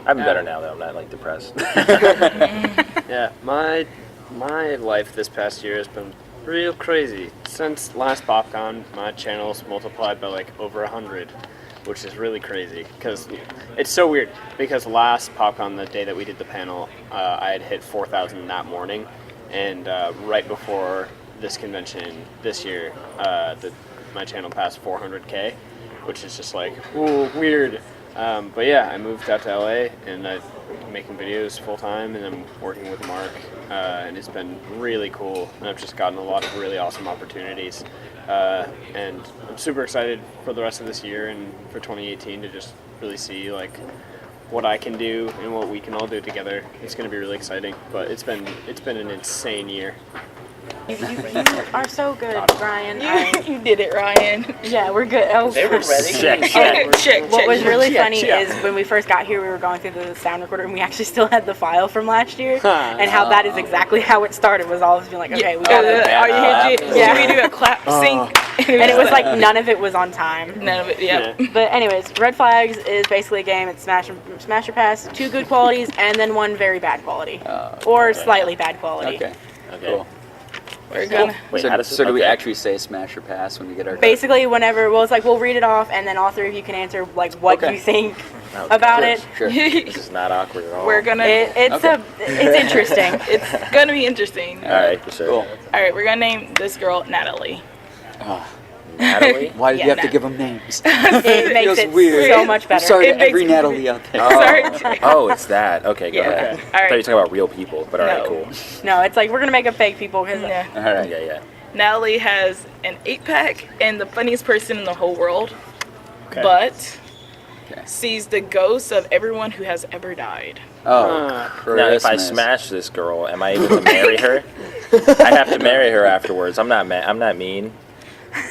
I'm better now though. I'm not like depressed. Yeah, my life this past year has been real crazy. Since last PopCon, my channel's multiplied by like over 100. Which is really crazy, because it's so weird, because last PopCon, the day that we did the panel, I had hit 4,000 that morning, and right before this convention this year, my channel passed 400K, which is just like, ooh, weird. But yeah, I moved out to LA, and I'm making videos full time, and I'm working with Mark and it's been really cool. And I've just gotten a lot of really awesome opportunities. And I'm super excited for the rest of this year and for 2018 to just really see like what I can do and what we can all do together. It's going to be really exciting, but it's been an insane year. You are so good, Ryan. You did it, Ryan. Yeah, we're good. Oh, They were ready. Check. What was really funny is when we first got here, we were going through the sound recorder, and we actually still had the file from last year. And how that is exactly how it started. Was all of us being like, okay, we got it. Are you here? Yeah. Should we do a clap sync? And it was like none of it was on time. None of it. Yep. Yeah. But anyways, Red Flags is basically a game. It's smash or pass, 2 good qualities and then 1 very bad quality, or slightly bad quality. Okay. Cool. We're gonna. Wait, So, how does so do we okay. actually say smash or pass when we get our Basically, whenever it's like we'll read it off, and then all 3 of you can answer like what Okay. you think Okay. about it. Sure. This is not awkward at all. We're gonna. It's interesting. It's gonna be interesting. All right, for sure. Cool. All right, we're gonna name this girl Natalie. Natalie? Why did Yeah, you have to Nat. give them names? It makes feels it weird. so much better. I'm sorry It to every makes- Natalie out there. Sorry. Oh, it's that. Okay, go Yeah. ahead. All I thought you right. were talking about real people, but all right, No. cool. No, it's like we're gonna make up fake people because Yeah. All right. Yeah. Natalie has an 8-pack and the funniest person in the whole world, Okay. but Okay. sees the ghosts of everyone who has ever died. Oh, Now, if I Christmas. smash this girl, am I able to marry her? I have to marry her afterwards. I'm not mean. Like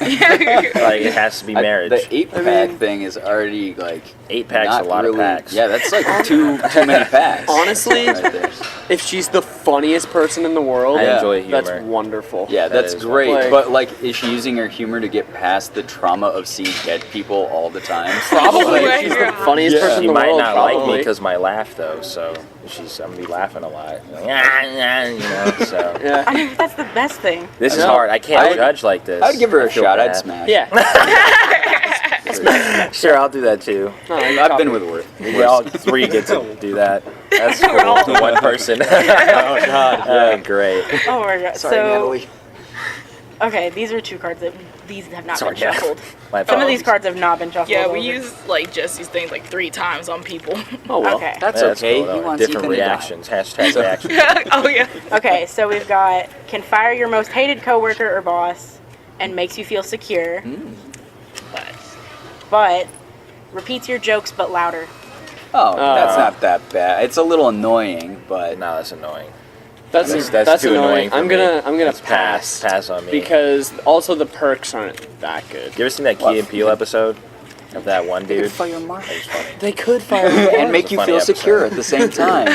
it has to be marriage. The 8-pack thing is already like 8 packs, not a lot really, of packs. Yeah, that's like too many packs. Honestly, right there. if she's the funniest person in the world, I enjoy humor. that's wonderful. Yeah, That that's is great. like- But like, is she using her humor to get past the trauma of seeing dead people all the time? Probably. Oh my She's the God. funniest person She in the might world. not like me probably. because my laugh though, so I'm gonna be laughing a lot. You know, so Yeah. I mean that's the best thing. this is No, hard. I can't I'd- judge like this. I'd give her I a feel shot. bad. I'd smash. Yeah. Sure, I'll do that too. No, I've been with Worth. We all 3 get to do that. That's cool. One person. Oh God. Great. Oh my god. Sorry, so Natalie. okay, these are 2 cards that these have not Sorry, been shuffled. My Some of apologies. these cards have not been shuffled. Yeah, we over. use like Jesse's things like 3 times on people. Oh well. Okay. That's Yeah, okay. cool, He though. wants Different Ethan to die. reactions. Hashtag reactions. Oh yeah. Okay, so we've got can fire your most hated coworker or boss and makes you feel secure, but repeats your jokes but louder. Oh, that's not that bad. It's a little annoying, but No, that's annoying. That's too annoying. for I'm me. gonna That's pass. Pass on me. Because also the perks aren't that good. You ever seen that Key and Peele episode of that one dude? fire Mark. That was funny. They could fire and make you funny feel episode. secure at the same time.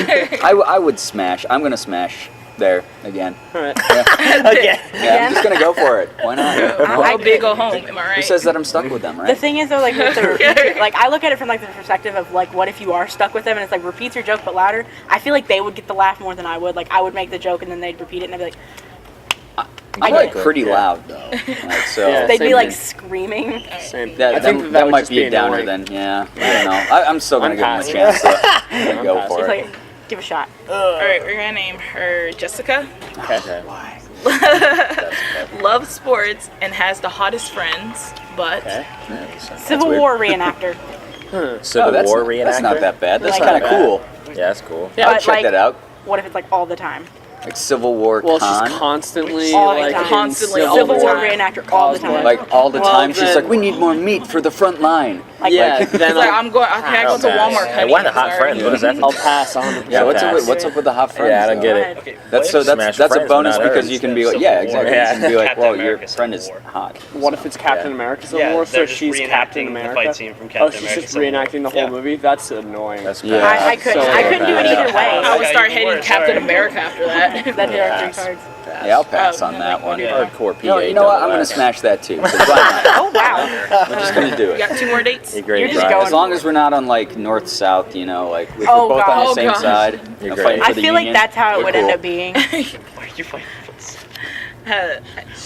I would smash. I'm gonna smash there again. Alright. Yeah, I'm just gonna go for it. Why not? Go big or home, am I right? Who says that I'm stuck with them, The right? thing is though, like with the like I look at it from like the perspective of like what if you are stuck with them and it's like repeats your joke but louder. I feel like they would get the laugh more than I would. Like I would make the joke and then they'd repeat it and I'd be like I'm like get it. pretty Yeah. loud though. Like, so Yeah. they'd be Same like here. screaming. Same. that, I think that would might just be a downer annoying. then. Yeah, I don't know. I'm still gonna I'm give him a passing. chance to go I'm for It's it. like give a shot. All right, we're gonna name her Jessica. Okay. Loves sports and has the hottest friends, but Okay. Civil weird. War reenactor. Civil Oh, that's, War reenactor. that's not that bad. That's Like- kind of cool. Yeah, that's cool. Yeah, I'll but, check like, that out. What if it's like all the time? Like Civil War Well, con. she's constantly All the like time. in Constantly, Civil all the Civil War time. reenactor all the time. Like all the Well, time, she's then- like, "We need more meat for the front line." Like, yeah, like, then it's like I'll, I'm going. Okay, I go to Walmart. Hey, why the hot sorry. friends? What is that? I'll pass 100%. Yeah, what's up? pass. What's up with the hot friends? Yeah, I don't though? get go it. ahead. That's Smash that's a friends, bonus not because hers. you can be like, Civil yeah, War. exactly. Yeah. You can be like, Captain well, your America friend Civil is War. hot. What if it's Captain Yeah. America Civil Yeah, War? So they're just she's Captain reenacting the America. fight scene from Oh, Captain she's America just Civil War. reenacting the whole movie. That's annoying. That's Yeah. cool. I couldn't. So- I couldn't do it either way. I would Yeah, start you hating were, Captain sorry. America after that. That'd be our Pass. 3 cards. Yeah, I'll pass on no, that no, one. no. Hardcore PA. No, you know what? I'm gonna double smash that too. 'cause why not? Oh wow. We're just gonna do You it. got 2 more dates. You're great, You're just Brian. going- As long as we're not on like north south, you know, like if we're Oh, both on God. the Oh, same gosh. side, You're know, great. fighting I for the feel like union, that's how it we're would cool. end up being. Why are you fighting for this?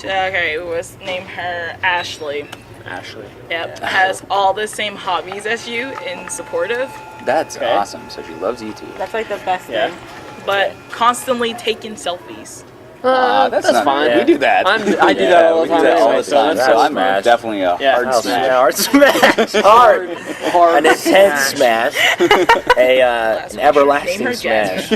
Okay, let's name her Ashley. Ashley. Yep, has all the same hobbies as you and supportive, That's Okay. awesome. So she loves YouTube. That's like the best Yeah. thing. but constantly taking selfies. That's not fine. bad. We do that. I do that all the time. So I'm definitely a hard smash. Yeah, hard smash. Hard. An intense smash. An everlasting smash.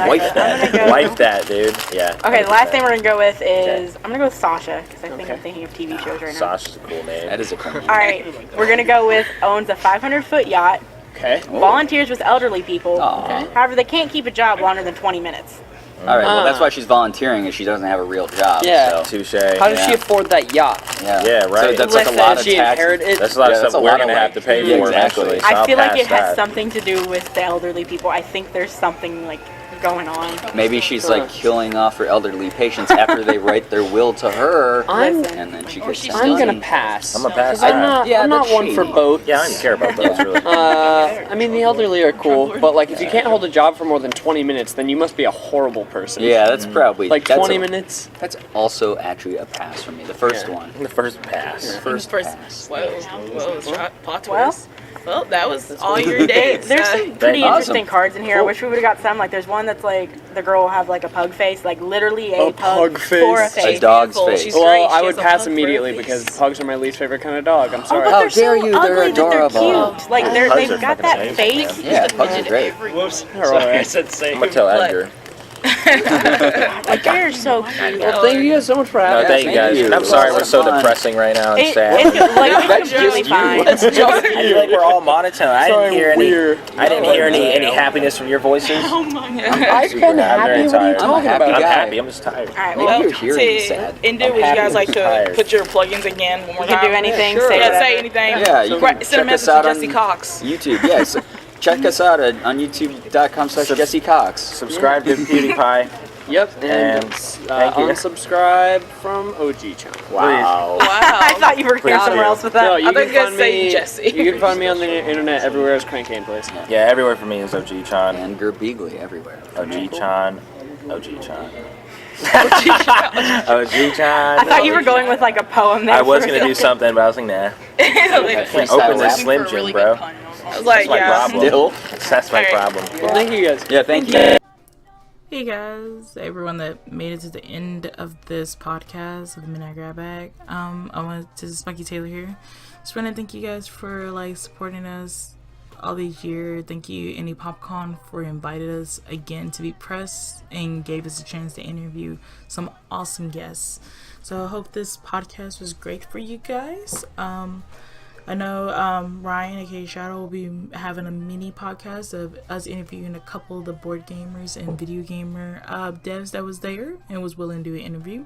Wipe that, dude. Yeah. Okay, the last name we're gonna go with is I'm gonna go with Sasha because I think I'm thinking of TV shows right now. Sasha's a cool name. That is a cool name. All right, we're gonna go with owns a 500-foot yacht. Okay. Volunteers with elderly people. Aw. However, they can't keep a job longer than 20 minutes. All right, well, that's why she's volunteering, is she doesn't have a real job. Yeah. So. Touche. How does she afford that yacht? Yeah, right. So that's like a lot of she tax. inherited. That's a lot of stuff we're going to have to pay for exactly. eventually. I feel like it has that. something to do with the elderly people. I think there's something like going on. Maybe she's like killing off her elderly patients after they write their will to her, and then she gets some I'm money. gonna pass. I'm a pass. I'm not one for boats. Yeah, I don't care about boats really. I mean, the elderly are cool, but like if you can't hold a job for more than 20 minutes, then you must be a horrible person. Yeah, that's probably like that's 20 minutes. That's also actually a pass for me. The first one. The first pass. First pass. Whoa, plot twist. Well, that was all your dates. There's some pretty interesting cards in here. I wish we would have got some. Like, there's one that's like the girl will have like a pug face, like literally a pug face. for a face. A dog's face. Well, I would pass immediately because pugs are my least favorite kind of dog. I'm sorry. Oh, but they're so you? They're ugly adorable. that they're cute. Like they've got that face. Yeah, pugs are great. Whoops. Sorry, I said same. I'm going to tell Edgar. Like they're so cute. Well, thank you guys so much for having No, thank you guys. And I'm sorry we're so depressing right now and sad. It's like it's really fine. I feel like we're all monotone. I didn't hear any happiness from your voices. Oh my god. I've been happy. What are you talking about? I'm happy. I'm just tired. All right, Maybe well, you're hearing sad. Indy, would you guys like to put your plugins again one more You can time? do anything. Sure. Say Yeah, whatever. say anything. Yeah, you can Send a check message us out to on Jesse Cox. YouTube. Yes, check us out on youtube.com/Jesse Cox. Subscribe to PewDiePie. Yep, and unsubscribe from OG channel. Wow. I thought you were going somewhere else with that. No, you I thought can you were find gonna say me. Jesse. You can find me on the internet everywhere as Crank Gameplays. Yeah, everywhere for me is OG Chan. And Gerbeagley everywhere. OG Chan. OG Chan. I thought you were going with like a poem there. I was going to do something, but I was like, nah. I can't open this Slim Jim, bro. I was like, That's my problem. Still? That's my problem. Well, thank you guys. Yeah, thank you. Hey guys, everyone that made it to the end of this podcast of the Midnight Grab Bag. This is Spunkytaylor here. Just want to thank you guys for like supporting us all these years. Thank you Indypopcon for inviting us again to be pressed and gave us a chance to interview some awesome guests. So I hope this podcast was great for you guys. I know Ryan, aka Shadow, will be having a mini podcast of us interviewing a couple of the board gamers and video gamer devs that was there and was willing to do an interview.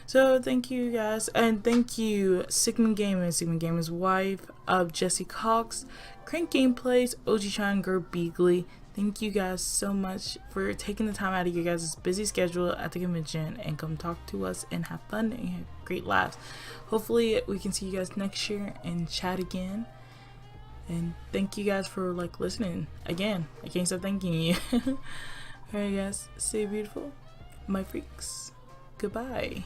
So thank you guys, and thank you Sygman Gaming, Sygman Gaming's wife, Jesse Cox, Crank Gameplays, OG-chan, Gerbeagley. Thank you guys so much for taking the time out of your guys' busy schedule at the convention and come talk to us and have fun and have great laughs. Hopefully we can see you guys next year and chat again. And thank you guys for like listening again. I can't stop thanking you. Alright guys, stay beautiful, my freaks. Goodbye.